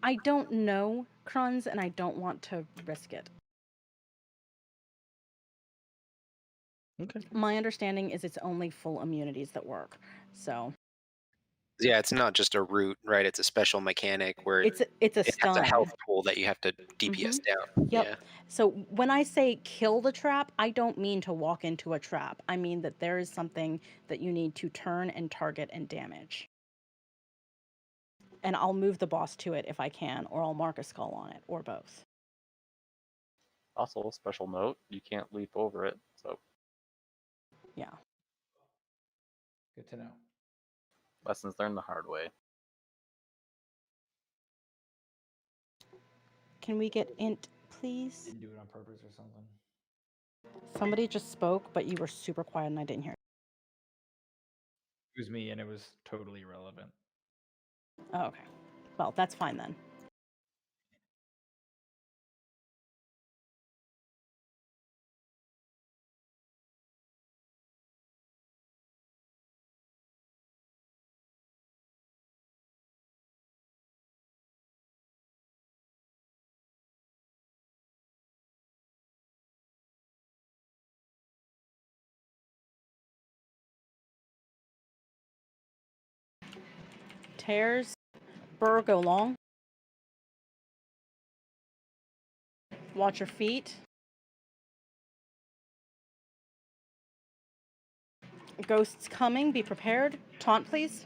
I don't know, Kruns, and I don't want to risk it. Okay. My understanding is it's only full immunities that work. So Yeah, it's not just a root, right? It's a special mechanic where it's a it has a stun. health pool that you have to DPS down. Yep. Yeah. So when I say kill the trap, I don't mean to walk into a trap. I mean that there is something that you need to turn and target and damage. And I'll move the boss to it if I can, or I'll mark a skull on it, or both. Also, special note, you can't leap over it, so Yeah. Good to know. lessons learned the hard way. Can we get int, please? Didn't do it on purpose or something. Somebody just spoke, but you were super quiet and I didn't hear. It was me, and it was totally irrelevant. Oh, okay. Well, that's fine then. Tears. Burr, go long. Watch your feet. Ghosts coming, be prepared. Taunt, please.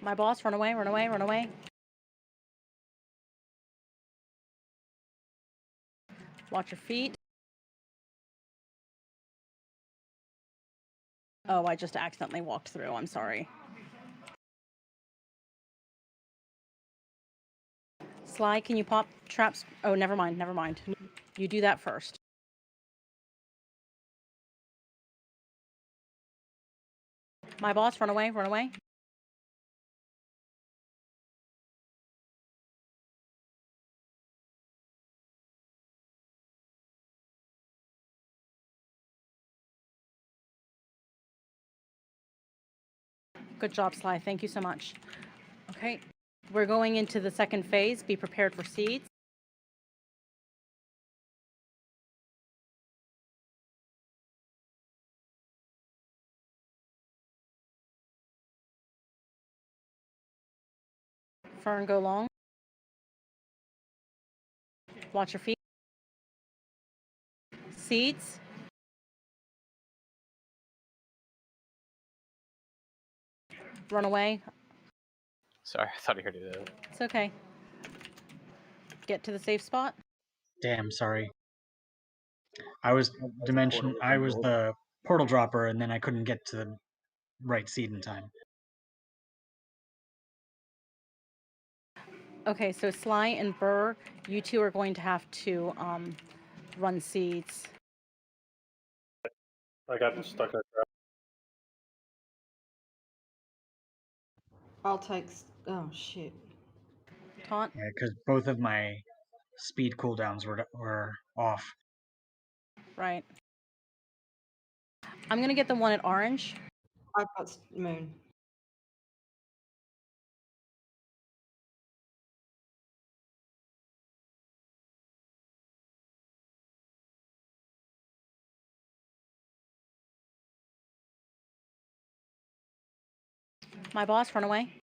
My boss, run away, run away, run away. Watch your feet. Oh, I just accidentally walked through. I'm sorry. Sly, can you pop traps? Oh, never mind, never mind. You do that first. My boss, run away, run away. Good job, Sly. Thank you so much. Okay, we're going into the second phase. Be prepared for seeds. Fern, go long. Watch your feet. Seeds. Run away. Sorry, I thought I heard it. It's okay. Get to the safe spot. Damn, sorry. I was the portal dropper, and then I couldn't get to the right seed in time. Okay, so Sly and Burr, you two are going to have to run seeds. I got stuck in a trap. I'll take. Oh shit. Taunt. Yeah, because both of my speed cooldowns were off. Right. I'm gonna get the one at orange. I've got moon. My boss, run away.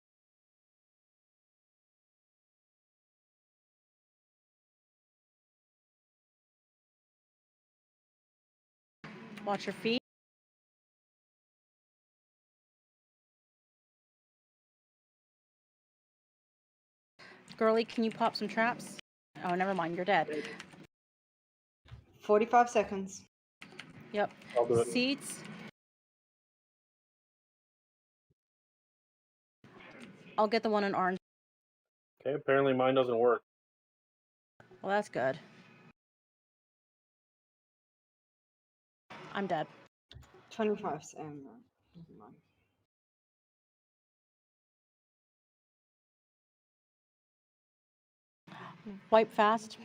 Watch your feet. Girly, can you pop some traps? Oh, never mind. You're dead. 45 seconds. Yep. I'll do it. Seeds. I'll get the one in orange. Okay, apparently mine doesn't work. Well, that's good. I'm dead. 25 seconds. Never mind. Wipe fast.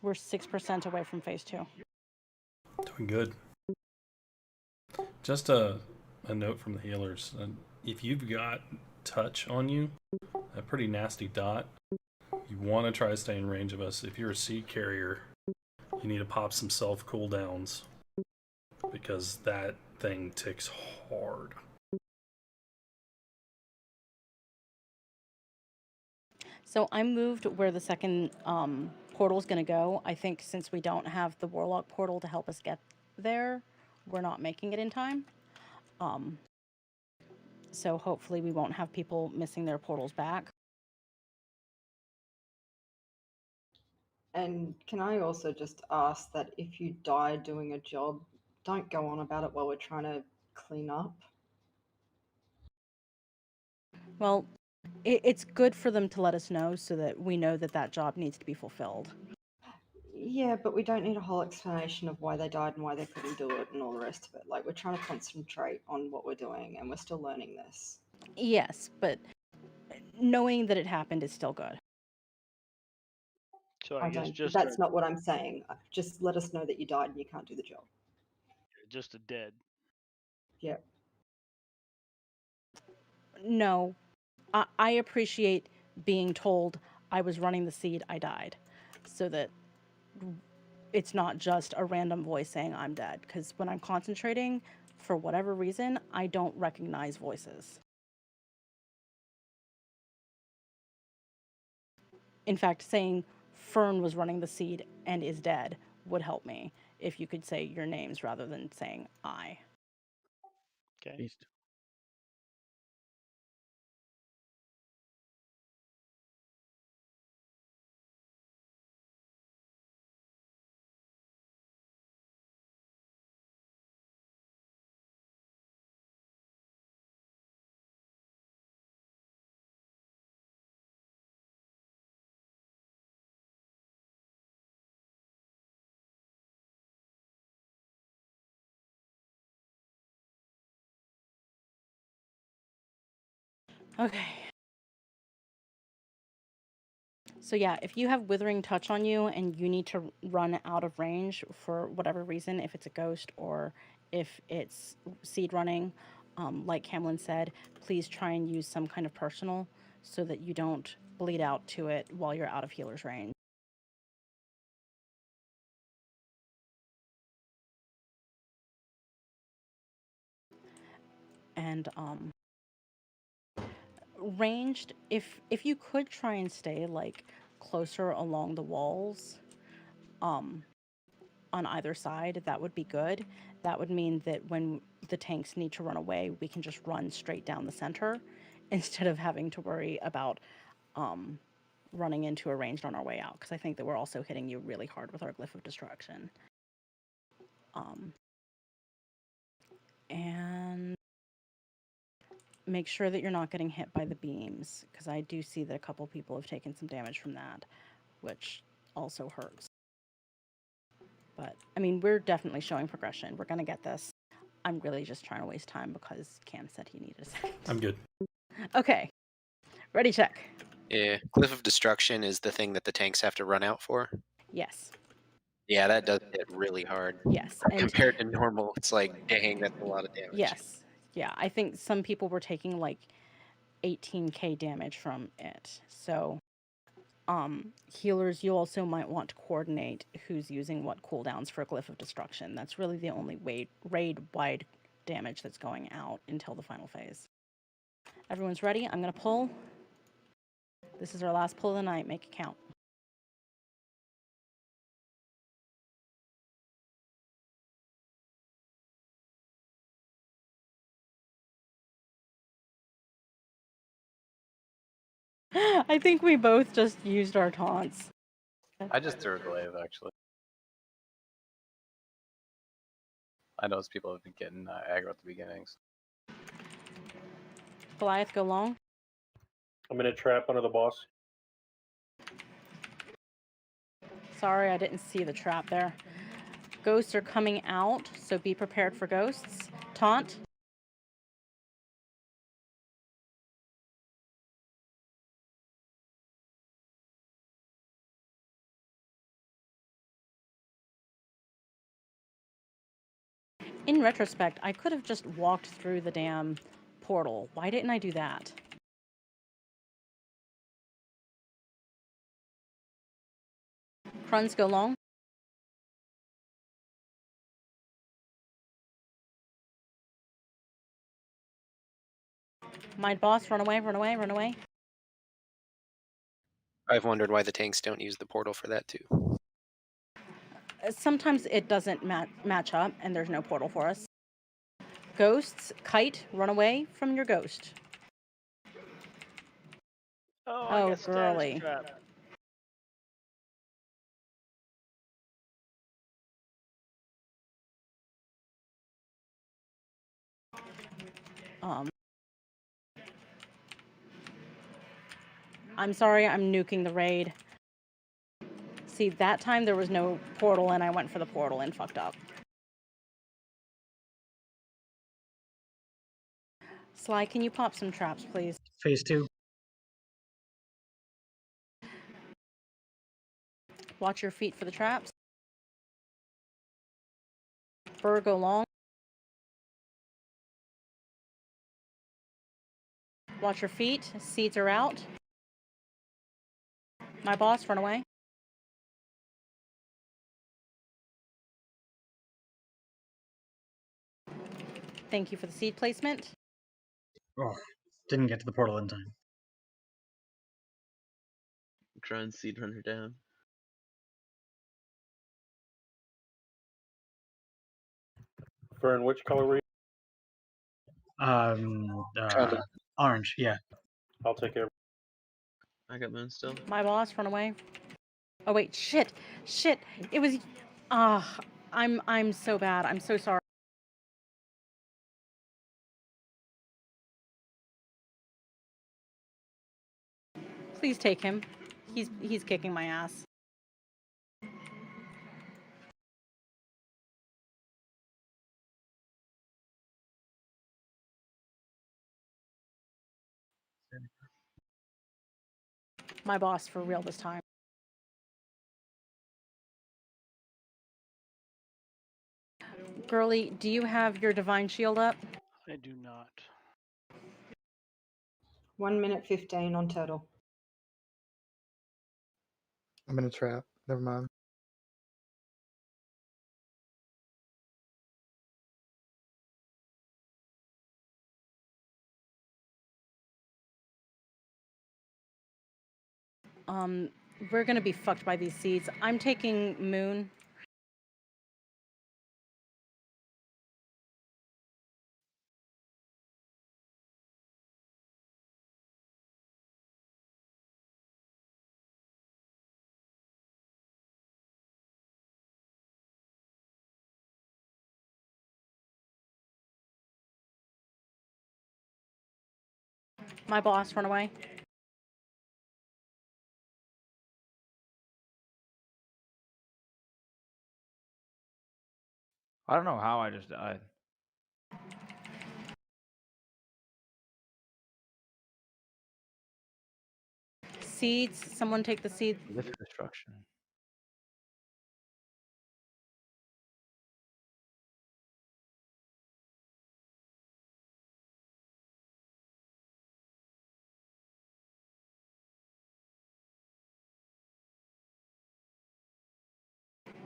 We're 6% away from phase 2. Doing good. Just a note from the healers. If you've got touch on you, a pretty nasty dot, you want to try to stay in range of us. If you're a seed carrier, you need to pop some self cooldowns because that thing ticks hard. So I moved where the second portal is going to go. I think since we don't have the Warlock portal to help us get there, we're not making it in time. So hopefully we won't have people missing their portals back. And can I also just ask that if you die doing a job, don't go on about it while we're trying to clean up? Well, it's good for them to let us know so that we know that that job needs to be fulfilled. Yeah, but we don't need a whole explanation of why they died and why they couldn't do it and all the rest of it. Like, we're trying to concentrate on what we're doing and we're still learning this. Yes, but knowing that it happened is still good. So I guess just that's not what I'm saying. Just let us know that you died and you can't do the job. just a dead. Yeah. No, I appreciate being told I was running the seed, I died, so that it's not just a random voice saying I'm dead. Because when I'm concentrating, for whatever reason, I don't recognize voices. In fact, saying Fern was running the seed and is dead would help me if you could say your names rather than saying I. Okay. Beast. Okay. So yeah, if you have Withering Touch on you and you need to run out of range for whatever reason, if it's a ghost or if it's seed running, like Hamlin said, please try and use some kind of personal so that you don't bleed out to it while you're out of healer's range. And ranged, if you could try and stay like closer along the walls on either side, that would be good. That would mean that when the tanks need to run away, we can just run straight down the center instead of having to worry about running into a ranged on our way out, because I think that we're also hitting you really hard with our Glyph of Destruction. And make sure that you're not getting hit by the beams, because I do see that a couple people have taken some damage from that, which also hurts. But, I mean, we're definitely showing progression. We're going to get this. I'm really just trying to waste time because Cam said he needed a second. I'm good. Okay. Ready, check. Yeah, Cliff of Destruction is the thing that the tanks have to run out for. Yes. Yeah, that does hit really hard. Yes. And compared to normal, it's like, dang, that's a lot of damage. yes. Yeah, I think some people were taking like 18k damage from it. So, healers, you also might want to coordinate who's using what cooldowns for Glyph of Destruction. That's really the only raid-wide damage that's going out until the final phase. Everyone's ready? I'm going to pull. This is our last pull of the night. Make it count. I think we both just used our taunts. I just threw a glaive, actually. I noticed people have been getting aggro at the beginnings. Goliath, go long. I'm in a trap under the boss. Sorry, I didn't see the trap there. Ghosts are coming out, so be prepared for ghosts. Taunt. In retrospect, I could have just walked through the damn portal. Why didn't I do that? Cruns go long. My boss, run away, run away, run away. I've wondered why the tanks don't use the portal for that too. Sometimes it doesn't match up and there's no portal for us. Ghosts, kite, run away from your ghost. Oh, I got status girly. trap. I'm sorry, I'm nuking the raid. See, that time there was no portal and I went for the portal and fucked up. Sly, can you pop some traps, please? Phase 2. Watch your feet for the traps. Burr, go long. Watch your feet. Seeds are out. My boss, run away. Thank you for the seed placement. Oh, didn't get to the portal in time. Try and seed hunter down. Fern, which color were you? Orange, yeah. I'll take care. I got moon still. My boss, run away. Oh wait, shit. It was. I'm so bad. I'm so sorry. Please take him. He's kicking my ass. My boss for real this time. Girly, do you have your divine shield up? I do not. 1 minute 15 on turtle. I'm in a trap. Never mind. We're gonna be fucked by these seeds. I'm taking moon. My boss, run away. I don't know how I just died. Seeds. Someone take the seed. Lift destruction.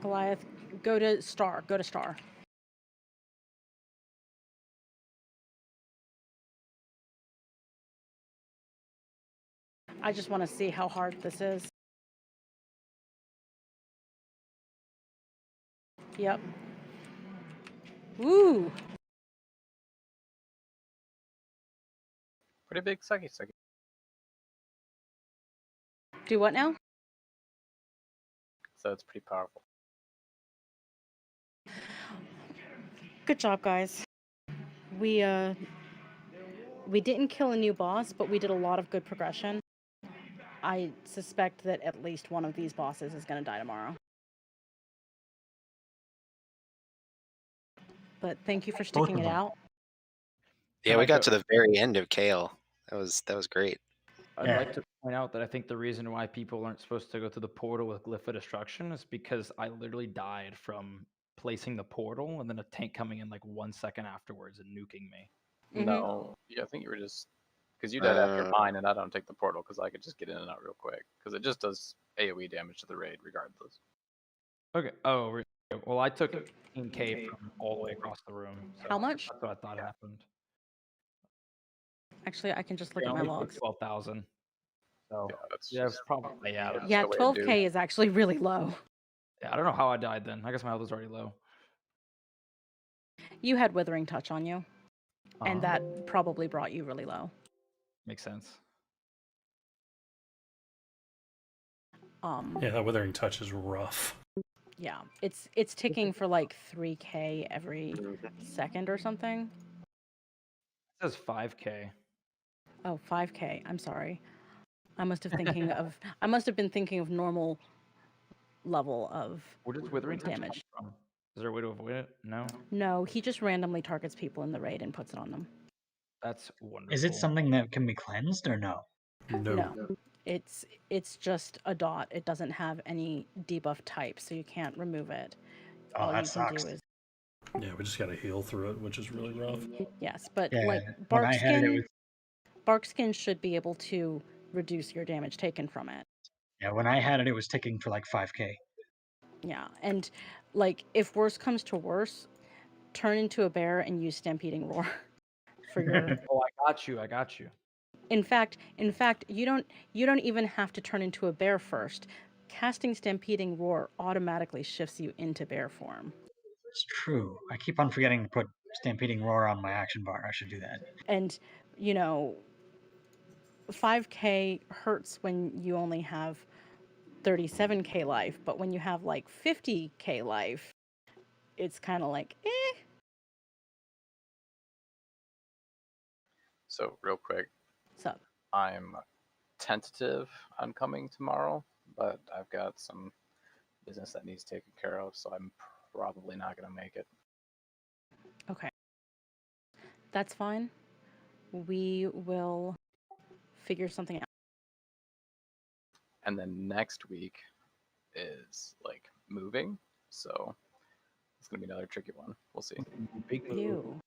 Goliath, go to star. Go to star. I just want to see how hard this is. Yep. Woo! Pretty big sucky. Do what now? So it's pretty powerful. Good job, guys. We didn't kill a new boss, but we did a lot of good progression. I suspect that at least one of these bosses is going to die tomorrow. But thank you for sticking it out. Yeah, we got to the very end of Kale. That was great. I'd like to point out that I think the reason why people aren't supposed to go to the portal with Glyph of Destruction is because I literally died from placing the portal and then a tank coming in like 1 second afterwards and nuking me. No, yeah, I think you were just because you died after mine, and I don't take the portal because I could just get in and out real quick because it just does AOE damage to the raid regardless. Okay. Oh, well, I took 15k from all the way across the room. So How much? That's what I thought happened. Actually, I can just look Yeah, at my only took logs. 12,000. So Yeah, that's yeah, it's just probably yeah. That's Yeah, the way to do. 12k is actually really low. Yeah, I don't know how I died then. I guess my health was already low. You had Withering Touch on you, and Uh-huh. that probably brought you really low. Makes sense. Yeah, that Withering Touch is rough. Yeah, it's ticking for like 3k every second or something. It says 5k. Oh, 5k. I'm sorry. I must have been thinking of normal level of Where does Withering Touch damage. come from? Is there a way to avoid it? No. No, he just randomly targets people in the raid and puts it on them. That's wonderful. Is it something that can be cleansed or no? No. It's just a dot. It doesn't have any debuff type, so you can't remove it. Oh, All that you can sucks. do is Yeah, we just gotta heal through it, which is really rough. yes, but Yeah, like when I had it, bark skin should be able to reduce your damage taken from it. yeah, when I had it, it was ticking for like 5k. Yeah, and like if worse comes to worse, turn into a bear and use Stampeding Roar for your. Oh, I got you. In fact, you don't even have to turn into a bear first. Casting Stampeding Roar automatically shifts you into bear form. It's true. I keep on forgetting to put Stampeding Roar on my action bar. I should do that. And 5k hurts when you only have 37k life, but when you have like 50k life, it's kind of like So real quick, What's up? I'm tentative on coming tomorrow, but I've got some business that needs taken care of, so I'm probably not gonna make it. Okay. That's fine. We will figure something out. And then next week is like moving, so it's gonna be another tricky one. We'll see. Big You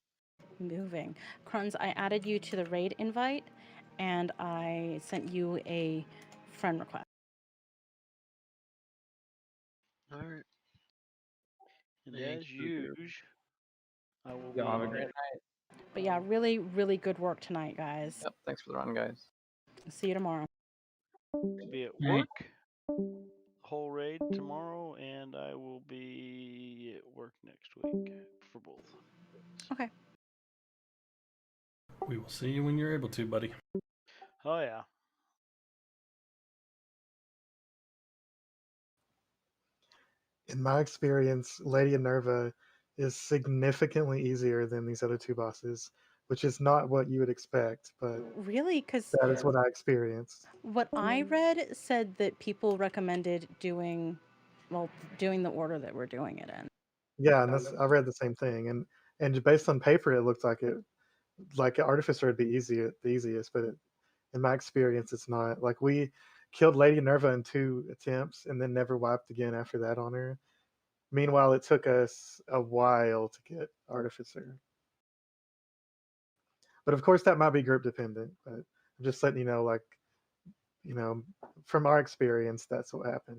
moving. Kruns, I added you to the raid invite and I sent you a friend request. Alright. And as usual, I will Y'all have a be great night. But yeah, really, really good work tonight, guys. Yep, thanks for the run, guys. See you tomorrow. be at work whole raid tomorrow, and I will be at work next week for both. Okay. We will see you when you're able to, buddy. Oh yeah. In my experience, Lady Minerva is significantly easier than these other two bosses, which is not what you would expect, but Really? Because that is what I experienced. what I read said that people recommended doing the order that we're doing it in. Yeah, and I read the same thing, and based on paper, it looked like Artificer would be the easiest, but in my experience, it's not. Like we killed Lady Nerva in 2 attempts, and then never wiped again after that on her. Meanwhile, it took us a while to get Artificer. But of course, that might be group dependent. But I'm just letting you know, from our experience, that's what happens.